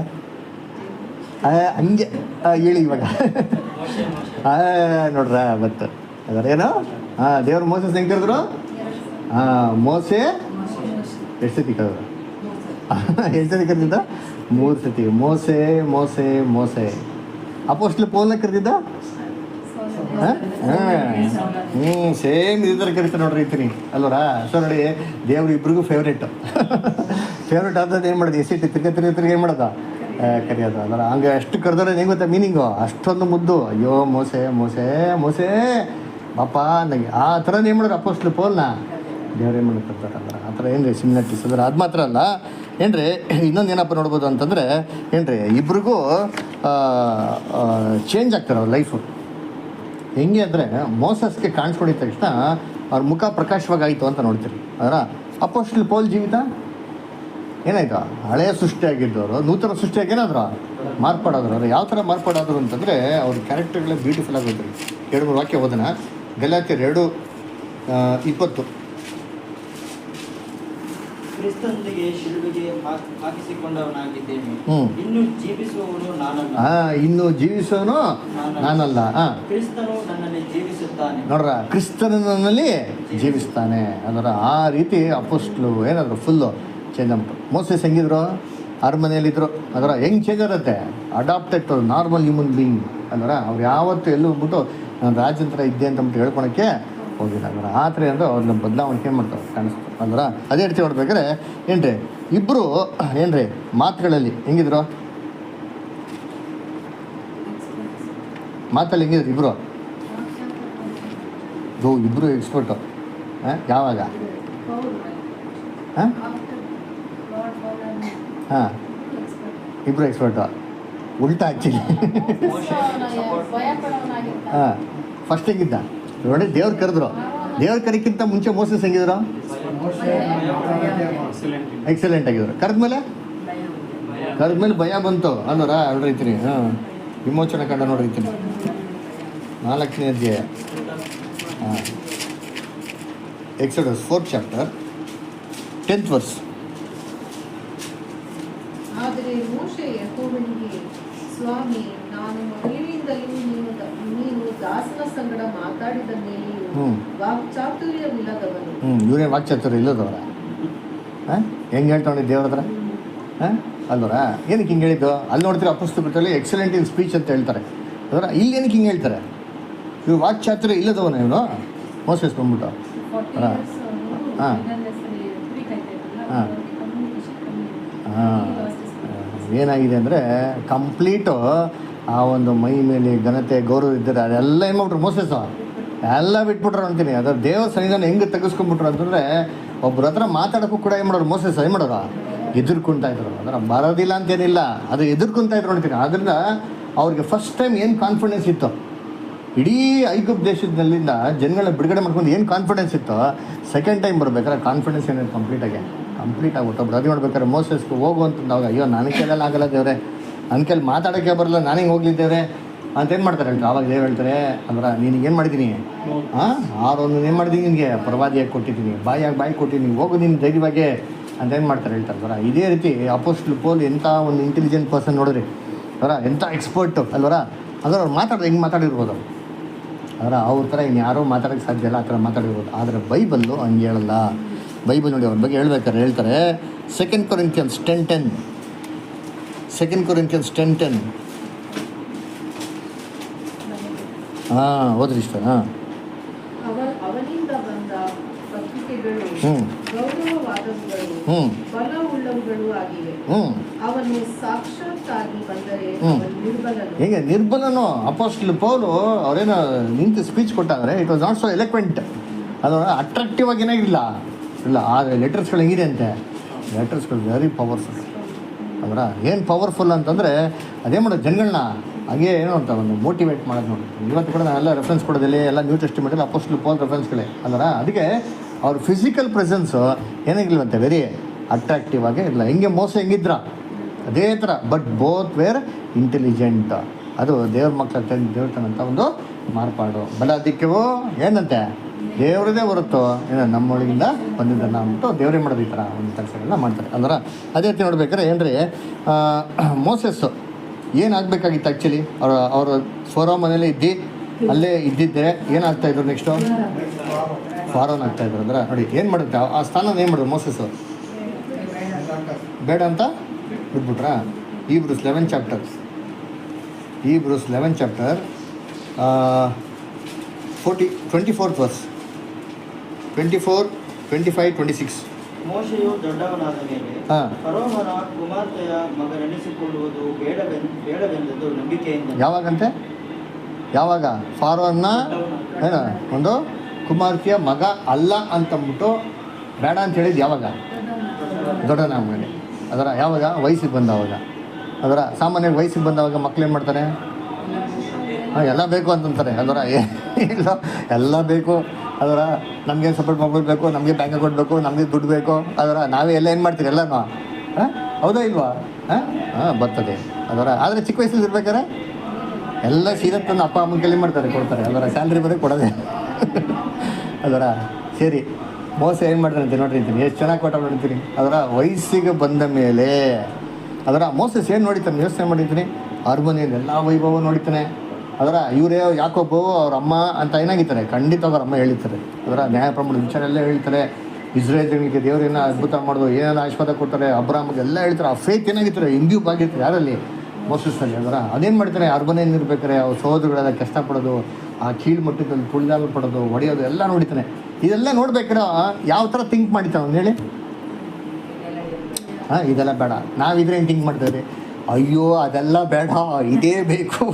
ಹಂಗೆ ಹೇಳಿ ಇವಾಗ. ನೋಡ್ರ ಬತ್ತು ಅದರ ಏನೋ ದೇವ್ರ ಮೋಸಸ್ ಹೆಂಗೆ ಕರೆದ್ರು? ಮೋಸೆ ಎಷ್ಟು ಸತಿ ಕರೆದ್ರು? ಎಷ್ಟು ಸತಿ ಕರೆದಿದ್ದ? 3 ಸತಿ. ಮೋಸೆ ಮೋಸೆ ಮೋಸೆ. ಅಪೊಸ್ತಲ ಪೌಲನ ಕರೆದಿದ್ದ ಸೇಮ್ ಇದೇ ಥರ ಕರಿತಾರೆ ನೋಡ್ರಿ ಇರ್ತೀನಿ ಅಲ್ವರಾ. ಸೊ ನೋಡಿ, ದೇವ್ರು ಇಬ್ರಿಗೂ ಫೇವ್ರೇಟ್ ಫೇವ್ರೇಟ್ ಆದದ್ದು ಏನು ಮಾಡೋದು, ಎಸಿಟ್ಟು ತಿರ್ಗಿ ಏನು ಮಾಡೋದು, ಕರೆಯೋದು ಅಲ್ವರ. ಹಂಗೆ ಅಷ್ಟು ಕರೆದ್ರೆ ಹೆಂಗೆ ಗೊತ್ತಾ ಮೀನಿಂಗು, ಅಷ್ಟೊಂದು ಮುದ್ದು. ಅಯ್ಯೋ ಮೋಸೆ ಮೋಸೆ ಮೋಸೆ ಪಾಪ ನನಗೆ ಆ ಥರ ಏನು ಮಾಡೋರು ಅಪೋಸ್ಟ್ಲ್ ಪೌಲ್ನ ದೇವ್ರು ಏನು ಮಾಡ್ತಾರೆ ಅಂದ್ರೆ ಆ ಥರ ಏನು ರೀ ಸಿಮಿಲಾರಿಟೀಸ್ ಅಂದ್ರೆ. ಅದು ಮಾತ್ರ ಅಲ್ಲ ಏನ್ರಿ, ಇನ್ನೊಂದು ಏನಪ್ಪ ನೋಡ್ಬೋದು ಅಂತಂದರೆ ಏನ್ರಿ, ಇಬ್ರಿಗೂ ಚೇಂಜ್ ಆಗ್ತಾರೆ ಅವ್ರ ಲೈಫು. ಹೆಂಗೆ ಅಂದರೆ ಮೋಸಸ್ಗೆ ಕಾಣಿಸ್ಕೊಂಡಿದ್ದ ತಕ್ಷಣ ಅವ್ರ ಮುಖ ಪ್ರಕಾಶವಾಗಾಯಿತು ಅಂತ ನೋಡ್ತೀರಿ. ಅದರ ಅಪೋಸ್ಟಲ್ ಪೌಲ್ ಜೀವಿತ ಏನಾಯ್ತು, ಹಳೆಯ ಸೃಷ್ಟಿಯಾಗಿದ್ದವರು ನೂತನ ಸೃಷ್ಟಿಯಾಗಿ ಏನಾದ್ರು ಮಾರ್ಪಾಡಾದ್ರು. ಅವ್ರು ಯಾವ ಥರ ಮಾರ್ಪಾಡಾದ್ರು ಅಂತಂದರೆ ಅವ್ರ ಕ್ಯಾರೆಕ್ಟರ್ಗಳೇ ಬ್ಯೂಟಿಫುಲ್ ಆಗೋದ್ರಿ. 2-3 ವಾಕ್ಯ ಓದೋಣ. ಗಲಾತ್ಯರು 2:20. ಕ್ರಿಸ್ತನೊಂದಿಗೆ ಶಿಲುಬೆಗೆ ಹಾಕಿಸಿಕೊಂಡವನಾಗಿದ್ದೇನೆ. ಇನ್ನು ಜೀವಿಸುವವನು ನಾನಲ್ಲ. ಇನ್ನು ಜೀವಿಸೋನು ನಾನಲ್ಲ, ಕ್ರಿಸ್ತನು ನನ್ನಲ್ಲಿ ಜೀವಿಸುತ್ತಾನೆ. ನೋಡ್ರ, ಕ್ರಿಸ್ತನು ನನ್ನಲ್ಲಿ ಜೀವಿಸ್ತಾನೆ. ಅದರ ಆ ರೀತಿ ಅಪೋಸ್ಟ್ಲು ಏನಾದ್ರು ಫುಲ್ಲು ಚೇಂಜ್ ಆಗ್ಬಿಟ್ಟು. ಮೋಸೆಸ್ ಹೆಂಗಿದ್ರು, ಅರಮನೆಯಲ್ಲಿದ್ದರು. ಅದರ ಹೆಂಗೆ ಚೇಂಜ್ ಇರುತ್ತೆ, adapted to normal human being ಅಲ್ವರ. ಅವ್ರು ಯಾವತ್ತೂ ಎಲ್ಲೂ ಹೋಗ್ಬಿಟ್ಟು ನಾನು ರಾಜನ ಥರ ಇದ್ದೆ ಅಂತಂದ್ಬಿಟ್ಟು ಹೇಳ್ಕೊಳಕ್ಕೆ ಹೋಗಿಲ್ಲ. ಅದರ ಆ ಥರ ಅಂದರೆ ಅವ್ರನ್ನ ಬದಲಾವಣೆ ಏನು ಮಾಡ್ತಾರೆ ಕಾಣಿಸ್ತಾರೆ ಅಲ್ವರ. ಅದೇ ರೀತಿ ನೋಡ್ಬೇಕಾದ್ರೆ ಏನ್ರಿ, ಇಬ್ಬರು ಏನ್ರಿ ಮಾತುಗಳಲ್ಲಿ ಹೆಂಗಿದ್ರು, ಮಾತಲ್ಲಿ ಹೆಂಗಿದ್ರು ಇಬ್ಬರು ಇಬ್ಬರು ಎಕ್ಸ್ಪರ್ಟು. ಯಾವಾಗ ಹಾಂ ಇಬ್ಬರು ಎಕ್ಸ್ಪರ್ಟು ಉಲ್ಟಾ ಆ್ಯಕ್ಚುಲಿ. ಹಾಂ ಫಸ್ಟ್ ಹೆಂಗಿದ್ದ ನೋಡಿ, ದೇವ್ರು ಕರೆದ್ರು. ದೇವ್ರು ಕರಿಕ್ಕಿಂತ ಮುಂಚೆ ಮೋಸಸ್ ಹೆಂಗಿದ್ರು, ಎಕ್ಸಲೆಂಟ್ ಆಗಿದ್ರು. ಕರೆದ್ಮೇಲೆ ಭಯ ಬಂತು ಅಲ್ವರ. ನೋಡ್ರೈತೀನಿ ವಿಮೋಚನೆ ಕಂಡ ನೋಡ್ರೈತೀನಿ 4ನೇ ಅಧ್ಯಾಯ. Exodus 4th chapter 10th verse. ಆದರೆ ಮೋಶೆ ಯೆಹೋವನಿಗೆ, ಸ್ವಾಮಿ, ನಾನು ಮೊದಲಿನಿಂದಲೂ ನೀನು ದಾಸನ ಸಂಗಡ ಮಾತಾಡಿದ ಮೇಲೆಯೂ ವಾಕ್ಚಾತುರ್ಯವಿಲ್ಲದವನು. ಇವರೇ ವಾಕ್ಚಾತುರ್ಯ ಇಲ್ಲದವರ ಹೆಂಗೆ ಹೇಳ್ತಾನೆ ದೇವ್ರ ಹತ್ರ ಅಲ್ವರ. ಏನಕ್ಕೆ ಹಿಂಗೆ ಹೇಳಿದ್ದು, ಅಲ್ಲಿ ನೋಡ್ತೀರ ಅಪುಸ್ತಕದಲ್ಲಿ ಎಕ್ಸಲೆಂಟ್ ಇನ್ ಸ್ಪೀಚ್ ಅಂತ ಹೇಳ್ತಾರೆ ಅದರ. ಇಲ್ಲಿ ಏನಕ್ಕೆ ಹಿಂಗೆ ಹೇಳ್ತಾರೆ, ಇವ್ರು ವಾಕ್ಚಾತುರ್ಯ ಇಲ್ಲದವನ ಇವನು ಮೋಸೆಸ್ ಬಂದ್ಬಿಟ್ಟು. ಹಾಂ ಹಾಂ ಹಾಂ ಏನಾಗಿದೆ ಅಂದರೆ ಕಂಪ್ಲೀಟು ಆ ಒಂದು ಮೈ ಮೇಲೆ ಘನತೆ ಗೌರವ ಇದ್ದರೆ ಅದೆಲ್ಲ ಏನು ಮಾಡ್ಬಿಟ್ರು ಮೋಸೆಸ್ ಎಲ್ಲ ಬಿಟ್ಬಿಟ್ರು ಅಂತೀನಿ. ಅದರ ದೇವರ ಸನ್ನಿಧಾನ ಹೆಂಗೆ ತೆಗೆಸ್ಕೊಂಡ್ಬಿಟ್ರು ಅಂತಂದರೆ ಒಬ್ರ ಹತ್ರ ಮಾತಾಡೋಕ್ಕೂ ಕೂಡ ಏನು ಮಾಡೋರು ಮೋಸೆಸ್ ಏನು ಮಾಡೋರು, ಎದುರ್ಕೊಳ್ತಾ ಇದ್ರು. ಅದರ ಬರೋದಿಲ್ಲ ಅಂತೇನಿಲ್ಲ, ಅದು ಎದುರ್ಕೊಳ್ತಾ ಇದ್ರು ಅಂತೀನಿ. ಆದ್ದರಿಂದ ಅವ್ರಿಗೆ ಫಸ್ಟ್ ಟೈಮ್ ಏನು ಕಾನ್ಫಿಡೆನ್ಸ್ ಇತ್ತು, ಇಡೀ ಐಗುಪ್ತ ದೇಶದಲ್ಲಿಂದ ಜನಗಳ ಬಿಡುಗಡೆ ಮಾಡ್ಕೊಂಡು ಏನು ಕಾನ್ಫಿಡೆನ್ಸ್ ಇತ್ತು, ಸೆಕೆಂಡ್ ಟೈಮ್ ಬರ್ಬೇಕಾದ್ರೆ ಕಾನ್ಫಿಡೆನ್ಸ್ ಏನೇನು ಕಂಪ್ಲೀಟ್ ಆಗ್ಬಿಟ್ಟು ಅದು ನೋಡ್ಬೇಕಾದ್ರೆ ಮೋಸಸ್ಗೆ ಹೋಗುವಂತಂದಾಗ ಅಯ್ಯೋ ನನ್ನ ಕೈಲೆಲ್ಲ ಆಗಲ್ಲ ದೇವ್ರೆ, ನನ್ನ ಕೈಲಿ ಮಾತಾಡೋಕ್ಕೆ ಬರಲ್ಲ, ನಾನು ಹಿಂಗೆ ಹೋಗ್ಲಿದ್ದೇವೆ ಅಂತೇನು ಮಾಡ್ತಾರೆ ಹೇಳ್ತಾರೆ. ಆವಾಗ ದೇವ್ರು ಹೇಳ್ತಾರೆ ಅಂದ್ರೆ ನೀನು ಏನು ಮಾಡಿದ್ದೀನಿ, ಆರೊಂದು ಏನು ಮಾಡಿದ್ದೀನಿ, ನಿನಗೆ ಪ್ರವಾದಿಯಾಗಿ ಕೊಟ್ಟಿದ್ದೀನಿ, ಬಾಯಿ ಕೊಟ್ಟಿದ್ದೀನಿ, ಹೋಗು ನೀನು ಧೈರ್ಯವಾಗಿ ಅಂತೇನು ಮಾಡ್ತಾರೆ ಹೇಳ್ತಾರೆ ಅಲ್ವರ. ಇದೇ ರೀತಿ ಅಪೋಸ್ಟಲ್ ಪೌಲ್ ಎಂಥ ಒಂದು ಇಂಟೆಲಿಜೆಂಟ್ ಪರ್ಸನ್ ನೋಡಿರಿ ಅವರ, ಎಂಥ ಎಕ್ಸ್ಪರ್ಟು ಅಲ್ವರ. ಅಂದ್ರೆ ಅವ್ರು ಹೆಂಗೆ ಮಾತಾಡಿರ್ಬೋದು ಅದರ, ಅವ್ರ ಥರ ಇನ್ಯಾರೂ ಮಾತಾಡೋಕ್ಕೆ ಸಾಧ್ಯ ಇಲ್ಲ, ಆ ಥರ ಮಾತಾಡಿರ್ಬೋದು. ಆದರೆ ಬೈಬಲ್ಲು ಹಂಗೆ ಹೇಳಲ್ಲ. ಬೈಬಲ್ ನೋಡಿ ಅವ್ರ ಬಗ್ಗೆ ಹೇಳ್ಬೇಕಾದ್ರೆ ಹೇಳ್ತಾರೆ 2 Corinthians 10:10. 2 Corinthians 10:10 ಓದ್ರಿ ಇಷ್ಟ. ಅವನಿಂದ ಬಂದ ಪತ್ರಿಕೆಗಳು ಗೌರವವಾದವುಗಳು ಬಲವುಳ್ಳವುಗಳು ಆಗಿವೆ. ಅವನು ಸಾಕ್ಷಾತ್ತಾಗಿ ಬಂದರೆ ನಿರ್ಬಲನು. ಹೇಗೆ ನಿರ್ಬಲನು ಅಪೋಸ್ಟಲ್ ಪೌಲು ಅವರೇನೋ ನಿಂತು ಸ್ಪೀಚ್ ಕೊಟ್ಟಾದರೆ it was not so eloquent, ಅದು ಅಟ್ರಾಕ್ಟಿವ್ ಆಗಿ ಏನಾಗಿಲ್ಲ ಇಲ್ಲ. ಆದರೆ ಲೆಟರ್ಸ್ಗಳು ಹೆಂಗಿದೆ ಅಂತೆ, ಲೆಟರ್ಸ್ಗಳು ವೆರಿ ಪವರ್ಫುಲ್ ಅದರ. ಏನು ಪವರ್ಫುಲ್ ಅಂತಂದರೆ ಅದೇ ಮಾಡೋದು ಜನಗಳನ್ನ ಹಾಗೆ ಏನೋ ಅಂತ ಒಂದು ಮೋಟಿವೇಟ್ ಮಾಡೋದು ನೋಡಿ. ಇವತ್ತು ಕೂಡ ನಾನೆಲ್ಲ ರೆಫರೆನ್ಸ್ ಕೊಡೋದಿಲ್ಲ, ಎಲ್ಲ ನ್ಯೂ ಟೆಸ್ಟಿಮೆಂಟಲ್ಲಿ ಅಪೋಸ್ಟಲ್ ಪೌಲ್ ರೆಫರೆನ್ಸ್ಗಳೇ ಅಲ್ಲರ. ಅದಕ್ಕೆ ಅವ್ರ ಫಿಸಿಕಲ್ ಪ್ರೆಸೆನ್ಸು ಏನಾಗಿಲ್ವಂತೆ, ವೆರಿ ಅಟ್ರಾಕ್ಟಿವ್ ಆಗೇ ಇಲ್ಲ. ಹೆಂಗೆ ಮೋಸ ಹೆಂಗಿದ್ರ ಅದೇ ಥರ, ಬಟ್ ಬೋತ್ ವೇರ್ ಇಂಟೆಲಿಜೆಂಟ್. ಅದು ದೇವ್ರ ಮಕ್ಕಳ ದೇವ್ರತನಂತ ಒಂದು ಮಾರ್ಪಾಡು. ಬಲಾಧಿಕ್ಯವೋ ಏನಂತೆ ದೇವ್ರದೇ ಹೊರತು ಏನೋ ನಮ್ಮೊಳಗಿಂದ ಬಂದಿದ್ದನ್ನು ಅಂದ್ಬಿಟ್ಟು ದೇವರೇ ಮಾಡೋದು ಈ ಥರ ಒಂದು ಕೆಲಸಗಳನ್ನ ಮಾಡ್ತಾರೆ ಅಲ್ವರ. ಅದೇ ರೀತಿ ನೋಡ್ಬೇಕಾದ್ರೆ ಏನ್ರಿ, ಮೋಸೆಸ್ಸು ಏನಾಗಬೇಕಾಗಿತ್ತು ಆ್ಯಕ್ಚುಲಿ, ಅವರ ಸ್ವರೋ ಮನೇಲಿ ಅಲ್ಲೇ ಇದ್ದಿದ್ದೆ ಏನಾಗ್ತಾಯಿದ್ರು, ನೆಕ್ಸ್ಟು ಫಾರೋನ್ ಆಗ್ತಾಯಿದ್ರು. ಅಂದ್ರೆ ನೋಡಿ ಏನು ಮಾಡುತ್ತೆ ಆ ಸ್ಥಾನ ಏನು ಮಾಡಿದ್ರು ಮೋಸೆಸ್ಸು, ಬೇಡ ಅಂತ ಬಿಟ್ಬಿಟ್ರಾ. Hebrews 11 chapter 24th verse. 24, 25, 26. ಮೋಶೆಯು ದೊಡ್ಡವನಾದ ಮೇಲೆ ಹಾಂ. ಫರೋಹನ ಕುಮಾರ್ತೆಯ ಮಗನೆನಿಸಿಕೊಳ್ಳುವುದು ಬೇಡವೆಂದು ನಂಬಿಕೆಯಿಂದ. ಯಾವಾಗಂತೆ? ಯಾವಾಗ? ಫಾರೋನ್ನ ಏನು ಒಂದು ಕುಮಾರ್ತಿಯ ಮಗ ಅಲ್ಲ ಅಂತಂದ್ಬಿಟ್ಟು ಬೇಡ ಅಂತ ಹೇಳಿದ್ದು ಯಾವಾಗ? ದೊಡ್ಡನ ಮಗನೇ. ಅದರ ಯಾವಾಗ? ವಯಸ್ಸಿಗೆ ಬಂದವಾಗ. ಅದರ ಸಾಮಾನ್ಯವಾಗಿ ವಯಸ್ಸಿಗೆ ಬಂದವಾಗ ಮಕ್ಳು ಏನು ಮಾಡ್ತಾರೆ? ಎಲ್ಲ ಬೇಕು ಅಂತಂತಾರೆ. ಅದರ ಇಲ್ಲ ಎಲ್ಲ ಬೇಕು. ಅದರ ನಮಗೆ ಸಪೋರ್ಟ್ ಮೊಬೈಲ್ ಬೇಕು, ನಮಗೆ ಬ್ಯಾಂಕ್ ಅಕೌಂಟ್ ಬೇಕು, ನಮಗೆ ದುಡ್ಡು ಬೇಕು. ಅದರ ನಾವೇ ಎಲ್ಲ ಏನು ಮಾಡ್ತೀರಿ ಎಲ್ಲನೂ? ಹಾಂ, ಹೌದಾ ಇಲ್ವಾ? ಹಾಂ ಬರ್ತದೆ. ಅದರ ಆದರೆ ಚಿಕ್ಕ ವಯಸ್ಸಲ್ಲಿ ಇರ್ಬೇಕಾರೆ ಎಲ್ಲ ಸೀದಾ ತಂದು ಅಪ್ಪ ಅಮ್ಮನ ಕೈಲಿ ಮಾಡ್ತಾರೆ, ಕೊಡ್ತಾರೆ. ಅದರ ಸ್ಯಾಲ್ರಿ ಬರೀ ಕೊಡೋದೆ. ಅದರ ಸರಿ ಮೋಸ ಏನು ಮಾಡ್ತಾರೆ ಅಂತ ನೋಡಿರ್ತೀನಿ, ಎಷ್ಟು ಚೆನ್ನಾಗಿ ಕೊಟ್ಟ ನೋಡಿರ್ತೀನಿ. ಅದರ ವಯಸ್ಸಿಗೆ ಬಂದ ಮೇಲೆ ಅದರ ಮೋಸಸ್ ಏನು ನೋಡಿತಾನೆ ಯೋಚನೆ ಮಾಡಿರ್ತೀನಿ. ಅರಮನೆಯಲ್ಲಿ ಎಲ್ಲ ವೈಭವ ನೋಡಿತಾನೆ. ಅದರ ಇವರೇ ಯಾಕೊಬ್ಬ ಅವ್ರ ಅಮ್ಮ ಅಂತ ಏನಾಗಿರ್ತಾರೆ, ಖಂಡಿತ ಅವ್ರ ಅಮ್ಮ ಹೇಳಿರ್ತಾರೆ. ಅದರ ನ್ಯಾಯಪ್ರಮಾಣ ವಿಚಾರ ಎಲ್ಲ ಹೇಳ್ತಾರೆ. ಇಸ್ರೇಲ್ ಜನಗಳಿಗೆ ದೇವರೇನ ಅದ್ಭುತ ಮಾಡೋದು, ಏನೆಲ್ಲ ಆಶೀರ್ವಾದ ಕೊಡ್ತಾರೆ, ಅಬ್ರಾಮ್ಗೆ ಎಲ್ಲ ಹೇಳ್ತಾರೆ. ಆ ಫೇತ್ ಏನಾಗಿರ್ತಾರೆ, ಇಂಗ್ಯೂಬ್ ಆಗಿರ್ತಾರೆ ಯಾರಲ್ಲಿ? ಮೋಸಸ್ಸಲ್ಲಿ. ಅದರ ಅದೇನು ಮಾಡ್ತಾರೆ, ಅರಮನೆಯಲ್ಲಿ ಇರ್ಬೇಕಾರೆ ಅವ್ರ ಸಹೋದರಗಳೆಲ್ಲ ಕಷ್ಟಪಡೋದು, ಆ ಕೀಳು ಮಟ್ಟದಲ್ಲಿ ತುಳಿದಾಲು ಪಡೋದು, ಹೊಡೆಯೋದು ಎಲ್ಲ ನೋಡಿತಾನೆ. ಇದೆಲ್ಲ ನೋಡ್ಬೇಕಾದ್ರೆ ಯಾವ ಥರ ಥಿಂಕ್ ಮಾಡಿತಾನೆ ಅವ್ನು ಹೇಳಿ? ಹಾಂ, ಇದೆಲ್ಲ ಬೇಡ. ನಾವಿದ್ರೆ ಏನು ಥಿಂಕ್ ಮಾಡ್ತಾಯಿದ್ರಿ? ಅಯ್ಯೋ ಅದೆಲ್ಲ ಬೇಡ, ಇದೇ ಬೇಕು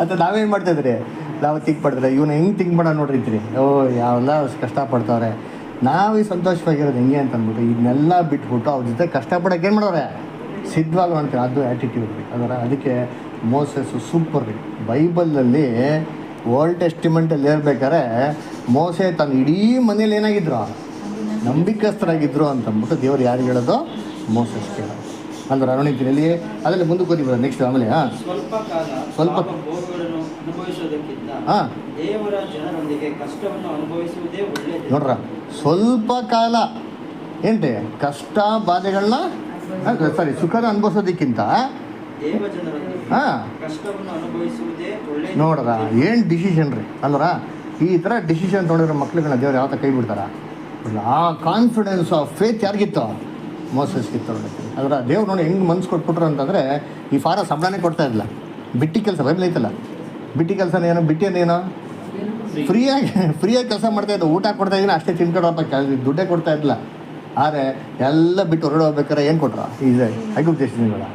ಅಂತ ನಾವೇನು ಮಾಡ್ತಾಯಿದ್ರಿ? ನಾವು ಥಿಂಕ್ ಮಾಡಿದ್ರೆ ಇವನು ಹೆಂಗೆ ಥಿಂಕ್ ಮಾಡೋಣ ನೋಡಿರ್ತೀರಿ. ಯಾವೆಲ್ಲ ಕಷ್ಟಪಡ್ತಾವ್ರೆ, ನಾವೇ ಸಂತೋಷವಾಗಿರೋದು ಹೆಂಗೆ ಅಂತ ಅಂದ್ಬಿಟ್ಟು ಇದನ್ನೆಲ್ಲ ಬಿಟ್ಬಿಟ್ಟು ಅವ್ರ ಜೊತೆ ಕಷ್ಟಪಡೋಕೆ ಏನು ಮಾಡೋರೆ? ಸಿದ್ಧವಾಗೋ ಅಂತೀವಿ. ಅದು ಆ್ಯಟಿಟ್ಯೂಡ್ ರೀ. ಅದರ ಅದಕ್ಕೆ ಮೋಸಸ್ಸು ಸೂಪರ್ ರೀ. ಬೈಬಲಲ್ಲಿ ಓಲ್ಡ್ ಟೆಸ್ಟಿಮೆಂಟಲ್ಲಿ ಹೇಳ್ಬೇಕಾದ್ರೆ ಮೋಸೆ ತನ್ನ ಇಡೀ ಮನೇಲಿ ಏನಾಗಿದ್ರು? ನಂಬಿಕಸ್ಥರಾಗಿದ್ದರು ಅಂತಂದ್ಬಿಟ್ಟು ದೇವ್ರು ಯಾರಿಗೆ ಹೇಳೋದು? ಮೋಸಸ್ ಕೇಳೋದು. ಅಂದ್ರೆ ಅರುಣಿತಿನಲ್ಲಿ ಅದರಲ್ಲಿ ಮುಂದಕ್ಕೆ ಓದಿಬೋದು ನೆಕ್ಸ್ಟ್. ಆಮೇಲೆ ಸ್ವಲ್ಪ ಭೋಗಗಳನ್ನು ಅನುಭವಿಸುವುದಕ್ಕಿಂತ ಹಾಂ ದೇವರ ಜನರೊಂದಿಗೆ ಕಷ್ಟವನ್ನು ಅನುಭವಿಸುವುದೇ ಒಳ್ಳೆಯದು. ನೋಡ್ರ, ಸ್ವಲ್ಪ ಕಾಲ ಏನ್ರಿ ಕಷ್ಟ ಬಾಧೆಗಳನ್ನ ಸುಖನ ಅನುಭವಿಸೋದಕ್ಕಿಂತ ದೇವಜನರೊಂದಿಗೆ ಹಾಂ ಕಷ್ಟವನ್ನು ಅನುಭವಿಸುವುದೇ ಒಳ್ಳೆಯದು. ನೋಡ್ರ ಏನು ಡಿಸಿಷನ್ ರೀ. ಅಲ್ವರ ಈ ಥರ ಡಿಸಿಷನ್ ತೊಗೊಂಡಿರೋ ಮಕ್ಳುಗಳನ್ನ ದೇವ್ರು ಯಾವ ಕೈ ಬಿಡ್ತಾರ? ಆ ಕಾನ್ಫಿಡೆನ್ಸ್ ಆಫ್ ಫೇತ್ ಯಾರಿಗಿತ್ತು? ಮೋಸಸ್ಗಿತ್ತು. ಅದರ ದೇವ್ರು ನೋಡಿ ಹೆಂಗೆ ಮನ್ಸು ಕೊಟ್ಬಿಟ್ರು ಅಂತಂದರೆ ಈ ಫಾರ ಸಂಬಳನೇ ಕೊಡ್ತಾ ಇರಲಿಲ್ಲ. ಬಿಟ್ಟಿ ಕೆಲಸ ಬೈಬಲ್ ಐತಲ್ಲ, ಬಿಟ್ಟಿ ಕೆಲಸನ ಏನೋ, ಬಿಟ್ಟಿಯನ್ನೇನೋ ಫ್ರೀಯಾಗಿ ಕೆಲಸ ಮಾಡ್ತಾಯಿದ್ದು, ಊಟ ಕೊಡ್ತಾಯಿದ್ದೀನಿ ಅಷ್ಟೇ ತಿನ್ಕೊಡೋಪ್ಪ, ದುಡ್ಡೇ ಕೊಡ್ತಾ ಇರಲಿಲ್ಲ. ಆದರೆ ಎಲ್ಲ ಬಿಟ್ಟು ಹೊರಗಡೆ ಹೋಗ್ಬೇಕಾರೆ ಏನು ಕೊಟ್ರ? ಇದೆ ಐಗುಪ್ತ ದೇಶದಿಂದ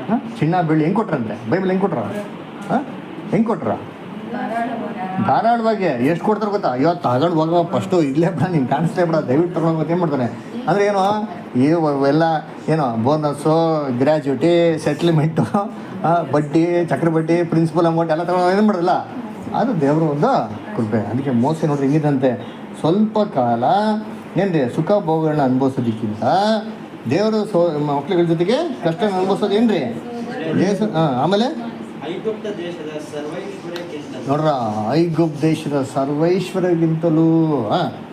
ಹಾಂ ಚಿನ್ನ ಬೆಳ್ಳಿ ಹೆಂಗೆ ಕೊಟ್ರಂತೆ? ಬೈಬಲ್ ಹೆಂಗೆ ಕೊಟ್ರ? ಹಾಂ ಹೆಂಗೆ ಕೊಟ್ರ? ಧಾರಾಳವಾಗಿ ಎಷ್ಟು ಕೊಡ್ತಾರೆ ಗೊತ್ತಾ? ಇವತ್ತು ತಗೊಂಡು ಹೋಗೋ ಫಸ್ಟು ಇಲ್ಲೇ ಬೇಡ, ನೀನು ಕಾಣಿಸ್ಲೇ ಬೇಡ, ದಯವಿಟ್ಟು ತೊಗೊಂಡು ಏನು ಮಾಡ್ತಾನೆ ಅಂದರೆ ಏನು ಎಲ್ಲ ಏನೋ ಬೋನಸ್ಸು, ಗ್ರ್ಯಾಜುಯಿಟಿ, ಸೆಟ್ಲ್ಮೆಂಟು, ಬಡ್ಡಿ, ಚಕ್ರಬಡ್ಡಿ, ಪ್ರಿನ್ಸಿಪಲ್ ಅಮೌಂಟ್ ಎಲ್ಲ ತಗೊಂಡು ಏನು ಮಾಡೋದಿಲ್ಲ. ಅದು ದೇವರು ಒಂದು ಕೃಪೆ. ಅದಕ್ಕೆ ಮೋಸ ನೋಡ್ರಿ ಹೆಂಗಿದಂತೆ, ಸ್ವಲ್ಪ ಕಾಲ ಏನ್ರಿ ಸುಖ ಭೋಗಗಳನ್ನ ಅನುಭವಿಸೋದಕ್ಕಿಂತ ದೇವರು ಮಕ್ಳುಗಳ ಜೊತೆಗೆ ಕಷ್ಟ ಅನುಭವಿಸೋದು ಏನ್ರಿ ದೇಶ. ಆಮೇಲೆ ಐಗುಪ್ತ ದೇಶದ ಸರ್ವೈಶ್ವರ್ಯಕ್ಕಿಂತ ನೋಡ್ರ, ಐಗುಪ್ತ ದೇಶದ ಸರ್ವೈಶ್ವರ್ಯಕ್ಕಿಂತಲೂ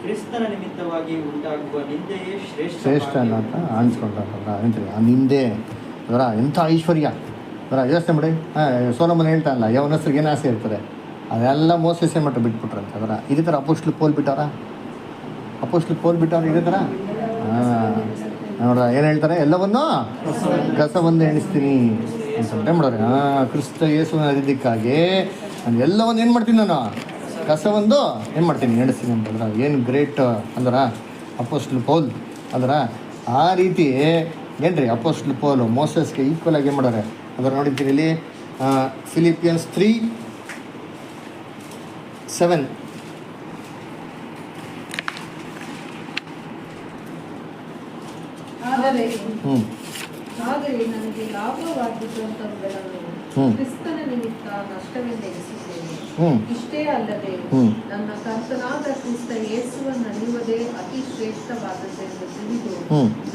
ಕ್ರಿಸ್ತನ ನಿಮಿತ್ತವಾಗಿ ಉಂಟಾಗುವ ನಿಂದೆಯೇ ಶ್ರೇಷ್ಠ ಅಂತ ಅನ್ಸ್ಕೊಂಡ್ರ ಅಂತೀರಿ. ಆ ನಿಂದೆ ಅದರ ಎಂಥ ಐಶ್ವರ್ಯ ಅದರ ಯೋಚನೆ ಮಾಡಿ. ಸೋಲಮನ್ ಹೇಳ್ತಾನಲ್ಲ, ಯವನಸ್ರಿಗೆ ಏನು ಆಸೆ ಇರ್ತದೆ, ಅದೆಲ್ಲ ಮೋಸಸೆ ಮಟ್ಟ ಬಿಟ್ಬಿಟ್ರಂತೆ. ಅದರ ಇದೇ ಥರ ಅಪೋಸ್ಟ್ಲು ಪೋಲ್ ಬಿಟ್ಟವ್ರ ಇದೇ ಥರ. ನೋಡ್ರ ಏನು ಹೇಳ್ತಾರೆ, ಎಲ್ಲವನ್ನೂ ಕಸವನ್ನು ಎಣಿಸ್ತೀನಿ ಅಂತ ಮಾಡೋರೆ. ಕ್ರಿಸ್ತ ಯೇಸುವಿನ ಅದಿದ್ದಕ್ಕಾಗಿ ನಾನು ಎಲ್ಲವನ್ನು ಏನು ಮಾಡ್ತೀನಿ, ನಾನು ಕಸವೊಂದು ಏನು ಮಾಡ್ತೀನಿ, ಎಣಿಸ್ತೀನಿ ಅಂತಂದ್ರೆ ಏನು ಗ್ರೇಟ್ ಅಂದ್ರೆ ಅಪೋಸ್ಟ್ಲ್ ಪೌಲ್. ಅಂದ್ರೆ ಆ ರೀತಿ ಏನ್ರಿ ಅಪೋಸ್ಟ್ಲ್ ಪೌಲು ಮೋಸಸ್ಗೆ ಈಕ್ವಲ್ ಆಗಿ ಏನು ಮಾಡೋರೆ. ಅದರ ನೋಡಿದ್ದೀರಿ ಇಲ್ಲಿ ಫಿಲಿಪಿಯನ್ಸ್ 3:7. ಆದರೆ ನನಗೆ ಲಾಭವಾಗಿದ್ದಂಥವುಗಳನ್ನು ಕ್ರಿಸ್ತನ ನಿಮಿತ್ತ ನಷ್ಟವೆಂದೆನಿಸುತ್ತೇನೆ. ಇಷ್ಟೇ ಅಲ್ಲದೆ ನನ್ನ ಕರ್ತನಾದ ಕ್ರಿಸ್ತ ಯೇಸುವನ್ನು ಅರಿಯುವುದೇ ಅತಿ ಶ್ರೇಷ್ಠವಾದದ್ದೆಂದು ತಿಳಿದು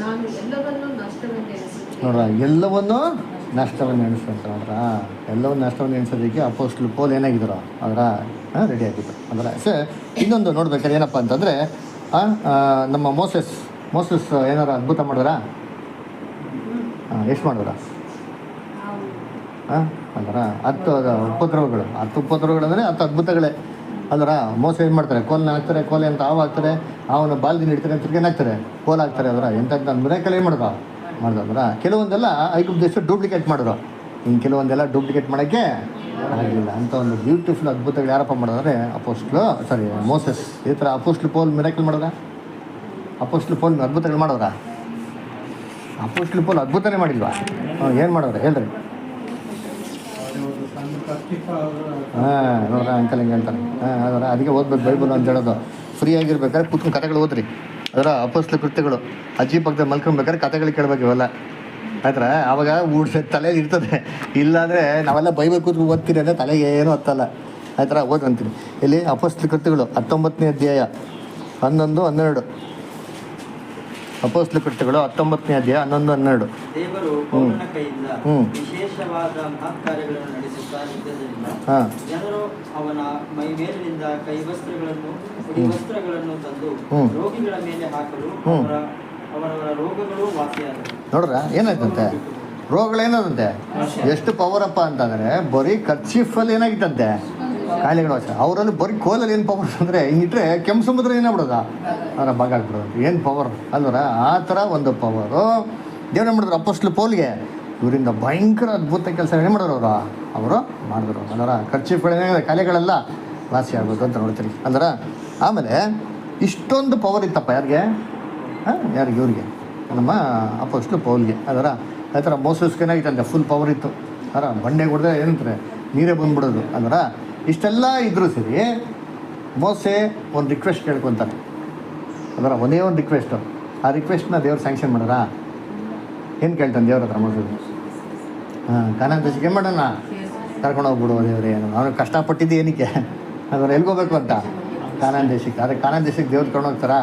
ನಾನು ಎಲ್ಲವನ್ನೂ ನಷ್ಟವೆಂದೆನಿಸುತ್ತೇನೆ. ನೋಡ್ರ, ಎಲ್ಲವನ್ನೂ ನಷ್ಟವನ್ನು ಎಣಿಸ್ತಂತ. ನೋಡ್ರ, ಎಲ್ಲವನ್ನೂ ನಷ್ಟವನ್ನು ಎಣಿಸೋದಕ್ಕೆ ಅಪೋಸ್ಟ್ಲ್ ಪೌಲ್ ಏನಾಗಿದ್ರು ಅದರ ರೆಡಿ ಆಗಿದ್ರು. ಅದರ ಇನ್ನೊಂದು ನೋಡ್ಬೇಕಾದ್ರೆ ಏನಪ್ಪ ಅಂತಂದರೆ ನಮ್ಮ ಮೋಸಸ್ ಏನಾರು ಅದ್ಭುತ ಮಾಡಿದ್ರ? ಎಷ್ಟು ಮಾಡಿದ್ರ? ಅಂದ್ರೆ 10 ಉಪದ್ರವಗಳು ಅಂದರೆ 10 ಅದ್ಭುತಗಳೇ. ಅಂದ್ರೆ ಮೋಸ ಏನು ಮಾಡ್ತಾರೆ, ಕೋಲನ್ನ ಹಾಕ್ತಾರೆ, ಕೋಲೆ ಅಂತ ಹಾವು ಹಾಕ್ತಾರೆ, ಅವನು ಬಾಲ್ದಿನ ಇಡ್ತಾರೆ, ತಿರ್ಗೇನು ಹಾಕ್ತಾರೆ, ಕೋಲ್ ಹಾಕ್ತಾರೆ. ಅಂದ್ರೆ ಎಂಥದ್ದು ಮಿರಾಕಲ್ ಏನು ಮಾಡಿದ್ರು. ಕೆಲವೊಂದೆಲ್ಲ ಐಗುಪ್ತ ದೇಶ ಡೂಪ್ಲಿಕೇಟ್ ಮಾಡಿದ್ರು. ಇನ್ನು ಕೆಲವೊಂದೆಲ್ಲ ಡೂಪ್ಲಿಕೇಟ್ ಮಾಡೋಕ್ಕೆ ಆಗಲಿಲ್ಲ ಅಂತ ಒಂದು ಬ್ಯೂಟಿಫುಲ್ ಅದ್ಭುತಗಳು ಯಾರಪ್ಪ ಮಾಡಿದ್ರೆ ಮೋಸಸ್. ಈ ಥರ ಅಪೋಸ್ಟ್ಲ್ ಪೌಲ್ ಮಿರಾಕಲ್ ಮಾಡಿದ್ರ? ಅಪೋಸ್ಟ್ಲ್ ಪೌಲ್ ಅದ್ಭುತಗಳು ಮಾಡೋರ? ಅಪೋಸ್ಟ್ಲ್ ಪೌಲ್ ಅದ್ಭುತನೇ ಮಾಡಿಲ್ವಾ? ಏನು ಮಾಡೋರು ಹೇಳ್ರಿ? ನೋಡ್ರ ಅಂಕಲ್ ಹಿಂಗೆ ಹೇಳ್ತಾರೆ. ಅದರ ಅದಕ್ಕೆ ಓದ್ಬೇಕು ಬೈಬಲ್ ಅಂತ ಹೇಳೋದು. ಫ್ರೀ ಆಗಿರ್ಬೇಕಾದ್ರೆ ಕೂತ್ಕೊಂಡು ಕಥೆಗಳು ಓದ್ರಿ. ಅದರ ಅಪೋಸ್ಟ್ಲ ಕೃತ್ಯಗಳು, ಅಜ್ಜಿ ಪಕ್ಕದಲ್ಲಿ ಮಲ್ಕೊಬೇಕಾದ್ರೆ ಕಥೆಗಳು ಕೇಳಬೇಕು ಇವೆಲ್ಲ ಆಯ್ತರ. ಆವಾಗ ತಲೆಯಲ್ಲಿ ಇರ್ತದೆ. ಇಲ್ಲಾಂದರೆ ನಾವೆಲ್ಲ ಬೈಬಲ್ ಕೂತ್ಕೊಂಡು ಓದ್ತೀರಿ ಅಂದರೆ ತಲೆಗೆ ಏನೂ ಹತ್ತಲ್ಲ ಆಯ್ತರ. ಓದಂತೀನಿ ಇಲ್ಲಿ ಅಪೋಸ್ಟ್ಲ ಕೃತ್ಯಗಳು 19ನೇ ಅಧ್ಯಾಯ 11, 12. ಅಪೋಸ್ಟ್ಲ ಕೃತ್ಯಗಳು 19ನೇ ಅಧ್ಯಾಯ 11, 12. ದೇವರು ಪೌಲನ ಕೈಯಿಂದ ವಿಶೇಷವಾದ ಮಹತ್ಕಾರ್ಯಗಳನ್ನು ನಡೆಸುತ್ತಾ ಇದ್ದರಿಂದ ಜನರು ಅವನ ಮೈ ಮೇಲಿನಿಂದ ವಸ್ತ್ರಗಳನ್ನು ತಂದು ರೋಗಿಗಳ ಮೇಲೆ ಹಾಕಲು ಅವರವರ ರೋಗಗಳು ವಾಸಿಯಾದವು. ನೋಡ್ರ ಏನಾಯ್ತಂತೆ? ರೋಗಗಳೇನದಂತೆ? ಎಷ್ಟು ಪವರಪ್ಪ ಅಂತಂದರೆ ಬರೀ ಕರ್ಚೀಫಲ್ಲಿ ಏನಾಗಿತ್ತಂತೆ ಕಾಯಿಲೆಗಳು ವಾಸಿ. ಅವರಲ್ಲಿ ಬರೀ ಕೋಲಲ್ಲಿ ಏನು ಪವರ್ ಅಂದರೆ ಹಿಂಗಿಟ್ರೆ ಕೆಂಪು ಸಮುದ್ರ ಏನಾಗ್ಬಿಡೋದ ಅವರ ಭಾಗ ಆಗ್ಬಿಡೋದು. ಏನು ಪವರ್ ಅಲ್ವರ? ಆ ಥರ ಒಂದು ಪವರು ದೇವ್ರು ಏನು ಮಾಡಿದ್ರು ಅಪೊಸ್ಟ್ಲ ಪೌಲ್ಗೆ. ಇವರಿಂದ ಭಯಂಕರ ಅದ್ಭುತ ಕೆಲಸ ಏನು ಮಾಡಿದ್ರು ಅವರು ಮಾಡಿದ್ರು ಅಲ್ಲರ. ಕರ್ಚೀಫ್ಗಳೇನಾಗಿದೆ ಕಾಯಿಲೆಗಳೆಲ್ಲ ವಾಸಿ ಆಗ್ಬೋದು ಅಂತ ನೋಡ್ತೀರಿ ಅಲ್ಲರ. ಆಮೇಲೆ ಇಷ್ಟೊಂದು ಪವರ್ ಇತ್ತಪ್ಪ ಯಾರಿಗೆ? ಯಾರಿಗೆ? ಇವ್ರಿಗೆ, ನಮ್ಮ ಅಪೊಸ್ಟ್ಲ ಪೌಲ್ಗೆ ಅದರ. ಆ ಥರ ಮೋಸಸ್ಗೇನಾಗಿತ್ತಂತೆ ಫುಲ್ ಪವರ್ ಇತ್ತು. ಅದರ ಬಂಡೆ ಹೊಡೆದ್ರೆ ಏನಂತಾರೆ ನೀರೇ ಬಂದ್ಬಿಡೋದು ಅದರ. ಇಷ್ಟೆಲ್ಲ ಇದ್ರೂ ಸರಿ ಮೋಸೆ ಒಂದು ರಿಕ್ವೆಸ್ಟ್ ಕೇಳ್ಕೊತಾರೆ ಅದರ. ಒಂದೇ ಒಂದು ರಿಕ್ವೆಸ್ಟು. ಆ ರಿಕ್ವೆಸ್ಟ್ನ ದೇವ್ರು ಸ್ಯಾಂಕ್ಷನ್ ಮಾಡೋರಾ? ಏನು ಕೇಳ್ತಾನೆ ದೇವ್ರ ಹತ್ರ ಮೋಸ? ಕಾನಾನ್ ದೇಶಕ್ಕೆ ಏನು ಮಾಡೋಣ? ಕರ್ಕೊಂಡು ಹೋಗ್ಬಿಡು ದೇವ್ರೆ. ಅವ್ನಿಗೆ ಕಷ್ಟಪಟ್ಟಿದ್ದು ಏನಕ್ಕೆ? ಅದರ ಎಲ್ಗೋಗ್ಬೇಕು ಅಂತ ಕಾನಾನ್ ದೇಶಕ್ಕೆ. ಆದರೆ ಕಾನಾನ್ ದೇಶಕ್ಕೆ ದೇವ್ರು ಕರ್ಕೊಂಡು ಹೋಗ್ತಾರಾ?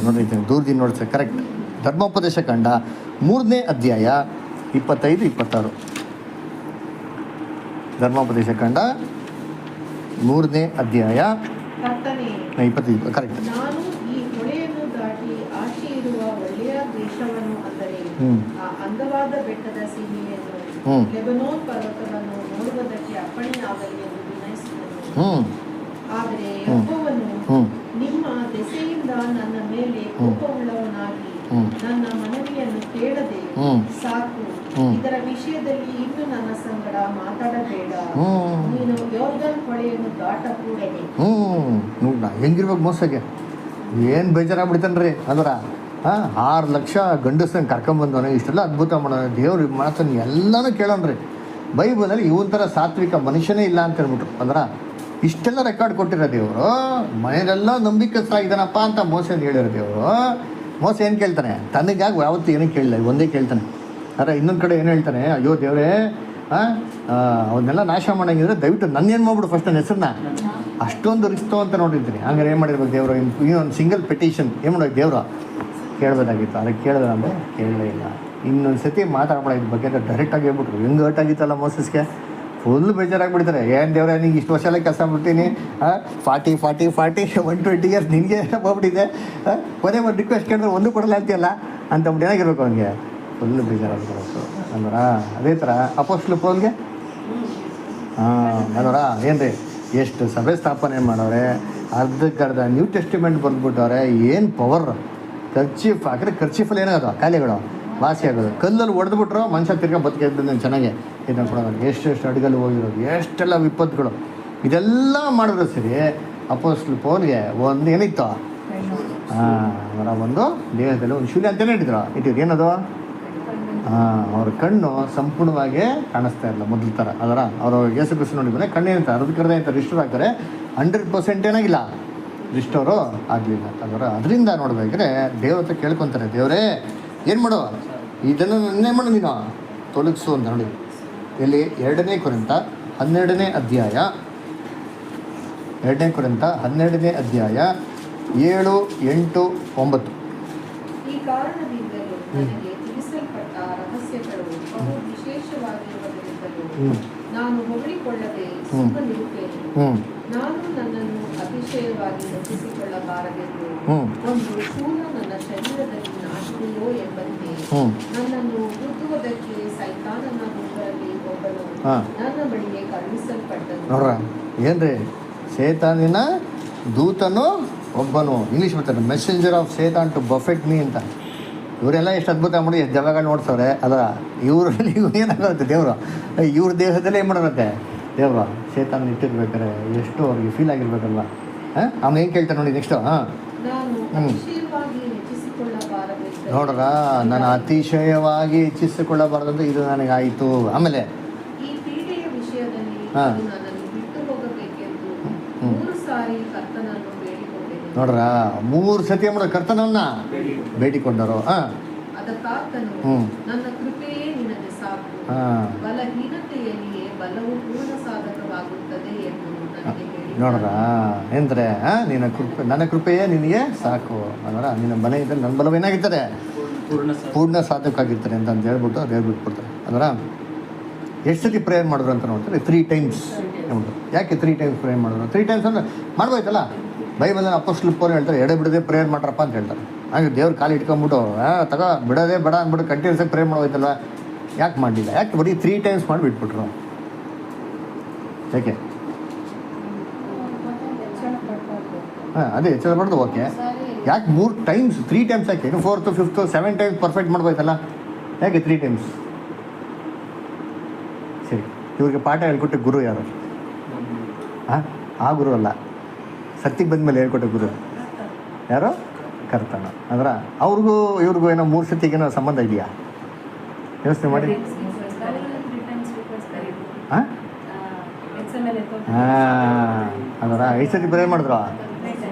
ನೋಡ್ರಿ ದೂರದಿಂದ ನೋಡ್ತಾರೆ ಕರೆಕ್ಟ್. ಧರ್ಮೋಪದೇಶ ಕಂಡ 3ನೇ ಅಧ್ಯಾಯ 25, 26. ಧರ್ಮೋಪದೇಶ ಕಂಡ 3ನೇ ಅಧ್ಯಾಯ 25 ಕರೆಕ್ಟ್. ನಾನು ಈ ಹೊಳೆಯನ್ನು ದಾಟಿ ಆಚೆ ಇರುವ ಒಳ್ಳೆಯ ದೇಶವನ್ನು ಅಂದರೆ ಆ ಅಂದವಾದ ಬೆಟ್ಟದ ಸೀಮೆಯನ್ನು ಲೆಬನೋನ್ ಪರ್ವತವನ್ನು ನೋಡುವುದಕ್ಕೆ ಅಪ್ಪಣೆಯಾಗಲಿ ಎಂದು ವಿನಯಿಸಿದನು. ಆದರೆ ಯೆಹೋವನು ನಿಮ್ಮ ದೆಸೆಯಿಂದ ನನ್ನ ಮೇಲೆ ಕೋಪವುಳ್ಳವನಾಗಿ ನನ್ನ ಮನವಿಯನ್ನು ಕೇಳದೆ ಸಾಕು. ಇದರ ವಿಷಯದಲ್ಲಿ ಇನ್ನು ನನ್ನ ಸಂಗಡ ಮಾತಾಡಬೇಡ. ನೀನು ಯೋರ್ದನ್ ಹೊಳೆಯನ್ನು ದಾಟಕೂಡದು. ಹೆಂಗಿರ್ಬೇಕು ಮೋಸಗೆ? ಏನು ಬೇಜಾರಾಗ್ಬಿಡ್ತಾನ್ರಿ ಅದರ. 6 ಲಕ್ಷ ಗಂಡಸನ್ನು ಕರ್ಕೊಂಬಂದವನು, ಇಷ್ಟೆಲ್ಲ ಅದ್ಭುತ ಮಾಡೋಣ, ದೇವ್ರ ಮಾತನ್ನು ಎಲ್ಲನೂ ಕೇಳೋಣ್ರಿ. ಬೈಬಲಲ್ಲಿ ಇವನ್ ಥರ ಸಾತ್ವಿಕ ಮನುಷ್ಯನೇ ಇಲ್ಲ ಅಂತ ಹೇಳ್ಬಿಟ್ರು ಅಂದ್ರೆ. ಇಷ್ಟೆಲ್ಲ ರೆಕಾರ್ಡ್ ಕೊಟ್ಟಿರೋ ದೇವರು ಮನೆಯಲ್ಲೆಲ್ಲ ನಂಬಿಕಸ್ಥರಾಗಿದ್ದಾನಪ್ಪ ಅಂತ ಮೋಸೆಯನ್ನು ಹೇಳಿರೋ ದೇವರು. ಮೋಸ ಏನು ಕೇಳ್ತಾನೆ? ತನಗಾಗಿ ಯಾವತ್ತೂ ಏನೂ ಕೇಳಿಲ್ಲ, ಒಂದೇ ಕೇಳ್ತಾನೆ. ಆದರೆ ಇನ್ನೊಂದು ಕಡೆ ಏನು ಹೇಳ್ತಾನೆ? ಅಯ್ಯೋ ದೇವರೇ, ಅವನ್ನೆಲ್ಲ ನಾಶ ಮಾಡಂಗಿದ್ರೆ ದಯವಿಟ್ಟು ನನ್ನೇನು ಮಾಡ್ಬಿಡು ಫಸ್ಟ್ ನನ್ನ ಹೆಸರನ್ನ. ಅಷ್ಟೊಂದು ರಿಸ್ತು ಅಂತ ನೋಡಿರ್ತೀನಿ. ಹಂಗಾರೆ ಏನು ಮಾಡಿರ್ಬೇಕು ದೇವರು? ಇನ್ನೊಂದು ಸಿಂಗಲ್ ಪೆಟಿಷನ್ ಏನು ಮಾಡೋದು ದೇವರು ಕೇಳಬೇಕಾಗಿತ್ತು. ಅದಕ್ಕೆ ಕೇಳಿದ್ರೆ ಅಂದರೆ ಕೇಳಲೇ ಇಲ್ಲ. ಇನ್ನೊಂದು ಸತಿ ಮಾತಾಡ್ಬೇಡ ಇದ್ರ ಬಗ್ಗೆ ಅಂತ ಡೈರೆಕ್ಟಾಗಿ ಹೇಳ್ಬಿಟ್ರು. ಹೆಂಗೆ ಹರ್ಟ್ ಆಗಿತ್ತಲ್ಲ ಮೋಸಸ್ಗೆ. ಫುಲ್ ಬೇಜಾರಾಗಿಬಿಡ್ತಾರೆ. ಏನು ದೇವ್ರೆ ನಿಂಗೆ ಇಷ್ಟು ವರ್ಷ ಎಲ್ಲ ಕೆಲಸ ಬಿಡ್ತೀನಿ, 40 120 ಇಯರ್ಸ್ ನಿನಗೆ ಹೋಗ್ಬಿಟ್ಟಿದೆ, ಕೊನೆ ಒಂದು ರಿಕ್ವೆಸ್ಟ್ ಕೇಳಿದ್ರೆ ಒಂದು ಕೊಡಲ್ಲ ಅಂತೀಯಲ್ಲ ಅಂತಂದ್ಬಿಟ್ಟು ಏನಾಗಿರ್ಬೇಕು ಅವನಿಗೆ? ಫುಲ್ ಬೇಜಾರಾಗಿರ್ಬೇಕು ಅಂದ್ರ. ಅದೇ ಥರ ಅಪೊಸ್ಟ್ಲ ಪೌಲ್ಗೆ ಅಲ್ವರ ಏನು ರೀ ಎಷ್ಟು ಸಭೆ ಸ್ಥಾಪನೆ ಮಾಡೋರೆ, ಅರ್ಧಕ್ಕರ್ಧ ನ್ಯೂ ಟೆಸ್ಟಿಮೆಂಟ್ ಬಂದ್ಬಿಟ್ಟವ್ರೆ. ಏನು ಪವರ್! ಖರ್ಚೀಫ್ ಹಾಕಿದ್ರೆ ಖರ್ಚೀಫಲ್ಲಿ ಏನಾಗೋದು ಕಾಯಿಲೆಗಳು ವಾಸಿ ಆಗೋದು. ಕಲ್ಲಲ್ಲಿ ಹೊಡೆದ್ಬಿಟ್ರು ಮನುಷ್ಯ ತಿರ್ಗಾ ಬದುಕಿದ್ದು ಚೆನ್ನಾಗೆ ಇದನ್ನು ಕೊಡೋದು. ಎಷ್ಟೆಷ್ಟು ಅಡಿಗಲ್ಲಿ ಹೋಗಿರೋದು, ಎಷ್ಟೆಲ್ಲ ವಿಪತ್ತುಗಳು, ಇದೆಲ್ಲ ಮಾಡಿದ್ರು ಸರಿ. ಅಪೊಸ್ಟ್ಲ ಪೌಲ್ಗೆ ಒಂದು ಏನಿತ್ತು? ಅವರ ಒಂದು ದೇಹದಲ್ಲಿ ಒಂದು ಶೂನ್ಯ ಅಂತಲೇ ಇಟ್ಟಿದ್ರು. ಏನದು? ಅವ್ರ ಕಣ್ಣು ಸಂಪೂರ್ಣವಾಗಿ ಕಾಣಿಸ್ತಾ ಇರಲ್ಲ ಮೊದಲ ಥರ. ಅದರ ಅವರು ಯೇಸು ಕ್ರಿಸ್ತ ನೋಡಿದ್ರೆ ಕಣ್ಣೇನಂತ ಅರ್ಧಕ್ಕರ್ಧ ಅಂತ ರಿಸ್ಟೋರ್ ಆಗ್ತಾರೆ. 100% ಏನಾಗಿಲ್ಲ, ರಿಸ್ಟೋರು ಆಗಲಿಲ್ಲ. ಅದರ ಅದರಿಂದ ನೋಡ್ಬೇಕಾದ್ರೆ ದೇವ್ರ ಹತ್ರ ಕೇಳ್ಕೊತಾರೆ, ದೇವರೇ ಏನು ಮಾಡೋ ಇದನ್ನು ನನ್ನೇ ಮಾಡು, ನೀನು ತೊಲಗಿಸು ಅಂತ ನೋಡಿ. ಇಲ್ಲಿ 2ನೇ ಕೊರಿಂಥ 12ನೇ ಅಧ್ಯಾಯ 2ನೇ ಕೊರಿಂಥ 12ನೇ ಅಧ್ಯಾಯ 7, 8, 9. ಈ ಕಾರಣದಿಂದಲೂ ನನಗೆ ತಿಳಿಸಲ್ಪಟ್ಟ ರಹಸ್ಯಗಳು ಬಹು ವಿಶೇಷವಾಗಿರುವುದರಿಂದಲೂ ನಾನು ಹೊಗಳಿಕೊಳ್ಳದೆ ಸುಮ್ಮನಿರುತ್ತೇನೆ. ನಾನು ನನ್ನನ್ನು ಅತಿಶಯವಾಗಿ ಹೆಚ್ಚಿಸಿಕೊಳ್ಳಬಾರದೆಂದು ಒಂದು ಶೂಲ ನನ್ನ ಶರೀರದಲ್ಲಿ ನಾಶಿದೆಯೋ ಎಂಬಂತೆ ನನ್ನನ್ನು ಗುದ್ದುವುದಕ್ಕೆ ಸೈತಾನನ ದೂತರಲ್ಲಿ ಒಬ್ಬನು ನನ್ನ ಬಳಿಗೆ ಕಳುಹಿಸಲ್ಪಟ್ಟನು. ನೋಡ್ರ ಏನ್ರಿ, ಸೇತಾನಿನ ದೂತನು ಒಬ್ಬನು. ಇಂಗ್ಲೀಷ್ ಬರ್ತಾರೆ messenger of Satan to buffet me ಅಂತ. ಇವರೆಲ್ಲ ಎಷ್ಟು ಅದ್ಭುತ ಮಾಡಿ ಎಷ್ಟು ಜಾಗ ನೋಡ್ಸವ್ರೆ. ಅದರ ಇವರಲ್ಲಿ ಏನಾಗುತ್ತೆ ದೇವರು ಇವ್ರ ದೇಹದಲ್ಲೇ ಏನು ಮಾಡೋರಂತೆ ದೇವ್ರ ಶೇತಾನ ಇಟ್ಟಿರ್ಬೇಕಾರೆ ಎಷ್ಟು ಅವ್ರಿಗೆ ಫೀಲ್ ಆಗಿರ್ಬೇಕಲ್ವ. ಅವ್ನು ಏನು ಕೇಳ್ತಾನೆ ನೋಡಿ ನೆಕ್ಸ್ಟು. ನಾನು ಅತಿಶಯವಾಗಿ ಹೆಚ್ಚಿಸಿಕೊಳ್ಳಬಾರದೆಂದರೆ ನೋಡ್ರ, ನಾನು ಅತಿಶಯವಾಗಿ ಹೆಚ್ಚಿಸಿಕೊಳ್ಳಬಾರ್ದಂದ್ರೆ ಇದು ನನಗಾಯಿತು. ಆಮೇಲೆ ಈ ಪೀಡೆಯ ವಿಷಯದಲ್ಲಿ ಹಾ. ಅದು ನನ್ನನ್ನು ಬಿಟ್ಟು ಹೋಗಬೇಕೆಂದು 3 ಸಾರಿ ಕರ್ತನನ್ನು ಬೇಡಿಕೊಂಡೆನು. ನೋಡ್ರ, 3 ಸತಿ ಮಾಡೋದು ಕರ್ತನನ್ನ ಬೇಡಿಕೊಂಡರು. ಅದಕ್ಕಾತನು ನನ್ನ ಕೃಪೆಯೇ ನಿನಗೆ ಸಾಕು, ಬಲಹೀನತೆಯಲ್ಲಿಯೇ ಬಲವು ಪೂರ್ಣ ಸಾಧಕವಾಗುತ್ತದೆ ಎಂದು ನನಗೆ ಹೇಳಿ. ನೋಡ್ರ, ಎಂದ್ರೆ ನನ್ನ ಕೃಪೆಯೇ ನಿನಗೆ ಸಾಕು ಅಂದ್ರೆ ನಿನ್ನ ಬಲ ಇದ್ದರೆ ನನ್ನ ಬಲವೇನಾಗಿರ್ತದೆ, ಪೂರ್ಣ ಸಾಧಕವಾಗಿರ್ತಾರೆ ಅಂತ ಹೇಳ್ಬಿಟ್ಟು ಅದು ಹೇಳ್ಬಿಟ್ಬಿಡ್ತಾರೆ. ಅದರ ಎಷ್ಟು ಸತಿ ಪ್ರೇಯರ್ ಮಾಡಿದ್ರು ಅಂತ ನೋಡ್ತಾರೆ, 3 times ನೋಡ್ರು. ಯಾಕೆ 3 times ಪ್ರೇಯರ್ ಮಾಡಿದ್ರು? 3 times ಅಂದರೆ ಮಾಡ್ಬೋಯ್ತಲ್ಲ. ಬೈಬಲಲ್ಲಿ ಅಪೊಸ್ತಲರು ಪೌಲ್ ಹೇಳ್ತಾರೆ, ಎಡೆ ಬಿಡದೆ ಪ್ರೇಯರ್ ಮಾಡ್ರಪ್ಪ ಅಂತ ಹೇಳ್ತಾರೆ. ಹಾಗೆ ದೇವ್ರು ಕಾಲು ಇಟ್ಕೊಂಡ್ಬಿಟ್ಟು ತಗೋ ಬಿಡೋದೇ ಬೇಡ ಅಂದ್ಬಿಟ್ಟು ಕಂಟಿನ್ಯೂಸ್ ಆಗಿ ಪ್ರೇಯರ್ ಮಾಡೋಯ್ತಲ್ವ, ಯಾಕೆ ಮಾಡಲಿಲ್ಲ? ಯಾಕೆ ಬರೀ 3 times ಮಾಡಿ ಬಿಟ್ಬಿಟ್ರು? ಯಾಕೆ? ಅದೇ ಹೆಚ್ಚಬಾರ್ದು, ಓಕೆ. ಯಾಕೆ 3 times 3 times ಯಾಕೆ? ಇನ್ನು 4th 5th 7 times ಪರ್ಫೆಕ್ಟ್ ಮಾಡ್ಬೋಯ್ತಲ್ಲ, ಯಾಕೆ 3 times? ಸರಿ, ಇವ್ರಿಗೆ ಪಾಠ ಹೇಳ್ಕೊಟ್ಟೆ ಗುರು ಯಾರು? ಆ ಗುರು ಅಲ್ಲ, ಸತ್ತಿಗೆ ಬಂದಮೇಲೆ ಹೇಳ್ಕೊಟ್ಟೆ ಗುರು ಯಾರು? ಕರ್ತನ. ಅಂದ್ರೆ ಅವ್ರಿಗೂ ಇವ್ರಿಗೂ ಏನೋ 3 ಸತಿಗೇನೋ ಸಂಬಂಧ ಇದೆಯಾ? ಯೋಚನೆ ಮಾಡಿ. ಹಾಂ ಅದರ 5 ಸತಿ ಪ್ರೇಯರ್ ಮಾಡಿದ್ರು.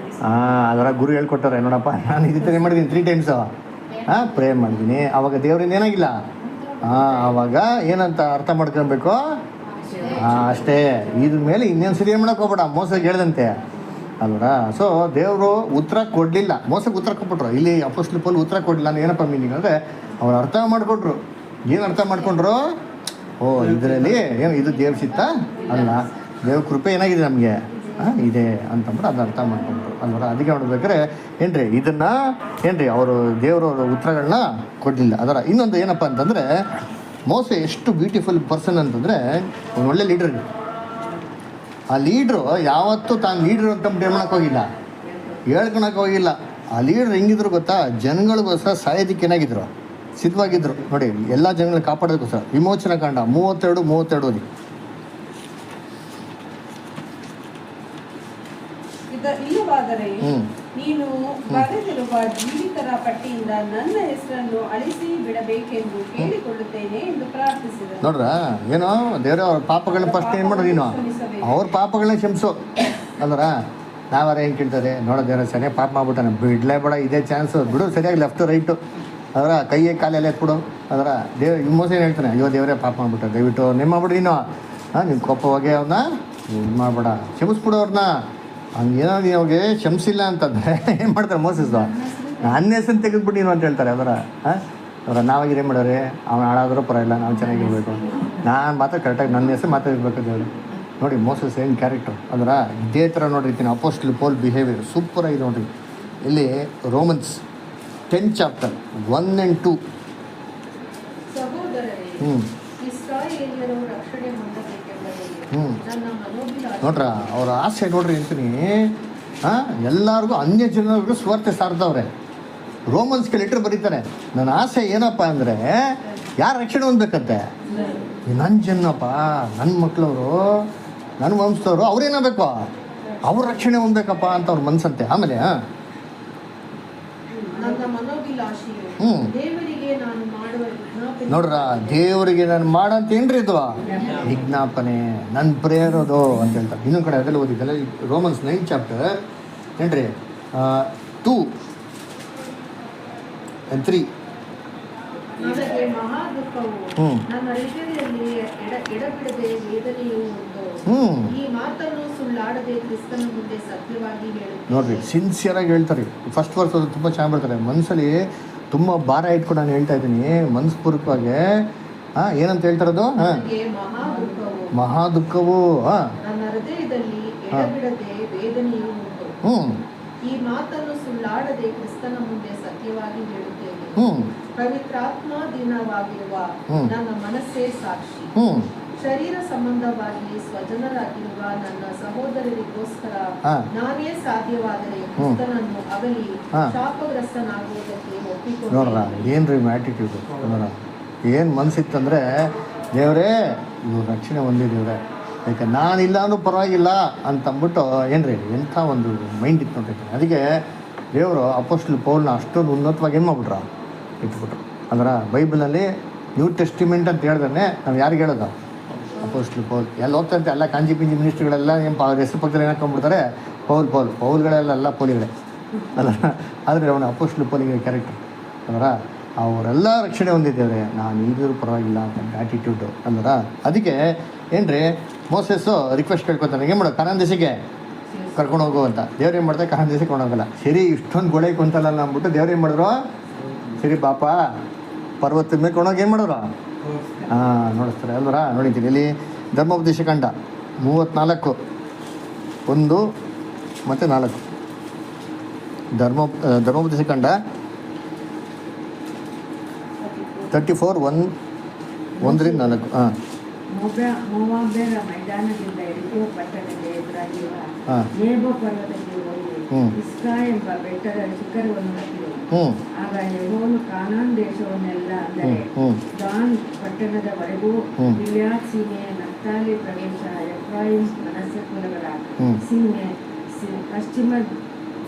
ಅದರ ಗುರು ಹೇಳ್ಕೊಟ್ಟಾರೆ, ನೋಡಪ್ಪ ನಾನು ಇದು ಪ್ರೇಯರ್ ಮಾಡಿದ್ದೀನಿ 3 times ಪ್ರೇಯರ್ ಮಾಡಿದ್ದೀನಿ. ಆವಾಗ ದೇವ್ರಿಂದ ಏನಾಗಿಲ್ಲ, ಆವಾಗ ಏನಂತ ಅರ್ಥ ಮಾಡ್ಕೊಬೇಕು, ಅಷ್ಟೇ. ಇದ್ರ ಮೇಲೆ ಇನ್ನೇನು ಸರಿ ಏನು ಮಾಡೋಕೆ ಹೋಗ್ಬೇಡ, ಮೋಸಕ್ಕೆ ಹೇಳ್ದಂತೆ ಅಲ್ವರ. ಸೊ ದೇವರು ಉತ್ತರ ಕೊಡಲಿಲ್ಲ, ಮೋಸಕ್ಕೆ ಉತ್ತರ ಕೊಟ್ಬಿಟ್ರು. ಇಲ್ಲಿ ಅಪೊಸ್ತಲರು ಪೌಲ್ ಉತ್ತರ ಕೊಡಲಿಲ್ಲ ಅಂದ್ರೆ ಏನಪ್ಪ ಮೀನಿಂಗ್ ಅಂದರೆ, ಅವ್ರು ಅರ್ಥ ಮಾಡಿಕೊಂಡ್ರು. ಏನು ಅರ್ಥ ಮಾಡ್ಕೊಂಡ್ರು? ಓ ಇದರಲ್ಲಿ ಏನು ಇದು ದೇವ್ರ ಚಿತ್ತ ಅಲ್ಲ, ದೇವ್ರ ಕೃಪೆ ಏನಾಗಿದೆ ನಮಗೆ ಇದೆ ಅಂತಂದ್ಬಿಟ್ಟು ಅದನ್ನ ಅರ್ಥ ಮಾಡ್ಕೊಂಡ್ರು ಅಲ್ವರ. ಅದಕ್ಕೆ ನೋಡ್ಬೇಕಾದ್ರೆ ಏನ್ರಿ ಇದನ್ನು ಏನ್ರಿ ಅವರು ದೇವರು ಉತ್ತರಗಳನ್ನ ಕೊಡಲಿಲ್ಲ. ಅದರ ಇನ್ನೊಂದು ಏನಪ್ಪ ಅಂತಂದರೆ, ಮೋಸೆ ಎಷ್ಟು ಬ್ಯೂಟಿಫುಲ್ ಪರ್ಸನ್ ಅಂತಂದರೆ, ಒಂದು ಒಳ್ಳೆ ಲೀಡರ್. ಆ ಲೀಡ್ರು ಯಾವತ್ತೂ ತಾನು ಲೀಡ್ರು ಅಂತ ಮಾಡಕ್ಕೆ ಹೋಗಿಲ್ಲ, ಹೇಳ್ಕೊಳಕ್ಕೆ ಹೋಗಿಲ್ಲ. ಆ ಲೀಡ್ರ್ ಹೆಂಗಿದ್ರು ಗೊತ್ತಾ, ಜನಗಳಿಗೋಸ್ಕರ ಸಾಯೋದಕ್ಕೆ ಏನಾಗಿದ್ರು, ಸಿದ್ಧವಾಗಿದ್ದರು. ನೋಡಿ, ಎಲ್ಲ ಜನಗಳನ್ನ ಕಾಪಾಡೋದಕ್ಕೋಸ್ಕರ. ವಿಮೋಚನಾ ಕಾಂಡ 32 ಓದಿ. ಇಲ್ಲವಾದರೆ ನೀನು ಬರೆದಿರುವ ಜೀವಿತರ ಪಟ್ಟಿಯಿಂದ ನನ್ನ ಹೆಸರನ್ನು ಅಳಿಸಿ ಬಿಡಬೇಕೆಂದು ಕೇಳಿಕೊಳ್ಳುತ್ತೇನೆ ಎಂದು ಪ್ರಾರ್ಥಿಸಿದರು. ನೋಡ್ರ, ಏನೋ ದೇವ್ರ ಅವ್ರ ಪಾಪಗಳನ್ನ ಫಸ್ಟ್ ಏನು ಮಾಡೋದು, ನೀನು ಅವ್ರ ಪಾಪಗಳನ್ನ ಕ್ಷಮಿಸು ಅಲ್ವರ. ನಾವಾರ ಹೆಂಗೆ ಕೇಳ್ತಾರೆ, ನೋಡೋ ದೇವ್ರ ಸರಿಯಾಗಿ ಪಾಪ ಮಾಡ್ಬಿಟ್ಟಾನೆ, ಬಿಡ್ಲೇ ಬೇಡ, ಇದೇ ಚಾನ್ಸು ಬಿಡು, ಸರಿಯಾಗಿ ಲೆಫ್ಟು ರೈಟು ಅದರ ಕೈಯೇ ಕಾಲೆಲ್ಲ ಎತ್ಬಿಡು. ಅದರ ಮೋಸ ಏನು ಹೇಳ್ತಾನೆ, ಅಯ್ಯೋ ದೇವರೇ ಪಾಪ ಮಾಡ್ಬಿಟ್ಟ, ದಯವಿಟ್ಟು ನಿಮ್ಮ ಮಾಡ್ಬಿಡು, ನೀನು ನಿಮ್ಮ ಕೋಪವಾಗಿ ಅವನ್ನ ಇದು ಮಾಡಬೇಡ, ಕ್ಷಮಿಸ್ಬಿಡು ಅವ್ರನ್ನ. ಹಂಗೇನೋ ನೀವು ಅವ್ರಿಗೆ ಕ್ಷಮಿಸಿಲ್ಲ ಅಂತಂದರೆ ಏನು ಮಾಡ್ತಾರೆ ಮೋಸಸ್ದು, ನನ್ನ ಹೆಸರು ತೆಗೆದ್ಬಿಟ್ಟು ನೀನು ಅಂತ ಹೇಳ್ತಾರೆ. ಅವರ ನಾವಾಗಿರೋ ಏನು ಮಾಡೋರೆ, ಅವ್ನು ಹಾಳಾದರೂ ಪರವಾಗಿಲ್ಲ, ನಾವು ಚೆನ್ನಾಗಿರ್ಬೇಕು, ನಾನು ಮಾತ್ರ ಕರೆಕ್ಟಾಗಿ ನನ್ನ ಹೆಸರು ಮಾತಾಡಿರ್ಬೇಕು ದೇವರು. ನೋಡಿ ಮೋಸಸ್ ಏನು ಕ್ಯಾರೆಕ್ಟರ್. ಅದರ ಇದೇ ಥರ ನೋಡಿರ್ತೀನಿ ಅಪೊಸ್ತಲರು ಪೌಲ್ ಬಿಹೇವಿಯರ್ ಸೂಪರಾಗಿದೆ ನೋಡಿರಿ. ಇಲ್ಲಿ ರೋಮನ್ಸ್ 10th chapter 1 and 2. ಸಹೋದರರೇ, ಇಸ್ರಾಯೇಲ್ಯರು ರಕ್ಷಣೆ ಹೊಂದಬೇಕೆಂಬುದೇ ನನ್ನ ಮನೋಭಿಲಾಷೆ. ನೋಡ್ರ, ಅವ್ರ ಆಸೆ ನೋಡ್ರಿ ಅಂತೀನಿ. ಎಲ್ಲರಿಗೂ ಅನ್ಯ ಜನರಿಗೂ ಸ್ವಾರ್ಥ ಸಾರ್ದವ್ರೆ. ರೋಮನ್ಸ್ಗೆ ಲೆಟ್ರ್ ಬರೀತಾರೆ, ನನ್ನ ಆಸೆ ಏನಪ್ಪ ಅಂದರೆ ಯಾರು ರಕ್ಷಣೆ ಹೊಂದಬೇಕಂತೆ, ನನ್ನ ಜನಪ್ಪ, ನನ್ನ ಮಕ್ಕಳವರು, ನನ್ನ ವಂಶದವರು ಅವ್ರೇನಾಗಬೇಕು, ಅವ್ರ ರಕ್ಷಣೆ ಹೊಂದಬೇಕಪ್ಪ ಅಂತ ಅವ್ರ ಮನಸ್ಸಂತೆ. ಆಮೇಲೆ ನನ್ನ ಮನೋಭಿಲಾಷೆಯು ದೇವರಿಗೆ ನಾನು ಮಾಡುವ ವಿಜ್ಞಾಪನೆ. ನೋಡ್ರ, ದೇವರಿಗೆ ನಾನು ಮಾಡಂತ ಏನ್ರಿ ಇದು ವಿಜ್ಞಾಪನೆ, ನನ್ನ ಪ್ರೇಯರೋದು ಅಂತ ಹೇಳ್ತಾರೆ. ಇನ್ನೊಂದು ಕಡೆ ಅದೆಲ್ಲ ಓದಿದ್ದಲ್ಲ, ರೋಮನ್ಸ್ 9th chapter ಏನ್ರಿ 2 and 3. ನನಗೆ ಮಹಾ ದುಃಖವು ನನ್ನ ಹೃದಯದಲ್ಲಿ ಎಡಬಿಡದೆ ವೇದನೆಯು ಉಂಟು. ಈ ಮಾತನ್ನು ಸುಳ್ಳಾಡದೆ ಕ್ರಿಸ್ತನ ಮುಂದೆ ಸತ್ಯವಾಗಿ ಹೇಳುತ್ತೇನೆ. ನೋಡ್ರಿ, ಸಿನ್ಸಿಯರಾಗಿ ಹೇಳ್ತಾರೆ. ಫಸ್ಟ್ ವರ್ಸ್ ಅದು ತುಂಬ ಚೆನ್ನಾಗಿ ಬರ್ತಾರೆ. ಮನಸ್ಸಲ್ಲಿ ತುಂಬ ಭಾರ ಇಟ್ಕೊಂಡು ನಾನು ಹೇಳ್ತಾ ಇದ್ದೀನಿ, ಮನಸ್ಪೂರ್ವಕವಾಗಿ. ಏನಂತ ಹೇಳ್ತಾರದು, ಮಹಾ ದುಃಖವು ನನ್ನ ಹೃದಯದಲ್ಲಿ ಎಡಬಿಡದೆ ವೇದನೆಯು ಉಂಟು. ಈ ಮಾತನ್ನು ಸುಳ್ಳಾಡದೆ ಕ್ರಿಸ್ತನ ಮುಂದೆ ಸತ್ಯವಾಗಿ ಹೇಳುತ್ತೇನೆ. ಪವಿತ್ರಾತ್ಮಾಧೀನವಾಗಿರುವ ನನ್ನ ಮನಸ್ಸೇ ಸಾಕ್ಷಿ. ಶರೀರ ಸಂಬಂಧವಾಗಿ ಸ್ವಜನರಾಗಿರುವ ನನ್ನ ಸಹೋದರರಿಗೋಸ್ಕರ ನಾನೇ ಸಾಧ್ಯವಾದರೆ ಕ್ರಿಸ್ತನನ್ನು ಅಗಲಿ ಶಾಪಗ್ರಸ್ತನಾಗುವುದಕ್ಕೆ ಒಪ್ಪಿಕೊಂಡು. ನೋಡ್ರ, ಏನ್ರಿ ಆ್ಯಟಿಟ್ಯೂಡು, ಏನು ಮನಸ್ಸಿತ್ತಂದರೆ ದೇವರೇ ಇವ್ರು ರಕ್ಷಣೆ ಹೊಂದಿದ್ದೇವ್ರೆ, ಯಾಕೆ ನಾನಿಲ್ಲ ಅಂದ್ರೂ ಪರವಾಗಿಲ್ಲ ಅಂತಂದ್ಬಿಟ್ಟು ಏನ್ರಿ ಎಂಥ ಒಂದು ಮೈಂಡ್ ಇತ್ತು ನೋಡ್ರಿ. ಅದಕ್ಕೆ ದೇವರು ಅಪೊಸ್ಟಲ್ ಪೌಲ್ನ ಅಷ್ಟೊಂದು ಉನ್ನತವಾಗಿ ಏನು ಮಾಡ್ಬಿಟ್ರು, ಇಟ್ಬಿಟ್ರು. ಅಂದ್ರೆ ಬೈಬಲಲ್ಲಿ ನ್ಯೂ ಟೆಸ್ಟಿಮೆಂಟ್ ಅಂತ ಹೇಳಿದ್ರೆ ನಾವು ಯಾರಿಗೆ ಹೇಳೋದು? ಅಪೊಸ್ಟಲ್ ಪೌಲ್. ಎಲ್ಲ ಹೋಗ್ತಂತೆ ಎಲ್ಲ ಕಾಂಜಿ ಪಿಂಜಿ ಮಿನಿಸ್ಟ್ರಿಗಳೆಲ್ಲ ಅವ್ರ ಹೆಸರು ಪಕ್ಕದಲ್ಲಿ ಏನಾಕೊಂಡ್ಬಿಡ್ತಾರೆ, ಪೌಲ್ಗಳೆಲ್ಲ ಪೋಲಿಗಳೇ ಅಲ್ಲ. ಆದರೆ ಅವನ ಅಪೊಸ್ಟಲ್ ಪೌಲಿಗೆ ಕ್ಯಾರೆಕ್ಟರ್ ಅಂದ್ರೆ ಅವರೆಲ್ಲ ರಕ್ಷಣೆ ಹೊಂದಿದ್ದೇವೆ, ನಾನು ಈಗಲೂ ಪರವಾಗಿಲ್ಲ ಅಂತ ಆ್ಯಟಿಟ್ಯೂಡು ಅಂದ್ರೆ. ಅದಕ್ಕೆ ಏನ್ರಿ ಮೋಸೆಸ್ಸು ರಿಕ್ವೆಸ್ಟ್ ಕೇಳ್ಕೊತಾನೆ, ಏನು ಮಾಡೋದು, ಕಾನಾನ್ ದೇಶಕ್ಕೆ ಕರ್ಕೊಂಡು ಹೋಗು ಅಂತ. ದೇವ್ರು ಏನು ಮಾಡ್ತಾರೆ, ಕಾನಾನ್ ದೇಶಕ್ಕೆ ಕೊಂಡೋಗಲ್ಲ. ಸರಿ ಇಷ್ಟೊಂದು ಗೊಳೆ ಕುಂತಲ್ಲ ಅಂದ್ಬಿಟ್ಟು ದೇವ್ರು ಏನು ಮಾಡಿದ್ರು, ಸರಿ ಪಾಪ ಪರ್ವತದ ಮೇಲೆ ಕೊಂಡೋಗಿ ಏನು ಮಾಡಿದ್ರು, ನೋಡಿಸ್ತಾರೆ ಅಲ್ವರ. ನೋಡಿದ್ದೀನಿ ಇಲ್ಲಿ ಧರ್ಮೋಪದೇಶ ಕಾಂಡ 34 1 ಮತ್ತು 4. ಧರ್ಮೋಪದೇಶ ಕಾಂಡ 34 1 ಹಾಂ. ಮೋವಾಬ್ಯರ ಮೈದಾನದಿಂದ ಎರಿಕೋ ಪಟ್ಟಣಕ್ಕೆ ಎದುರಾಗಿರುವ ನೇಬೋ ಪರ್ವತಕ್ಕೆ ಹೋಗಿ ಇಸ್ಕಾ ಎಂಬ ಬೆಟ್ಟದ ಶಿಖರವನ್ನು ಹತ್ತಿದರು. ಆಗ ಯೆಹೋವನು ಕಾನಾನ್ ದೇಶವನ್ನೆಲ್ಲ, ಅಂದರೆ ದಾನ್ ಪಟ್ಟಣದವರೆಗೂ, ಗಿಲ್ಯಾದ್ ಸೀಮೆ, ನಫ್ತಾಲಿ ಪ್ರದೇಶ, ಎಫ್ರಾಯಿಂ ಮನಸ್ಸೆ ಕುಲಗಳ ಸೀಮೆ, ಪಶ್ಚಿಮ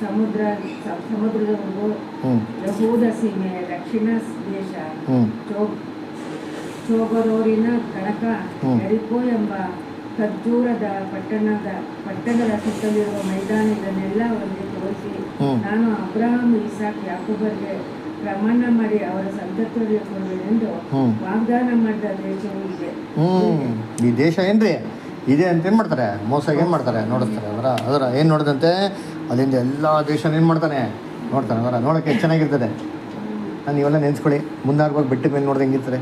ಸಮುದ್ರದವರೆಗೂ, ಯಹೂದ ಸೀಮೆ, ದಕ್ಷಿಣ ದೇಶ, ಚೋಗರೋರಿನ ತನಕ, ಎರಿಕೋ ಎಂಬ ಖರ್ಜೂರದ ಪಟ್ಟಣದ ಸುತ್ತಲಿರುವ ಮೈದಾನ, ಇದನ್ನೆಲ್ಲ ಅವರಿಗೆ ತೋರಿಸಿ, ನಾನು ಅಬ್ರಹಾಂ, ಇಸಾಕ್, ಯಾಕೋಬರಿಗೆ ಪ್ರಮಾಣ ಮಾಡಿ ಅವರ ಸಂತತಿಯವರಿಗೆ ಕೊಡುವೆನೆಂದು ವಾಗ್ದಾನ ಮಾಡಿದ ದೇಶವೂ ಇದೆ. ಈ ದೇಶ ಏನ್ರಿ ಇದೆ ಅಂತ ಏನು ಮಾಡ್ತಾರೆ, ಮೋಸಾಗಿ ಏನು ಮಾಡ್ತಾರೆ, ನೋಡಿಸ್ತಾರೆ. ಅದರ ಏನು ನೋಡಿದಂತೆ ಅಲ್ಲಿಂದ ಎಲ್ಲ ದೇಶನ ಏನು ಮಾಡ್ತಾನೆ, ನೋಡ್ತಾನೆ. ಅದರ ನೋಡೋಕ್ಕೆ ಎಷ್ಟು ಚೆನ್ನಾಗಿರ್ತದೆ. ನಾನು ಇವೆಲ್ಲ ನೆನೆಸ್ಕೊಳ್ಳಿ. ಮುನ್ನಾರ್ಗೋಗಿ ಬೆಟ್ಟ ಮೇಲೆ ನೋಡ್ದೆ ಹೆಂಗಿರ್ತಾರೆ,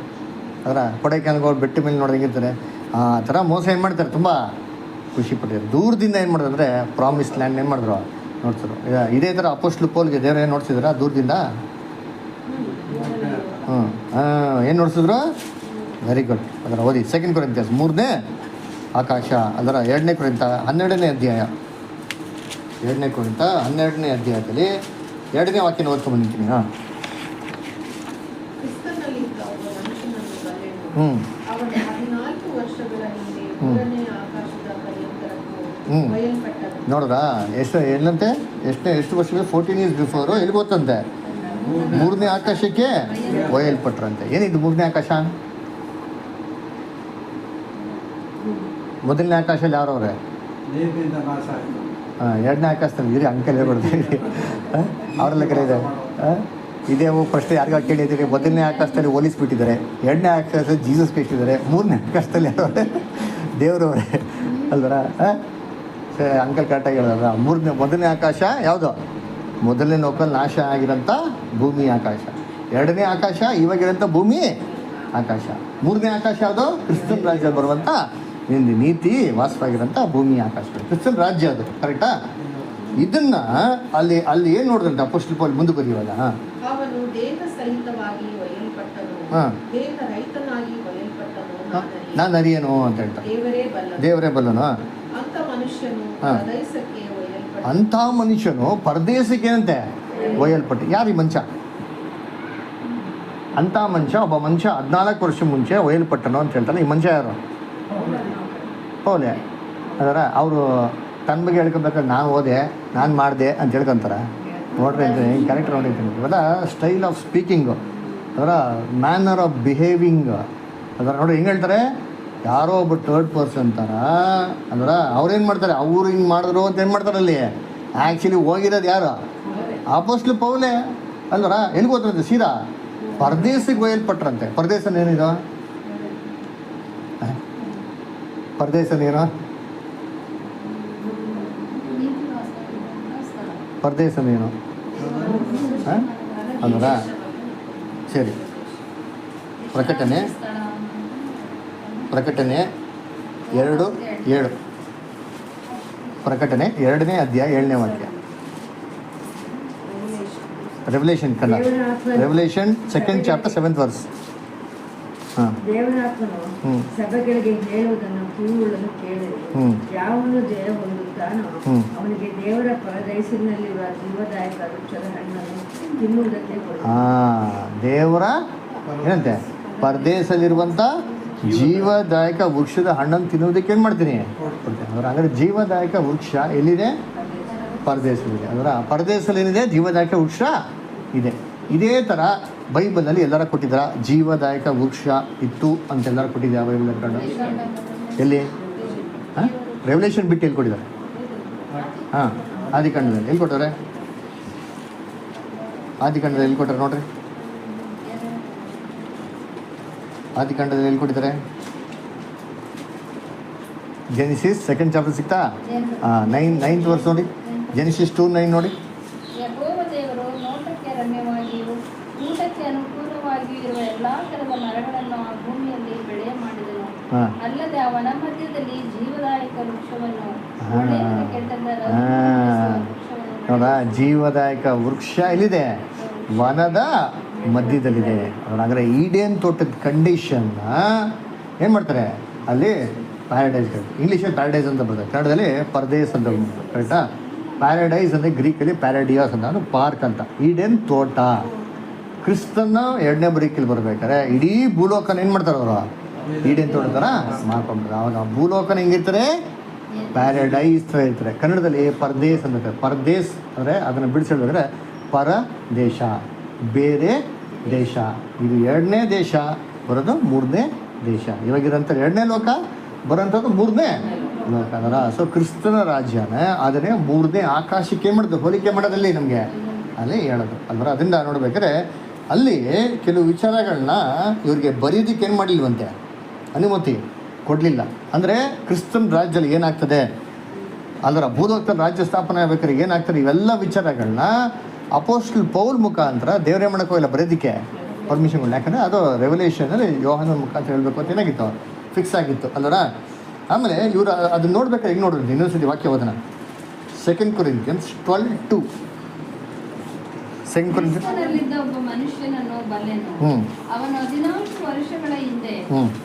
ಅದರ ಕೊಡೈಕೆನಾಲ್ಗೋಗಿ ಬೆಟ್ಟ ಮೇಲೆ ನೋಡ್ದೆ ಹೆಂಗಿರ್ತಾರೆ. ಆ ಥರ ಮೋಸ ಏನು ಮಾಡ್ತಾರೆ, ತುಂಬ ಖುಷಿಪಟ್ಟಿದ್ದಾರೆ. ದೂರದಿಂದ ಏನು ಮಾಡಿದ್ರು ಅಂದರೆ ಪ್ರಾಮಿಸ್ ಲ್ಯಾಂಡ್ ಏನು ಮಾಡಿದ್ರು, ನೋಡ್ತಾರೆ. ಇದೇ ಥರ ಅಪೊಸ್ಟಲ್ ಪೌಲ್ಗೆ ದೇವ್ರು ಏನು ನೋಡ್ಸಿದ್ರ ದೂರದಿಂದ? ಏನು ನೋಡ್ಸಿದ್ರು? Very good. ಅದರ ಓದಿ 2 ಕೊರಿಂಥಿಯನ್ಸ್ 3ನೇ ಆಕಾಶ, ಅದರ 2ನೇ ಕೊರಿಂಥ 12ನೇ ಅಧ್ಯಾಯ. 2ನೇ ಕೊರಿಂಥ 12ನೇ ಅಧ್ಯಾಯದಲ್ಲಿ 2ನೇ ವಾಕ್ಯನ ಓದ್ಕೊಂಡ್ಬಂದಿದ್ದೀನಿ. ಕ್ರಿಸ್ತನಲ್ಲಿದ್ದ ಒಬ್ಬ ಮನುಷ್ಯನನ್ನು ಬಲ್ಲೆನು. ಅವನು 14 ವರ್ಷಗಳ ಹಿಂದೆ 3ನೇ ಆಕಾಶದ ಪರ್ಯಂತರಕ್ಕೂ ಒಯ್ಯಲ್ಪಟ್ಟನು. ನೋಡ್ರಾ ಎಲ್ಲಂತೆ ಎಷ್ಟು ವರ್ಷಗಳು? 14 years ಬಿಫೋರು ಎಲ್ಲಿ ಗೊತ್ತಂತೆ, 3ನೇ ಆಕಾಶಕ್ಕೆ ಒಯ್ಯಲ್ಪಟ್ರಂತೆ. ಏನಿದು 3ನೇ ಆಕಾಶ? ಮೊದಲನೇ ಆಕಾಶದಲ್ಲಿ ಯಾರವ್ರೆ? 2ನೇ ಆಕಾಶದಲ್ಲಿ ಇರಿ ಅಂಕಲ್ ಹೇಳ್ಬಿಡ್ತೀವಿ. ಅವರೆಲ್ಲ ಕರೀತಾರೆ ಇದೇ ಫಸ್ಟ್ ಯಾರಿಗ ಕೇಳಿದ್ದೀರಿ? ಮೊದಲನೇ ಆಕಾಶದಲ್ಲಿ ಹೋಲಿಸ್ಬಿಟ್ಟಿದ್ದಾರೆ, 2ನೇ ಆಕಾಶದಲ್ಲಿ ಜೀಸಸ್ ಕೇಳಿದ್ದಾರೆ, 3ನೇ ಆಕಾಶದಲ್ಲಿ ಯಾರವ್ರೆ? ದೇವ್ರವ್ರೆ ಅಲ್ವರ. ಅಂಕಲ್ ಕರೆಕ್ಟಾಗಿ ಹೇಳಿದ್ರ. ಮೊದಲನೇ ಆಕಾಶ ಯಾವುದು? ಮೊದಲನೇ ನೌಕಲ್ಲಿ ನಾಶ ಆಗಿರೋಂಥ ಭೂಮಿ ಆಕಾಶ. 2ನೇ ಆಕಾಶ ಇವಾಗಿರೋಂಥ ಭೂಮಿ ಆಕಾಶ. 3ನೇ ಆಕಾಶ ಯಾವುದು? ಕ್ರಿಸ್ತನ್ ರಾಜ್ಯ ಬರುವಂಥ ನೀತಿ ವಾಸವಾಗಿರೋಂಥ ಭೂಮಿ ಆಕಾಶ, ಕ್ರಿಸ್ತನ್ ರಾಜ್ಯ ಅದು. ಕರೆಕ್ಟಾ? ಇದನ್ನು ಅಲ್ಲಿ ಏನು ನೋಡಿದ್ರಂತೆ ಅಪೊಸ್ಟಲ್ ಪೌಲ್ ಮುಂದೆ ಬರೆಯುವಾಗ? ಅವನು ದೇಹ ಸಹಿತವಾಗಿ ಒಯ್ಯಲ್ಪಟ್ಟನು, ದೇಹ ರಹಿತನಾಗಿ ಒಯ್ಯಲ್ಪಟ್ಟನು, ನಾನು ಅರಿಯೇನು ಅಂತ ಹೇಳ್ತಾರೆ. ದೇವರೇ ಬಲ್ಲನು. ಅಂಥ ಮನುಷ್ಯನು ಪರದೇಶಕ್ಕೆ ಅಂತೆ ಒಯ್ಯಲ್ಪಟ್ಟು. ಯಾರು ಈ ಮನುಷ್ಯ? ಅಂಥ ಮನುಷ್ಯ, ಒಬ್ಬ ಮನುಷ್ಯ 14 ವರ್ಷ ಮುಂಚೆ ಒಯ್ಯಲ್ಪಟ್ಟನು ಅಂತ ಹೇಳ್ತಾರೆ. ಈ ಮನುಷ್ಯ ಯಾರು? ಪೌಲೆ. ಅದರ ಅವರು ತನ್ನ ಬಗ್ಗೆ ಹೇಳ್ಕೊಬೇಕಾದ್ರೆ ನಾನು ಓದೆ, ನಾನು ಮಾಡಿದೆ ಅಂತ ಹೇಳ್ಕೊಂತಾರೆ. ನೋಡ್ರಿ ಅಂತ ಹಿಂಗೆ ಕ್ಯಾರೆಕ್ಟರ್ ನೋಡಿರ್ತೀನಿ. ಇವೆಲ್ಲ ಸ್ಟೈಲ್ ಆಫ್ ಸ್ಪೀಕಿಂಗು, ಅದರ ಮ್ಯಾನರ್ ಆಫ್ ಬಿಹೇವಿಂಗ್. ಅದರ ನೋಡಿ ಹೆಂಗೆ ಹೇಳ್ತಾರೆ, ಯಾರೋ ಒಬ್ಬ ಥರ್ಡ್ ಪರ್ಸನ್ ಥರ. ಅಂದ್ರೆ ಅವ್ರೇನು ಮಾಡ್ತಾರೆ, ಅವ್ರು ಹಿಂಗೆ ಮಾಡಿದ್ರು ಅಂತ ಏನು ಮಾಡ್ತಾರೆ ಅಲ್ಲಿ. ಆ್ಯಕ್ಚುಲಿ ಹೋಗಿರೋದು ಯಾರು? ಅಪೊಸ್ಟಲ್ ಪೌಲೆ ಅಲ್ವರ. ಎಲ್ಲಿ ಹೋದ್ರಂತೆ? ಸೀದಾ ಪರದೇಶಕ್ಕೆ ಒಯ್ಯಲ್ಪಟ್ರಂತೆ. ಪರದೇಶನೇನಿದು? ಪರದೇಶನೇನು? ಪರದೇಶನೇನು ಅಲ್ವರ. ಸರಿ, ಪ್ರಕಟಣೆ 2:7. ಪ್ರಕಟಣೆ 2ನೇ ಅಧ್ಯಾಯ 7ನೇ ವಾಕ್ಯ. Revolution Kannada, revolution 2nd chapter 7th verse. ದೇವರಾತ್ಮನು ಸಭೆಗಳಿಗೆ ಹೇಳುವುದನ್ನು ಕಿವಿಯುಳ್ಳನು ಕೇಳಿರಿ. ಯಾವನು ಜಯ ಹೊಂದುತ್ತಾನೋ ಅವನಿಗೆ ದೇವರ ಪರದೈಸಿನಲ್ಲಿರುವ ಜೀವದಾಯಕ ವೃಕ್ಷದ ಹಣ್ಣನ್ನು ತಿನ್ನುವುದಕ್ಕೆ ಕೊಡು. ದೇವರ ಏನಂತೆ? ಪರದೇಶದಲ್ಲಿರುವಂಥ ಜೀವದಾಯಕ ವೃಕ್ಷದ ಹಣ್ಣನ್ನು ತಿನ್ನೋದಕ್ಕೆ ಏನು ಮಾಡ್ತೀನಿ ಕೊಡ್ತೇನೆ. ಅಂದ್ರೆ ಹಾಗಾದ್ರೆ ಜೀವದಾಯಕ ವೃಕ್ಷ ಎಲ್ಲಿದೆ? ಪರದೇಶದಲ್ಲಿದೆ. ಅದರ ಪರದೇಶದಲ್ಲಿ ಏನಿದೆ? ಜೀವದಾಯಕ ವೃಕ್ಷ ಇದೆ. ಇದೇ ಥರ ಬೈಬಲಲ್ಲಿ ಎಲ್ಲರ ಕೊಟ್ಟಿದ್ದಾರ ಜೀವದಾಯಕ ವೃಕ್ಷ ಇತ್ತು ಅಂತೆಲ್ಲರೂ ಕೊಟ್ಟಿದ್ದಾರೆ ಬೈಬಲ್ ಕಂಡು ಎಲ್ಲಿ? ಹಾಂ, ರೆವಲ್ಯೂಷನ್ ಬಿಟ್ಟು ಎಲ್ಲಿ ಕೊಟ್ಟಿದ್ದಾರೆ? ಹಾಂ, ಆದಿಕಾಂಡದಲ್ಲಿ ಎಲ್ಲಿ ಕೊಟ್ಟಾರೆ? ಆದಿಕಾಂಡದಲ್ಲಿ ಎಲ್ಲಿ ಕೊಟ್ಟಾರೆ ನೋಡ್ರಿ? ಆದಿಕಾಂಡದಲ್ಲಿ ಎಲ್ಲಿ ಕೊಟ್ಟಿದ್ದಾರೆ? ಜೆನಿಸಿಸ್ 2nd ಚಾಪ್ಟರ್ ಸಿಗ್ತಾ? 9th ವರ್ಸ್ ನೋಡಿ. ಜೆನಿಸಿಸ್ 2:9 ನೋಡಿ. ಯೆಹೋವ ದೇವರು ನೋಟಕ್ಕೆ ರಮ್ಯವಾಗಿಯೂ ಊಟಕ್ಕೆ ಅನುಕೂಲವಾಗಿಯೂ ಇರುವ ಎಲ್ಲಾ ತರದ ಮರಗಳನ್ನು ಆ ಭೂಮಿಯಲ್ಲಿ ಬೆಳೆ ಮಾಡಿದನು. ಅಲ್ಲದೆ ಆ ವನ ಮಧ್ಯದಲ್ಲಿ ಜೀವದಾಯಕ ವೃಕ್ಷವನ್ನು ಒಳ್ಳೆಯದರ ಕೆಟ್ಟದ್ದರ ನೋಡ, ಜೀವದಾಯಕ ವೃಕ್ಷ ಎಲ್ಲಿದೆ? ವನದ ಮಧ್ಯದಲ್ಲಿದೆ. ಹಾಗಾದ್ರೆ ಈಡೇನ್ ತೋಟದ ಕಂಡೀಷನ್ನ ಏನು ಮಾಡ್ತಾರೆ ಅಲ್ಲಿ? ಪ್ಯಾರಡೈಸ್. ಇಂಗ್ಲೀಷಲ್ಲಿ ಪ್ಯಾರಡೈಸ್ ಅಂತ ಬರ್ತದೆ, ಕನ್ನಡದಲ್ಲಿ ಪರದೇಸ್ ಅಂತ ಕರೆಕ್ಟಾ? ಪ್ಯಾರಡೈಸ್ ಅಂದರೆ ಗ್ರೀಕಲ್ಲಿ ಪ್ಯಾರಡಿಯಾಸ್ ಅಂತ, ಅದು ಪಾರ್ಕ್ ಅಂತ. ಈಡೇನ್ ತೋಟ. ಕ್ರಿಸ್ತನ 2ನೇ ಬರೀಕಲ್ಲಿ ಬರ್ಬೇಕಾದ್ರೆ ಇಡೀ ಭೂಲೋಕನ ಏನು ಮಾಡ್ತಾರೆ ಅವರು? ಈಡೇನ್ ತೋಟ ಥರ ಮಾಡ್ಕೊಂಡ್ಬಿಡ್ತಾರೆ. ಅವಾಗ ಭೂಲೋಕನ ಹೆಂಗಿರ್ತಾರೆ? ಪ್ಯಾರಡೈಸ್ ಥರ ಇರ್ತಾರೆ. ಕನ್ನಡದಲ್ಲಿ ಪರದೇಸ್ ಅಂತ. ಪರದೇಸ್ ಅಂದರೆ ಅದನ್ನು ಬಿಡಿಸಿದ್ರೆ ಪರದೇಶ, ಬೇರೆ ದೇಶ. ಇದು 2ನೇ ದೇಶ ಬರೋದು 3ನೇ ದೇಶ. ಇವಾಗಿರೋಂಥ 2ನೇ ಲೋಕ ಬರೋಂಥದ್ದು 3ನೇ ಲೋಕ ಅದರ. ಸೊ ಕ್ರಿಸ್ತನ ರಾಜ್ಯನ ಅದನ್ನೇ 3ನೇ ಆಕಾಶಕ್ಕೆ ಏನು ಮಾಡೋದು? ಹೋಲಿಕೆ ಮಾಡೋದಲ್ಲಿ ನಮಗೆ ಅಲ್ಲಿ ಹೇಳೋದು ಅಲ್ವರ. ಅದರಿಂದ ನೋಡ್ಬೇಕಾದ್ರೆ ಅಲ್ಲಿ ಕೆಲವು ವಿಚಾರಗಳನ್ನ ಇವ್ರಿಗೆ ಬರೆಯೋದಕ್ಕೆ ಏನು ಮಾಡಲಿಲ್ವಂತೆ? ಅನುಮತಿ ಕೊಡಲಿಲ್ಲ. ಅಂದರೆ ಕ್ರಿಸ್ತನ ರಾಜ್ಯದಲ್ಲಿ ಏನಾಗ್ತದೆ ಅಲ್ಲರ ಭೂಲೋಕದಲ್ಲಿ ರಾಜ್ಯ ಸ್ಥಾಪನೆ ಆಗ್ಬೇಕಾದ್ರೆ ಏನಾಗ್ತದೆ ಇವೆಲ್ಲ ವಿಚಾರಗಳನ್ನ ಅಪೋಸ್ಟಲ್ ಪೌಲ್ ಮುಖಾಂತರ ದೇವರೇ ಮಾಡೋಕ್ಕೋ ಇಲ್ಲ ಬರೆಯೋದಕ್ಕೆ ಪರ್ಮಿಷನ್ ಕೊಡಲಿ. ಯಾಕಂದರೆ ಅದು ರೆವಲ್ಯೂಷನಲ್ಲಿ ಯೋಹಾನನ ಮುಖಾಂತರ ಹೇಳಬೇಕು ಅಂತ ಏನಾಗಿತ್ತು? ಫಿಕ್ಸ್ ಆಗಿತ್ತು ಅಲ್ಲರ. ಆಮೇಲೆ ಇವರು ಅದನ್ನ ನೋಡ್ಬೇಕಾದ್ರೆ ಹೆಂಗೆ ನೋಡ್ರಿ? ಇನ್ನೊಂದ್ಸತಿ ವಾಕ್ಯ ಓದೋಣ. 2 Corinthians 12:2. 2 Corinthians ಕ್ರಿಸ್ತನಲ್ಲಿದ್ದ ಒಬ್ಬ ಮನುಷ್ಯನನ್ನು ಬಲ್ಲೆನು. ಅವನು 14 ವರ್ಷಗಳ ಹಿಂದೆ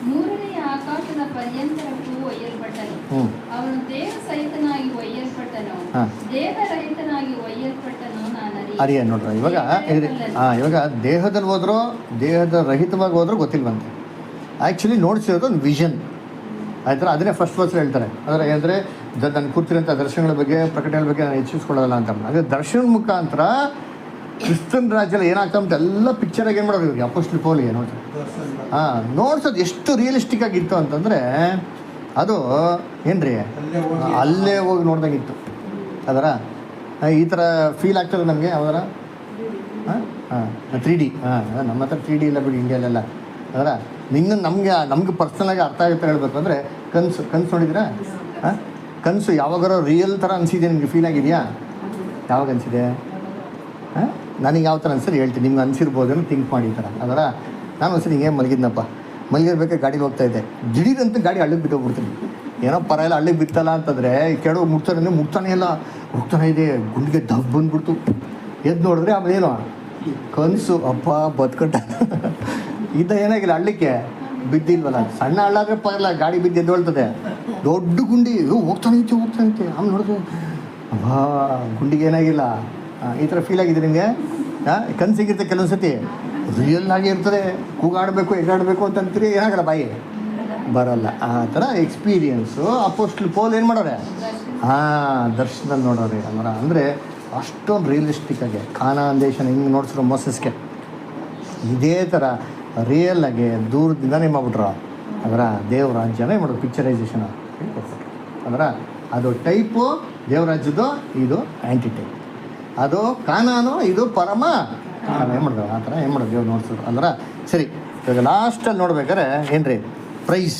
3ನೇ ಆಕಾಶದ ಪರ್ಯಂತರಕ್ಕೂ ಒಯ್ಯಲ್ಪಟ್ಟನು. ಅವನು ದೇಹ ಸಹಿತನಾಗಿ ಒಯ್ಯಲ್ಪಟ್ಟನು, ದೇಹರಹಿತನಾಗಿ ಒಯ್ಯಲ್ಪಟ್ಟನು. ನಾನು ಅರಿಯ ನೋಡ್ರ. ಇವಾಗ ದೇಹದಲ್ಲಿ ಹೋದ್ರೋ ದೇಹದ ರಹಿತವಾಗಿ ಹೋದ್ರೂ ಗೊತ್ತಿಲ್ವಂತೆ. ಆ್ಯಕ್ಚುಲಿ ನೋಡ್ಸಿರೋದು ಒಂದು ವಿಷನ್ ಆಯ್ತರ. ಅದನ್ನೇ ಫಸ್ಟ್ ವರ್ಸಲ್ಲಿ ಹೇಳ್ತಾರೆ. ಅಂದರೆ ಏನಂದರೆ ನಾನು ಕೂತಿರೋಂಥ ದರ್ಶನಗಳ ಬಗ್ಗೆ ಪ್ರಕಟಣೆಗಳ ಬಗ್ಗೆ ನಾನು ಹೆಚ್ಚಿಸ್ಕೊಳ್ಳಲ್ಲ ಅಂತ. ಅದೇ ದರ್ಶನ ಮುಖಾಂತರ ಕ್ರಿಸ್ತನ್ ರಾಜ್ಯದಲ್ಲಿ ಏನಾಗ್ತಂತ ಎಲ್ಲ ಪಿಕ್ಚರಾಗಿ ಏನು ಮಾಡೋದು ಇವಾಗ ಅಪೋಸ್ಟಲ್ ಪೌಲಿಗೆ ನೋಡ್ತಾರೆ. ನೋಡ್ಸೋದು ಎಷ್ಟು ರಿಯಲಿಸ್ಟಿಕ್ ಆಗಿತ್ತು ಅಂತಂದರೆ ಅದು ಏನ್ರಿ ಅಲ್ಲೇ ಹೋಗಿ ನೋಡ್ದಂಗಿತ್ತು ಅದರ. ಈ ಥರ ಫೀಲ್ ಆಗ್ತದೆ ನಮಗೆ ಯಾವ್ದಾರ 3D. ನಮ್ಮ ಹತ್ರ 3D ಇಲ್ಲ ಬಿಡಿ ಇಂಡಿಯಲ್ಲೆಲ್ಲ ಅದರ. ನಮ್ಗೆ ಪರ್ಸ್ನಲಾಗಿ ಅರ್ಥ ಆಗುತ್ತೆ ಹೇಳಬೇಕು ಅಂದರೆ ಕನಸು ನೋಡಿದ್ದೀರಾ? ಕನಸು ಯಾವಾಗಾರ ರಿಯಲ್ ಥರ ಅನಿಸಿದೆ ನಿಮಗೆ? ಫೀಲ್ ಆಗಿದೆಯಾ? ಯಾವಾಗ ಅನಿಸಿದೆ? ನನಗೆ ಯಾವ ಥರ ಅನ್ಸರಿ ಹೇಳ್ತೀನಿ, ನಿಮ್ಗೆ ಅನಿಸಿರ್ಬೋದೇನೋ ಥಿಂಕ್ ಮಾಡಿ ಈ ಥರ ಅದರ. ನಾನು ಒಂದ್ಸರಿ ಹಿಂಗೆ ಮಲಗಿರ್ಬೇಕಾದ್ರೆ ಗಾಡೀಲಿ ಹೋಗ್ತಾಯಿದ್ದೆ. ದಿಢೀರಂತ ಗಾಡಿ ಹಳ್ಳಿಗೆ ಬಿಟ್ಟೋಗ್ಬಿಡ್ತೀನಿ. ಏನೋ ಪರ ಎಲ್ಲ ಹಳ್ಳಿಗೆ ಬಿತ್ತಲ್ಲ ಅಂತಂದರೆ ಕೆಳಗೆ ಮುಟ್ತಾನೆ ಇಲ್ಲ, ಹೋಗ್ತಾನೆ ಇದೆ. ಗುಂಡಿಗೆ ದಬ್ಬ ಬಂದ್ಬಿಡ್ತು. ಎದ್ದು ನೋಡಿದ್ರೆ ಆಮೇಲೆ ಏನೋ ಕನಸು ಅಪ್ಪ ಬದುಕಟ್ಟ ಇದ್ದ ಏನಾಗಿಲ್ಲ, ಹಳ್ಳಿಕ್ಕೆ ಬಿದ್ದಿಲ್ವಲ್ಲ. ಸಣ್ಣ ಹಳ್ಳ ಆದರೆ ಪರಲ್ಲ, ಗಾಡಿ ಬಿದ್ದು ಎದ್ದೊಳ್ತದೆ. ದೊಡ್ಡ ಗುಂಡಿ ಹೋಗ್ತಾನೆ ಐತೆ. ಆಮೇಲೆ ನೋಡಿದ್ರೆ ಅಬ್ಬಾ ಗುಂಡಿಗೆ ಏನಾಗಿಲ್ಲ. ಈ ಥರ ಫೀಲ್ ಆಗಿದೆ ನಿಮಗೆ? ಕನಸಿಗಿರುತ್ತೆ ಕೆಲವೊಂದು ಸತಿ ರಿಯಲ್ ಆಗಿ ಇರ್ತದೆ. ಕೂಗಾಡಬೇಕು ಎಗಾಡಬೇಕು ಅಂತಂತೀರಿ, ಏನಾಗಲ್ಲ, ಬಾಯಿ ಬರಲ್ಲ. ಆ ಥರ ಎಕ್ಸ್ಪೀರಿಯನ್ಸು ಅಪೋಸ್ಟಲ್ ಪೌಲ್ ಏನು ಮಾಡೋರೆ? ದರ್ಶನದಲ್ಲಿ ನೋಡೋರೆ ಅಲ್ವರ. ಅಂದರೆ ಅಷ್ಟೊಂದು ರಿಯಲಿಸ್ಟಿಕ್ಕಾಗಿ ಕಾನಾನ್ ದೇಶನ ಹಿಂಗೆ ನೋಡ್ಸಿರೋ ಮೋಸಸ್ಗೆ ಇದೇ ಥರ ರಿಯಲ್ ಆಗಿ ದೂರದಿಂದನೇ ಮಾಡ್ಬಿಟ್ರು ಅದರ ದೇವ್ರ ರಾಜ್ಯನೇ ಮಾಡೋದು. ಪಿಕ್ಚರೈಸೇಷನ್ ಕೊಟ್ಬಿಟ್ರು ಅದರ. ಅದು ಟೈಪು ದೇವರಾಜ್ಯದ್ದು, ಇದು ಆ್ಯಂಟಿ ಟೈಪ್. ಅದು ಕಾನಾನು, ಇದು ಪರಮ ಏನು ಮಾಡಿದ್ರು ಆ ಥರ ಏನು ಮಾಡೋದು ದೇವ್ರು ನೋಡ್ಸಿದ್ರು ಅಂದ್ರೆ. ಸರಿ, ಇವಾಗ ಲಾಸ್ಟಲ್ಲಿ ನೋಡ್ಬೇಕಾದ್ರೆ ಏನ್ರಿ ಪ್ರೈಸ್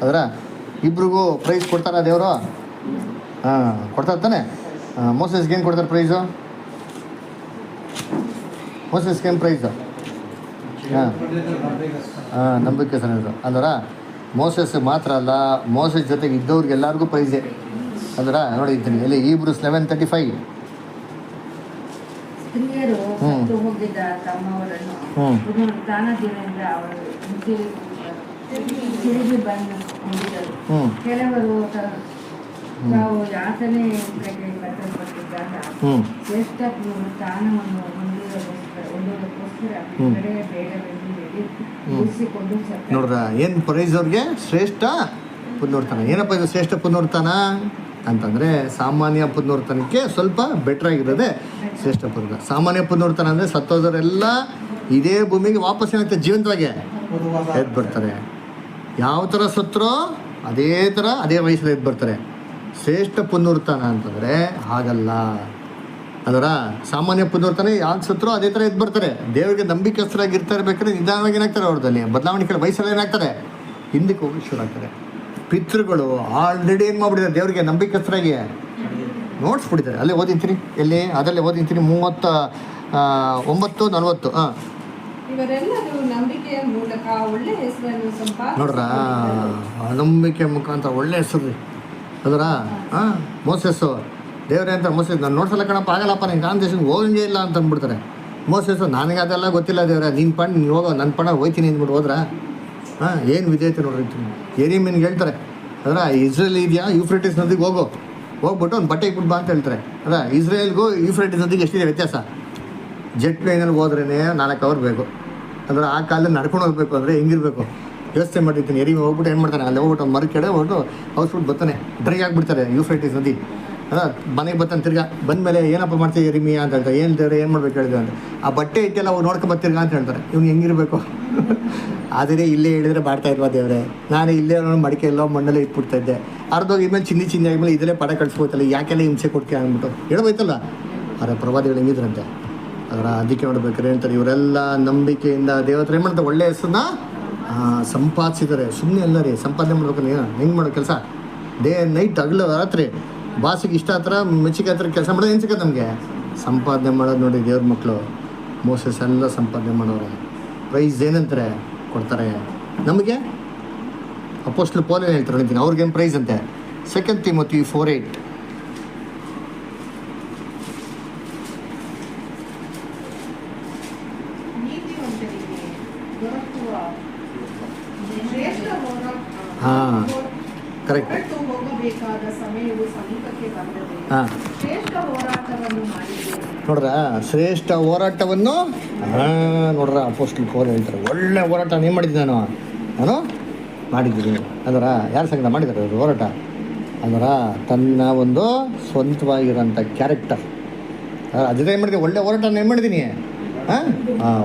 ಅದರ. ಇಬ್ರಿಗೂ ಪ್ರೈಸ್ ಕೊಡ್ತಾರ ದೇವರು? ಕೊಡ್ತಾರೆ ತಾನೆ. ಮೋಸಸ್ಗೆ ಏನು ಕೊಡ್ತಾರೆ ಪ್ರೈಸು? ಮೋಸಸ್ಗೆ ಏನು ಪ್ರೈಸು? ನಂಬಿಕೆ ಸರಿದು ಅಂದ್ರ. ಮೋಸಸ್ ಮಾತ್ರ ಅಲ್ಲ, ಮೋಸಸ್ ಜೊತೆಗೆ ಇದ್ದವ್ರಿಗೆ ಎಲ್ಲರಿಗೂ ಪ್ರೈಸೇ ಅದರ. ನೋಡಿದ್ದೀನಿ ಎಲ್ಲಿ Hebrews 11:35. ಸ್ತ್ರೀಯರು ಸತ್ತು ಹೋಗಿದ್ದ ತಮ್ಮವರನ್ನು ತಾನದಿನಿಂದ ಅವರು ತಿರುಗಿ ಬಂದು ಹೊಂದಿದರು. ಕೆಲವರು ತಾವು ಯಾತನೆ ಕಟ್ಟಲ್ಪಟ್ಟಿದ್ದರು. ಇದ್ದಾಗ ಹ್ಞೂ ಶ್ರೇಷ್ಠ ಸ್ಥಾನವನ್ನು ಹೊಂದುವುದಕ್ಕೋಸ್ಕರ ಕಡೆ ಬೇಡವೆಂದು ಉಳಿಸಿಕೊಂಡು ನೋಡ್ರ ಏನು ಪ್ರೈಸ್ ಅವ್ರಿಗೆ? ಶ್ರೇಷ್ಠ ಪುನರುತ್ಥಾನ. ಏನಪ್ಪ ಇದು ಶ್ರೇಷ್ಠ ಪುನರುತ್ಥಾನ ಅಂತಂದರೆ ಸಾಮಾನ್ಯ ಪುನರುತ್ಥಾನಕ್ಕೆ ಸ್ವಲ್ಪ ಬೆಟ್ರ್ ಆಗಿರೋದೇ ಶ್ರೇಷ್ಠ ಪುನರುತ್ಥಾನ. ಸಾಮಾನ್ಯ ಪುನರುತ್ಥಾನ ಅಂದರೆ ಸತ್ತೋದರೆಲ್ಲ ಇದೇ ಭೂಮಿಗೆ ವಾಪಸ್ ಏನಾಗ್ತದೆ, ಜೀವಂತವಾಗಿ ಎದ್ದು ಬರ್ತಾರೆ. ಯಾವ ಥರ ಸತ್ತರೋ ಅದೇ ಥರ ಅದೇ ವಯಸ್ಸಲ್ಲಿ ಎದ್ದು ಬರ್ತಾರೆ. ಶ್ರೇಷ್ಠ ಪುನರುತ್ಥಾನ ಅಂತಂದರೆ ಹಾಗಲ್ಲ. ಅದರ ಸಾಮಾನ್ಯ ಪುನರುತ್ಥಾನ ಯಾಕೆ ಸತ್ತರೋ ಅದೇ ಥರ ಎದ್ದು ಬರ್ತಾರೆ. ದೇವರಿಗೆ ನಂಬಿಕೆಸ್ತರಾಗಿರ್ತಾ ಇರ್ಬೇಕಾದ್ರೆ ನಿಧಾನವಾಗಿ ಏನಾಗ್ತಾರೆ, ಅವ್ರದಲ್ಲಿ ಬದಲಾವಣೆ ವಯಸ್ಸಲ್ಲಿ ಏನಾಗ್ತಾರೆ, ಹಿಂದಕ್ಕೆ ಹೋಗಿ ಶುರು ಆಗ್ತಾರೆ. ಪಿತೃಗಳು ಆಲ್ರೆಡಿ ಏನು ಮಾಡ್ಬಿಟ್ಟಿದ್ದಾರೆ, ದೇವರಿಗೆ ನಂಬಿಕೆಸ್ತರಾಗಿ ನೋಡ್ಸ್ಬಿಟ್ಟಿದ್ದಾರೆ. ಅಲ್ಲೇ ಓದಿಂತೀನಿ, ಎಲ್ಲಿ ಅದಲ್ಲೇ ಓದಿಂತೀನಿ 39:40. ಹಾಂ, ಇವರೆಲ್ಲರೂ ನಂಬಿಕೆಯ ಮೂಲಕ ಒಳ್ಳೆ ಹೆಸರನ್ನು ನೋಡ್ರ, ನಂಬಿಕೆ ಮುಖಾಂತರ ಒಳ್ಳೆ ಹೆಸರು ರೀ ಅದರ. ಹಾಂ, ಮೋಸೆಸ್ಸು ದೇವರೇ ಅಂತ ಮೋಸೆಸ್ ನಾನು ನೋಡ್ಸಲ್ಲ ಕಣಪ್ಪ, ಆಗಲ್ಲಪ್ಪ ನೀನು ಕಾಂತೇಶನ್ಗೆ ಹೋಗಂಗೆ ಇಲ್ಲ ಅಂತ ಅಂದ್ಬಿಡ್ತಾರೆ. ಮೋಸೆಸ್ಸು ನನಗೆ ಅದೆಲ್ಲ ಗೊತ್ತಿಲ್ಲ ದೇವ್ರೆ, ನೀನು ಪಣ್ಣ ನೀನು ಹೋಗೋ, ನನ್ನ ಪಣ್ಣ ಹೋಯ್ತೀನಿ ಅಂದ್ಬಿಟ್ಟು ಹೋದ್ರ. ಹಾಂ, ಏನು ವಿಧೇಯತೆ ನೋಡ್ರಿ. ಯೆರೆಮೀಯನಿಗೆ ಹೇಳ್ತಾರೆ ಅದರ, ಇಸ್ರೇಲ್ ಇದೆಯಾ ಯೂಫ್ರೇಟಿಸ್ ನದಿಗೆ ಹೋಗ್ಬಿಟ್ಟು ಒಂದು ಬಟ್ಟೆ ಇಟ್ಬಿಟ್ಟು ಬಾ ಅಂತ ಹೇಳ್ತಾರೆ. ಅದ ಇಸ್ರೇಲ್ಗೂ ಯೂಫ್ರೇಟಿಸ್ ನದಿಗೆ ಎಷ್ಟಿದೆ ವ್ಯತ್ಯಾಸ? ಜೆಟ್ ಪ್ಲೇನಲ್ಲಿ ಹೋದ್ರೇ 4 ಅವರ್ ಬೇಕು. ಅಂದ್ರೆ ಆ ಕಾಲದಲ್ಲಿ ನಡ್ಕೊಂಡು ಹೋಗ್ಬೇಕು ಅಂದರೆ ಹೆಂಗಿರ್ಬೇಕು ಯೋಚನೆ ಮಾಡಿರ್ತೀನಿ. ಯೆರೆಮೀಯ ಹೋಗ್ಬಿಟ್ಟು ಏನು ಮಾಡ್ತಾನೆ, ಅಲ್ಲಿ ಹೋಗ್ಬಿಟ್ಟು ಮರ ಕೆಡೆ ಹೋಗ್ಬಿಟ್ಟು ಔಸ್ಬಿಟ್ಟು ಬರ್ತಾನೆ, ಡ್ರೈ ಆಗಿಬಿಡ್ತಾರೆ ಯೂಫ್ರೇಟಿಸ್ ನದಿ. ಅದ ಮನೆಗೆ ಬರ್ತಾನೆ, ತಿರ್ಗಾ ಬಂದಮೇಲೆ ಏನಪ್ಪ ಮಾಡ್ತೀವಿ ಯೆರೆಮೀಯ ಅಂತ ಹೇಳ್ತಾರೆ. ಏನು ದೇವ್ರೆ ಏನು ಮಾಡ್ಬೇಕು ಹೇಳಿದೆ ಅಂತ. ಆ ಬಟ್ಟೆ ಇಟ್ಟೆಲ್ಲ ಅವ್ರು ನೋಡ್ಕೊಂಬರ್ತಿರ್ಗ ಅಂತ ಹೇಳ್ತಾರೆ. ಇವ್ನು ಹೆಂಗಿರ್ಬೇಕು? ಆದರೆ ಇಲ್ಲೇ ಹೇಳಿದ್ರೆ ಮಾಡ್ತಾ ಇಲ್ವಾ ದೇವ್ರೆ, ನಾನು ಇಲ್ಲೇ ಮಡಿಕೆ ಎಲ್ಲೋ ಮಣ್ಣಲ್ಲೇ ಇಟ್ಬಿಡ್ತಾ ಇದ್ದೆ, ಅರ್ಧೋಗಿ ಇದ್ಮೇಲೆ ಚಿನ್ನಿ ಆಗಿದ್ಮೇಲೆ ಇದರಲ್ಲೇ ಪಡ ಕಳಿಸ್ಬೋಯ್ತಲ್ಲ, ಯಾಕೆಲ್ಲ ಹಿಂಸೆ ಕೊಡ್ತೀಯ ಅಂದ್ಬಿಟ್ಟು ಹೇಳ್ಬೋಯ್ತಲ್ಲ. ಆದರೆ ಪ್ರವಾದಿಗಳು ಹೆಂಗಿದ್ರಂತೆ ಅದರ. ಅದಕ್ಕೆ ನೋಡ್ಬೇಕಾರೆ ಹೇಳ್ತಾರೆ, ಇವರೆಲ್ಲ ನಂಬಿಕೆಯಿಂದ ದೇವತ್ರ ಏನು ಮಾಡ್ತಾರೆ, ಒಳ್ಳೆಯ ಹೆಸರನ್ನ ಸಂಪಾದಿಸಿದ್ದಾರೆ. ಸುಮ್ಮನೆ ಅಲ್ಲ ರೀ, ಸಂಪಾದನೆ ಮಾಡ್ಬೇಕು. ನೀನು ಹೆಂಗೆ ಮಾಡೋ ಕೆಲಸ, ಡೇ ಆ್ಯಂಡ್ ನೈಟ್ ಹಗಲು ರಾತ್ರಿ ಬಾಸಿಗೆ ಇಷ್ಟ ಹತ್ರ ಮೆಚ್ಚಿಗೆ ಹತ್ರ ಕೆಲಸ ಮಾಡೋದು ಏನು ಸಿಗೋದು ನಮಗೆ? ಸಂಪಾದನೆ ಮಾಡೋದು ನೋಡಿ ದೇವ್ರ ಮಕ್ಕಳು. ಮೋಸಸ್ ಎಲ್ಲ ಸಂಪಾದನೆ ಮಾಡೋರು. ಪ್ರೈಸ್ ಏನಂತಾರೆ ಕೊಡ್ತಾರೆ. ನಮಗೆ ಅಪೋಸ್ಟಲ್ ಪೌಲ್ ಹೇಳ್ತಾರೆ ಹೇಳ್ತೀನಿ, ಅವ್ರಿಗೇನು ಪ್ರೈಸ್ ಅಂತೆ. 2 ತಿಮೋಥಿ 4:8. ನೀತಿವಂತರಿಗೆ ದೊರಕುವ ಶ್ರೇಷ್ಠ ಹಾಂ, ಕರೆಕ್ಟ್. ಹೊರಟು ಹೋಗಬೇಕಾದ ಸಮಯವು ಸಮೀಪಕ್ಕೆ ಬಂದದೆ. ಹಾಂ, ಶ್ರೇಷ್ಠ ಹೋರಾಟವನ್ನು ಮಾಡಿದ್ದೇನೆ. ನೋಡ್ರ, ಶ್ರೇಷ್ಠ ಹೋರಾಟವನ್ನು ನೋಡ್ರ ಅಪೋಸ್ಟಲ್ ಪೌಲ್ ಹೇಳ್ತಾರೆ, ಒಳ್ಳೆ ಹೋರಾಟ ಏನು ಮಾಡಿದ್ದೀನಿ ನಾನು ಮಾಡಿದ್ದೀನಿ. ಅದರ ಯಾರ ಸಂಗಡ ಮಾಡಿದ್ದಾರೆ ಅವರು ಹೋರಾಟ? ಅದರ ತನ್ನ ಒಂದು ಸ್ವಂತವಾಗಿರೋಂಥ ಕ್ಯಾರೆಕ್ಟರ್ ಅದೇ ಏನು ಮಾಡಿದ್ದೀನಿ, ಒಳ್ಳೆ ಹೋರಾಟ ಏನು ಮಾಡಿದ್ದೀನಿ. ಹಾಂ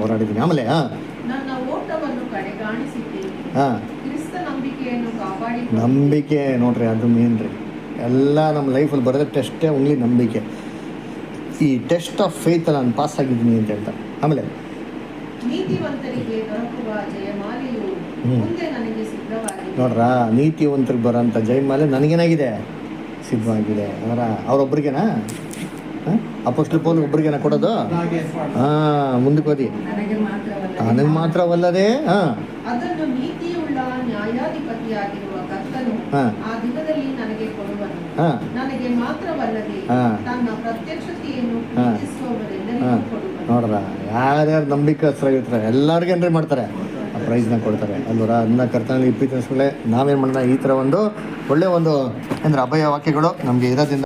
ಹೋರಾಡಿದ್ದೀನಿ. ಆಮೇಲೆ ನನ್ನ ಓಟವನ್ನು ಕಡೆಗಾಣಿಸಿದ್ದೇನೆ. ಹಾಂ, ಕ್ರಿಸ್ತ ನಂಬಿಕೆಯನ್ನು ಕಾಪಾಡಿ. ನಂಬಿಕೆ ನೋಡ್ರಿ, ಅದು ಮೇನ್ ರೀ. ಎಲ್ಲ ನಮ್ಮ ಲೈಫಲ್ಲಿ ಬರೋದೇ ಟೆಸ್ಟೇ ಓನ್ಲಿ ನಂಬಿಕೆ. ಈ ಟೆಸ್ಟ್ ಆಫ್ ಫೇತ್ ನಾನು ಪಾಸ್ ಆಗಿದ್ದೀನಿ ಅಂತ ಹೇಳ್ತಾರೆ. ಆಮೇಲೆ ನೀತಿವಂತರಿಗೆ ದೊರಕುವ ಜಯಮಾಲೆಯು ಮುಂದೆ ನನಗೆ ಸಿದ್ಧವಾಗಿದೆ. ನೋಡ್ರ, ನೀತಿವಂತರಿಗೆ ಬರೋಂಥ ಜಯಮಾಲೆ ನನಗೇನಾಗಿದೆ, ಸಿದ್ಧವಾಗಿದೆ. ಅದರ ಅವರೊಬ್ಬರಿಗೆನಾ? ಅಪೋಸ್ಟಲ್ ಪೌಲ್ ಒಬ್ಬರಿಗೆನ ಕೊಡೋದು? ಹಾಂ, ಮುಂದಕ್ಕೆ ಓದಿ. ನನಗೆ ಮಾತ್ರವಲ್ಲದೆ ಅದನ್ನು ನೀತಿಯುಳ್ಳ ನ್ಯಾಯಾಧಿಪತಿಯಾಗಿರುವ ಕರ್ತನು ಆ ದಿನದಲ್ಲಿ ನನಗೆ ಕೊಡುವನು. ನನಗೆ ಮಾತ್ರವಲ್ಲದೆ ತನ್ನ ಪ್ರತ್ಯಕ್ಷತೆಯನ್ನು ಪ್ರೀತಿಸುವವರೆಲ್ಲರಿಗೂ ಕೊಡುವನು. ನೋಡ್ರ, ಯಾರ್ಯಾರು ನಂಬಿಕಸ್ಥರಾಗಿರ್ತಾರೆ ಎಲ್ಲರಿಗೂ ಏನ್ರಿ ಮಾಡ್ತಾರೆ, ಆ ಪ್ರೈಸ್ನ ಕೊಡ್ತಾರೆ ಅಲ್ವರ. ಅದನ್ನ ಕರ್ತನಲ್ಲಿ ಪ್ರೀತಿಸ್ಕೊಳ್ಳೆ ನಾವೇನು ಮಾಡೋಣ, ಈ ಥರ ಒಂದು ಒಳ್ಳೆಯ ಒಂದು ಅಂದರೆ ಅಭಯ ವಾಕ್ಯಗಳು ನಮಗೆ ಇರೋದ್ರಿಂದ